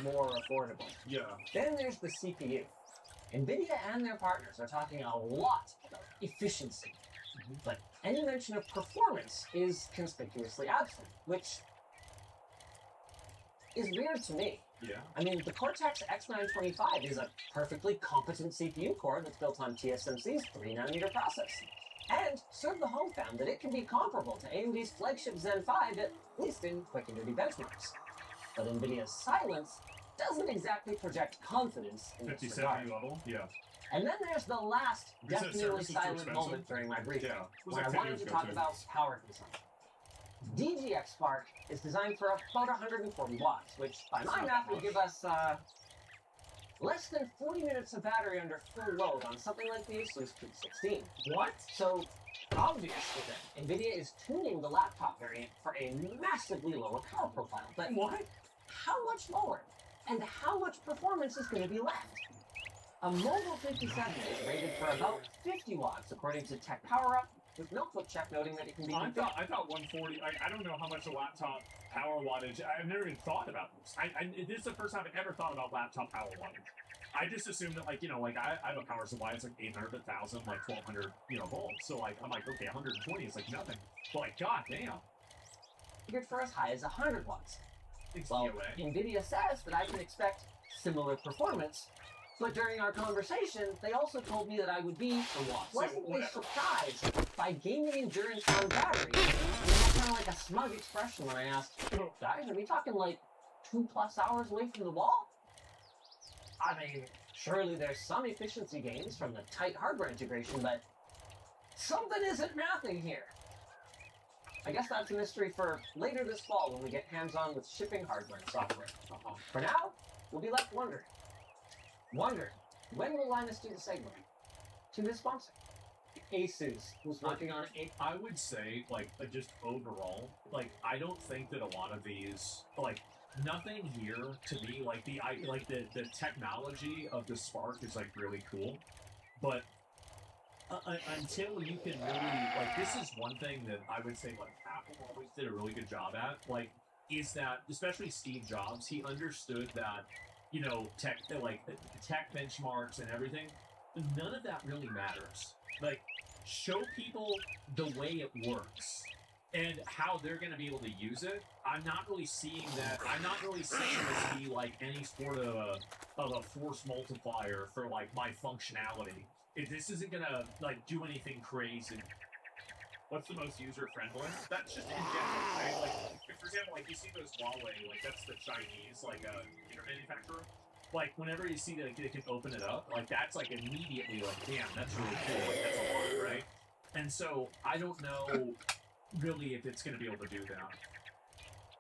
more affordable. Yeah. Then there's the CPU. NVIDIA and their partners are talking a lot about efficiency. But any mention of performance is conspicuously absent, which is weird to me. Yeah. I mean, the Cortex X925 is a perfectly competent CPU core that's built on TSMC's 3nm process. And Serve the Home found that it can be comparable to AMD's flagship Zen 5, at least in quick and dirty benchmarks. But NVIDIA's silence doesn't exactly project confidence in this regard. 5070 level? Yeah. And then there's the last You said definitely service is too silent expensive? moment during my briefing, Yeah. It was when like I 10 wanted years to ago, talk too. about power consumption. DGX Spark is designed for about 140 watts, which by my math would give us less than 40 minutes of battery under full load on something like the Asus P16. What? So, obviously then, NVIDIA is tuning the laptop variant for a massively lower power profile. But what? How much lower? And how much performance is going to be left? A mobile 57 is rated for about 50 watts, according to Tech Power Up, with Notebook Check noting that it can be. I thought 140. I don't know how much a laptop power wattage. I've never even thought about this. This is the first time I've ever thought about laptop power wattage. I just assumed that, like, you know, like I have a power supply. It's like 800, 1,000, like 1,200, volts. So like I'm like, okay, 120 is like nothing. But like, god damn. Figured for as high as 100 watts. Well, NVIDIA says that I can expect similar performance, but during our conversation, they also told me that I would be pleasantly surprised by gaming endurance on battery. And they had kind of like a smug expression when I asked, guys, are we talking like 2+ hours away from the wall? I mean, surely there's some efficiency gains from the tight hardware integration, but something isn't mathing here. I guess that's a mystery for later this fall when we get hands-on with shipping hardware and software. For now, we'll be left wondering, when will Linus do the segue to his sponsor, Asus, who's working on a... I would say, like, just overall, like, I don't think that a lot of these, like, nothing here to me, like, the technology of the Spark is, like, really cool, but until you can really, like, this is one thing that I would say, like, Apple always did a really good job at, like, is that, especially Steve Jobs, he understood that, you know, tech benchmarks and everything, none of that really matters. Like, show people the way it works and how they're going to be able to use it. I'm not really seeing that. I'm not really seeing this be like any sort of a force multiplier for like my functionality. If this isn't going to like do anything crazy. What's the most user-friendly? That's just in general, right? Like, for example, like you see those Huawei, like that's the Chinese, like internet manufacturer. Like whenever you see that they can open it up, like that's like immediately like, damn, that's really cool. Like that's a lot, right? And so I don't know really if it's going to be able to do that.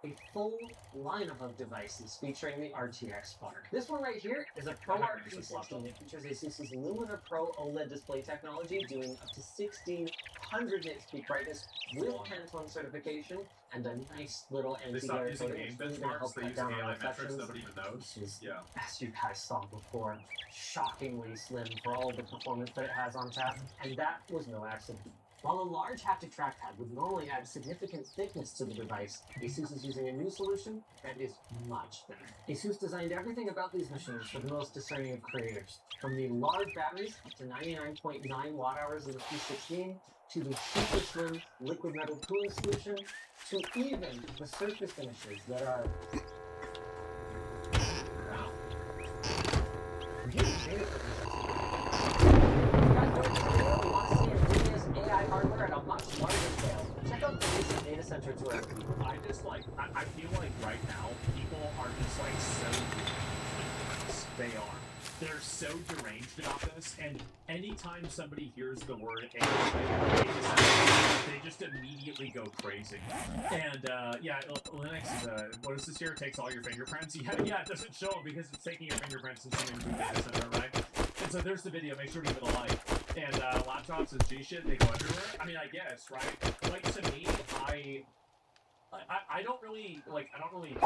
A full lineup of devices featuring the RTX Spark. This one right here is a Pro RP16 that features Asus's Lumina Pro OLED display technology, doing up to 1600 nits peak brightness with Pantone certification, and a nice little anti-glare coating that's going to help cut down on reflections. Nobody even knows. Yeah. As you guys saw before, shockingly slim for all the performance that it has on tap, and that was no accident. While a large haptic trackpad would normally add significant thickness to the device, Asus is using a new solution that is much better. Asus designed everything about these machines for the most discerning of creators, from the large batteries up to 99.9 watt-hours of the P16, to the super slim liquid metal cooling solution, to even the surface finishes that are... Wow. AI hardware at a much larger scale. Check out the recent data center tour. I just like, I feel like right now, people are just like so deranged. They are. They're so deranged about this, and anytime somebody hears the word AI, they just immediately go crazy. And yeah, Linux is what is this here? It takes all your fingerprints? Yeah, it doesn't show them because it's taking your fingerprints and sending them to the data center, right? And so there's the video, make sure to give it a like. And laptops and G-shit, they go everywhere. I mean, I guess, right? Like, to me, I don't really, like, basically do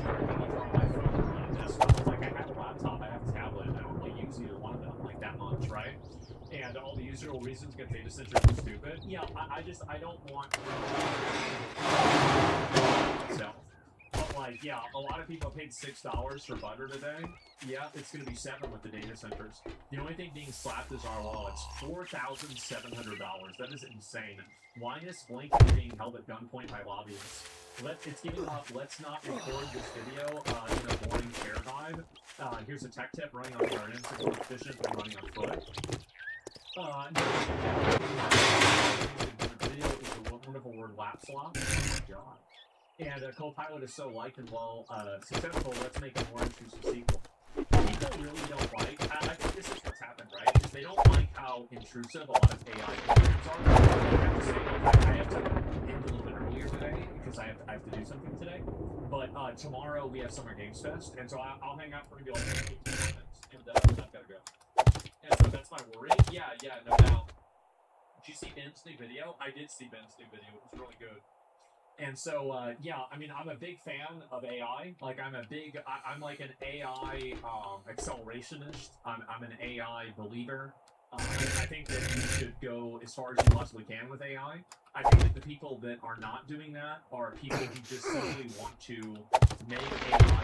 everything on my phone or on a desktop. Like, I have a laptop, I have a tablet, I don't really use either one of them, like, that much, right? And all the usual reasons get data centers are stupid. Yeah, I don't want myself. But, like, yeah, a lot of people paid $6 for butter today. Yeah, it's going to be $7 with the data centers. The only thing being slapped is our wallets. $4,700. That is insane. Linus Blinken is being held at gunpoint by lobbyists. It's giving off, let's not record this video in a boring chair vibe. Here's a tech tip, running on our Instagram efficient than running on foot. The video is a wonderful word, lap slop. Oh my god. And Copilot is so liked and well successful, let's make a more intrusive sequel. People really don't like, I think this is what's happened, right? Is they don't like how intrusive a lot of AI programs are. I have to say, I have to end a little bit earlier today because I have to do something today. But tomorrow we have Summer Games Fest, and so I'll hang out for maybe like 15 minutes, and I've got to go. And so that's my worry. Yeah, no doubt. Did you see Ben's new video? I did see Ben's new video. It was really good. And so, yeah, I mean, I'm a big fan of AI. Like, I'm like an AI accelerationist. I'm an AI believer. I think that you should go as far as you possibly can with AI. I think that the people that are not doing that are people who just simply want to make AI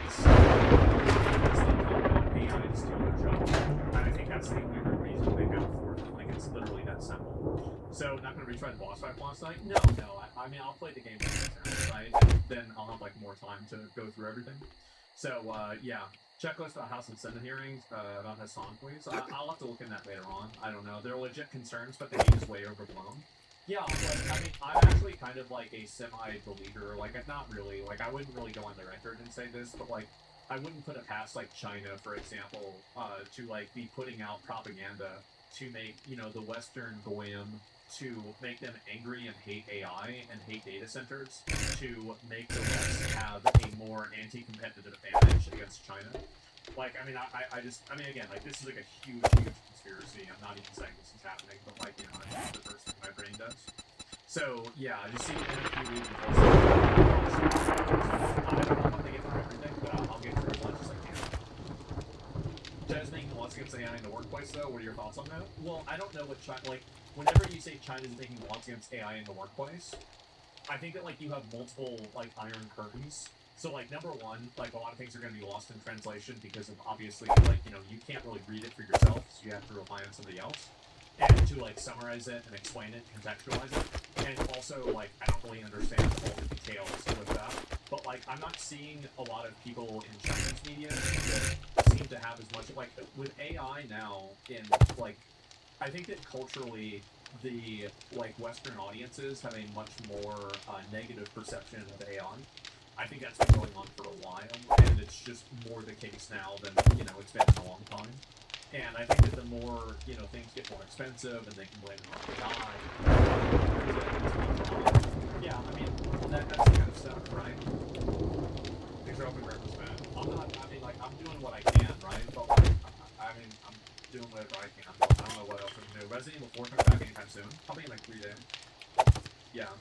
because they don't want AI to steal their job. And I think that's the only real reason they go for it. Like, it's It's literally that simple. So, not going to retry the boss fight last night? No. I mean, I'll play the game right? Then I'll have like more time to go through everything. So, yeah. Checklist about House and Senate hearings, about Hassan, please. I'll have to look in that later on. I don't know. They're legit concerns, but they think it's way overblown. Yeah, like, I mean, I'm actually kind of like a semi-believer. Like, not really. Like, I wouldn't really go on the record and say this, but like, I wouldn't put it past like China, for example, to like be putting out propaganda to make, you know, the Western goyim, to make them angry and hate AI and hate data centers, to make the West have a more anti-competitive advantage against China. Like, I mean, I just, I mean, again, like, this is like a huge conspiracy. I'm not even saying this is happening, but like, you know, it's the first thing my brain does. So, yeah, I just see it in a few weeks. I don't know if I'm going to get through everything, but I'll get through as much as I can. China's making laws against AI in the workplace, though. What are your thoughts on that? Well, I don't know what China, like, whenever you say China's making laws against AI in the workplace, I think that, like, you have multiple, like, iron curtains. So, like, number one, like, a lot of things are going to be lost in translation because of, obviously, like, you know, you can't really read it for yourself, so you have to rely on somebody else. And to, like, summarize it and explain it, contextualize it. And also, like, I don't really understand all the details with that. But, like, I'm not seeing a lot of people in Chinese media that seem to have as much, like, with AI now in, like, I think that culturally, the, like, Western audiences have a much more negative perception of AI. I think that's been going on for a while, and it's just more the case now than, you know, it's been in a long time. And I think that the more, you know, things get more expensive and they can blame it on AI, yeah, I mean, that's the kind of stuff, right? Things are open breakfast, man. I'm not, I mean, like, I'm doing what I can, right? But, like, I mean, I'm doing whatever I can. I don't know what else I can do. Resident Evil 4 coming back anytime soon. Probably in, like, 3 days. Yeah.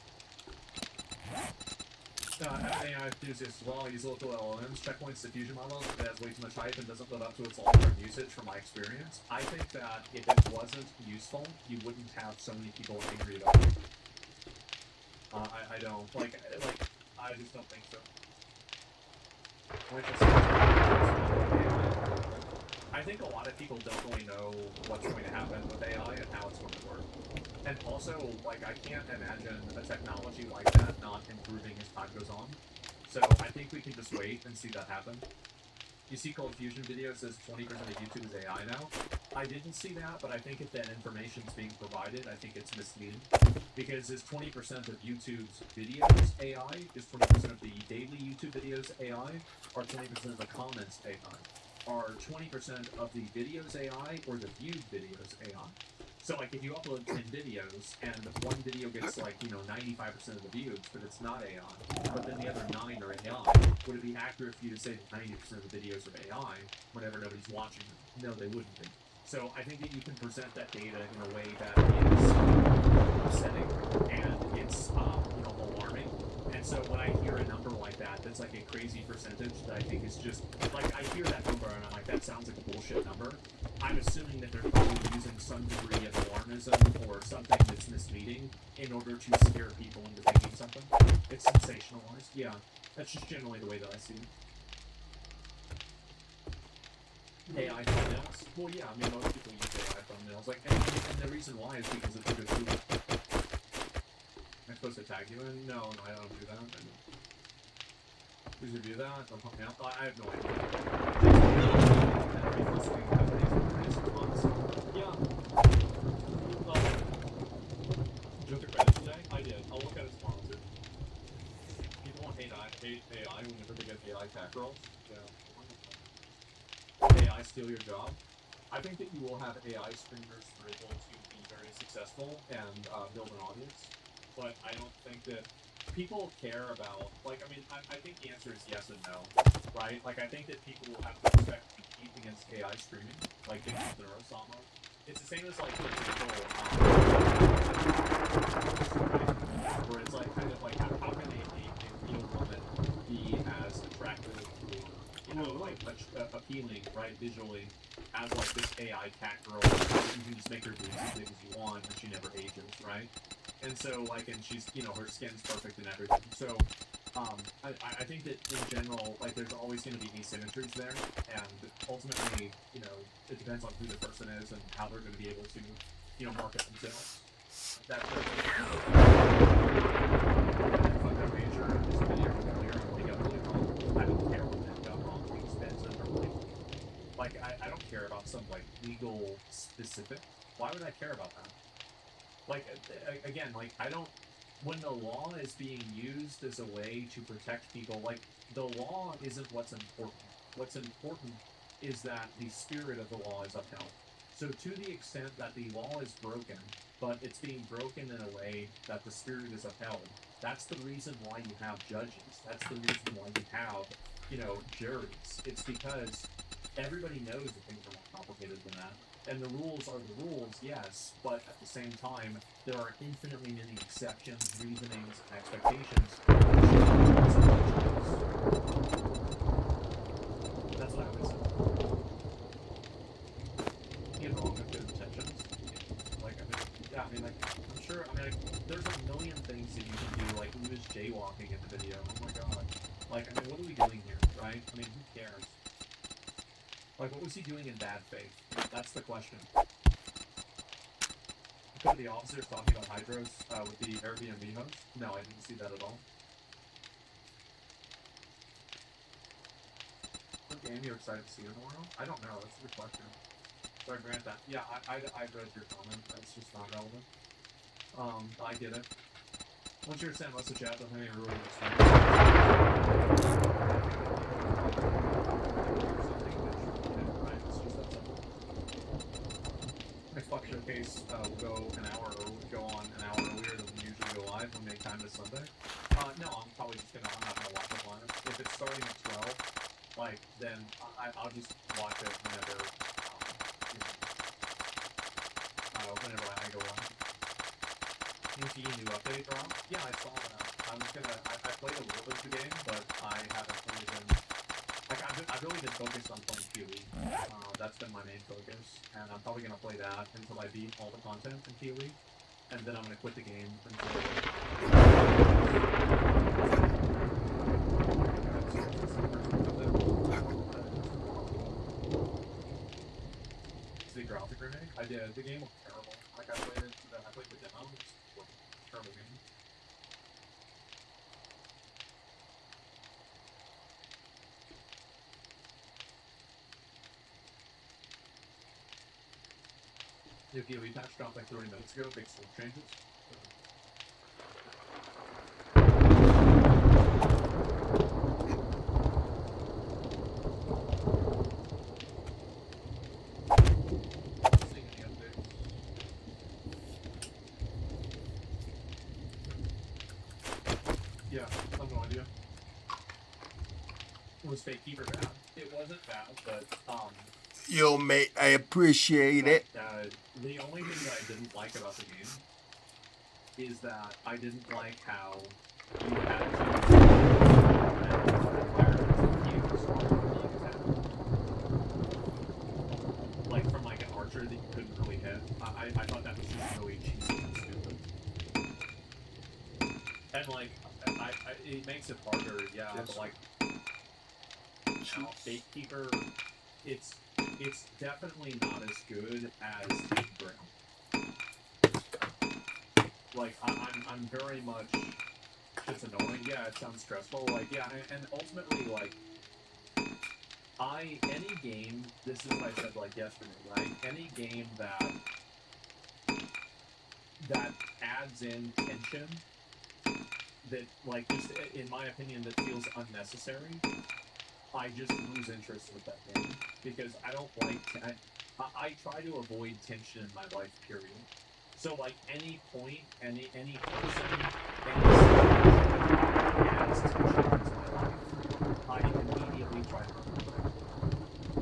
AI enthusiasts as well. I use local LLMs, checkpoints, diffusion models, but it has way too much hype and doesn't live up to its long-term usage from my experience. I think that if it wasn't useful, you wouldn't have so many people angry about it. I don't. Like, I just don't think so. I think a lot of people don't really know what's going to happen with AI and how it's going to work. And also, like, I can't imagine a technology like that not improving as time goes on. So I think we can just wait and see that happen. You see Cold Fusion video says 20% of YouTube is AI now. I didn't see that, but I think if that information's being provided, I think it's misleading. Because is 20% of YouTube's videos AI? Is 20% of the daily YouTube videos AI? Or 20% of the comments AI? Are 20% of the videos AI or the viewed videos AI? So, like, if you upload 10 videos and one video gets, like, you know, 95% of the views, but it's not AI, but then the other 9 are AI, would it be accurate for you to say that 90% of the videos are AI whenever nobody's watching them? No, they wouldn't be. So I think that you can present that data in a way that is upsetting and it's, you know, alarming. And so when I hear a number like that, that's like a crazy percentage that I think is just, like, I hear that number and I'm like, that sounds like a bullshit number. I'm assuming that they're probably using some degree of alarmism or something that's misleading in order to scare people into thinking something. It's sensationalized. Yeah, that's just generally the way that I see it. AI thumbnails? Well, yeah, I mean, most people use AI thumbnails. Like, and the reason why is because it's a good tool. Am I supposed to tag you in? No, I don't do that. Please review that. Don't put me out. I have no idea. Yeah. Joker credits today? I did. I'll look at it tomorrow too. People hate AI whenever they get AI tech rolls. Yeah. Will AI steal your job? I think that you will have AI streamers who are able to be very successful and build an audience, but I don't think that people care about, like, I mean, I think the answer is yes and no, right? Like, I think that people will have to expect to compete against AI streaming, like they do with Neurosama. It's the same as, like, for example, where it's like, kind of like, how can a real woman be as attractive or, you know, like, appealing, right, visually, as, like, this AI cat girl that you can just make her boobs as big as you want and she never ages, right? And so, like, and she's, you know, her skin's perfect and everything. So, I think that in general, like, there's always going to be asymmetries there, and ultimately, you know, it depends on who the person is and how they're going to be able to market themselves. That's fucked up major is a video earlier and what he got really wrong. I don't care what that got wrong. He spends it or like I don't care about some like legal specific. Why would I care about that? Like again, like I don't. When the law is being used as a way to protect people, like the law isn't what's important. What's important is that the spirit of the law is upheld. So to the extent that the law is broken, but it's being broken in a way that the spirit is upheld, that's the reason why you have judges. That's the reason why you have, juries. It's because everybody knows that things are more complicated than that. And the rules are the rules, yes, but at the same time, there are infinitely many exceptions, reasonings, and expectations. That's what I would say. You're wrong with good intentions. Like, I'm sure, there's a million things that you can do, like, he was jaywalking in the video, oh my god. Like, what are we doing here, right? Who cares? Like, what was he doing in bad faith? That's the question. Could the officers talking about hydros with the Airbnb host? No, I didn't see that at all. What game are you excited to see tomorrow? I don't know. That's a good question. So I grant that. Yeah, I read your comment. That's just not relevant. I get it. Once you're sent most of the chat, I'm having a really good Next Buck Showcase will go an hour, or will go on an hour earlier than we usually go live when we make time this Sunday. No, I'm probably just I'm not gonna watch it live. If it's starting at 12, then I'll just watch it whenever, whenever I go on. UTE new update drop? Yeah, I saw that. I played a little bit of the game, but I haven't really been. I've really been focused on playing PoE. That's been my main focus, and I'm probably gonna play that until I beat all the content in PoE, and then I'm gonna quit the game until. Did they drop the grenade? I did. The game was terrible. Like I played the demo. It's a terrible game. The PoE patch dropped like 30 minutes ago, big scope changes. Yeah, I have no idea. Was Fake Keeper bad? It wasn't bad, but Yo, mate, I appreciate it. The only thing that I didn't like about the game is that I didn't like how you had to like from like an archer that you couldn't really hit. I thought that was just really cheesy and stupid. And like it makes it harder, yeah, but like now Gatekeeper, it's definitely not as good as Ground. Like I'm very much just annoying. Yeah, it sounds stressful. Like yeah, and ultimately like any game. This is what I said like yesterday, right? Any game that adds in tension that like just in my opinion that feels unnecessary. I just lose interest with that game because I don't like. I try to avoid tension in my life. Period. So like any point, any person, any adds tension into my life, I immediately try to remove it.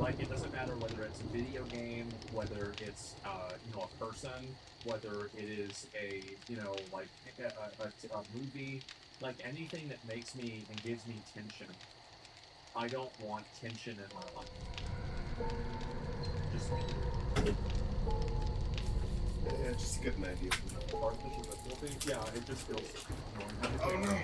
Like it doesn't matter whether it's a video game, whether it's a person, whether it is a movie, like anything that makes me and gives me tension. I don't want tension in my life. Just yeah, just to get an idea. Yeah, it just feels annoying. Oh no.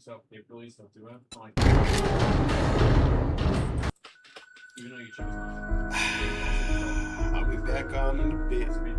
so they please don't do it. I'm like, even though you chose not. I'll be back on in a bit.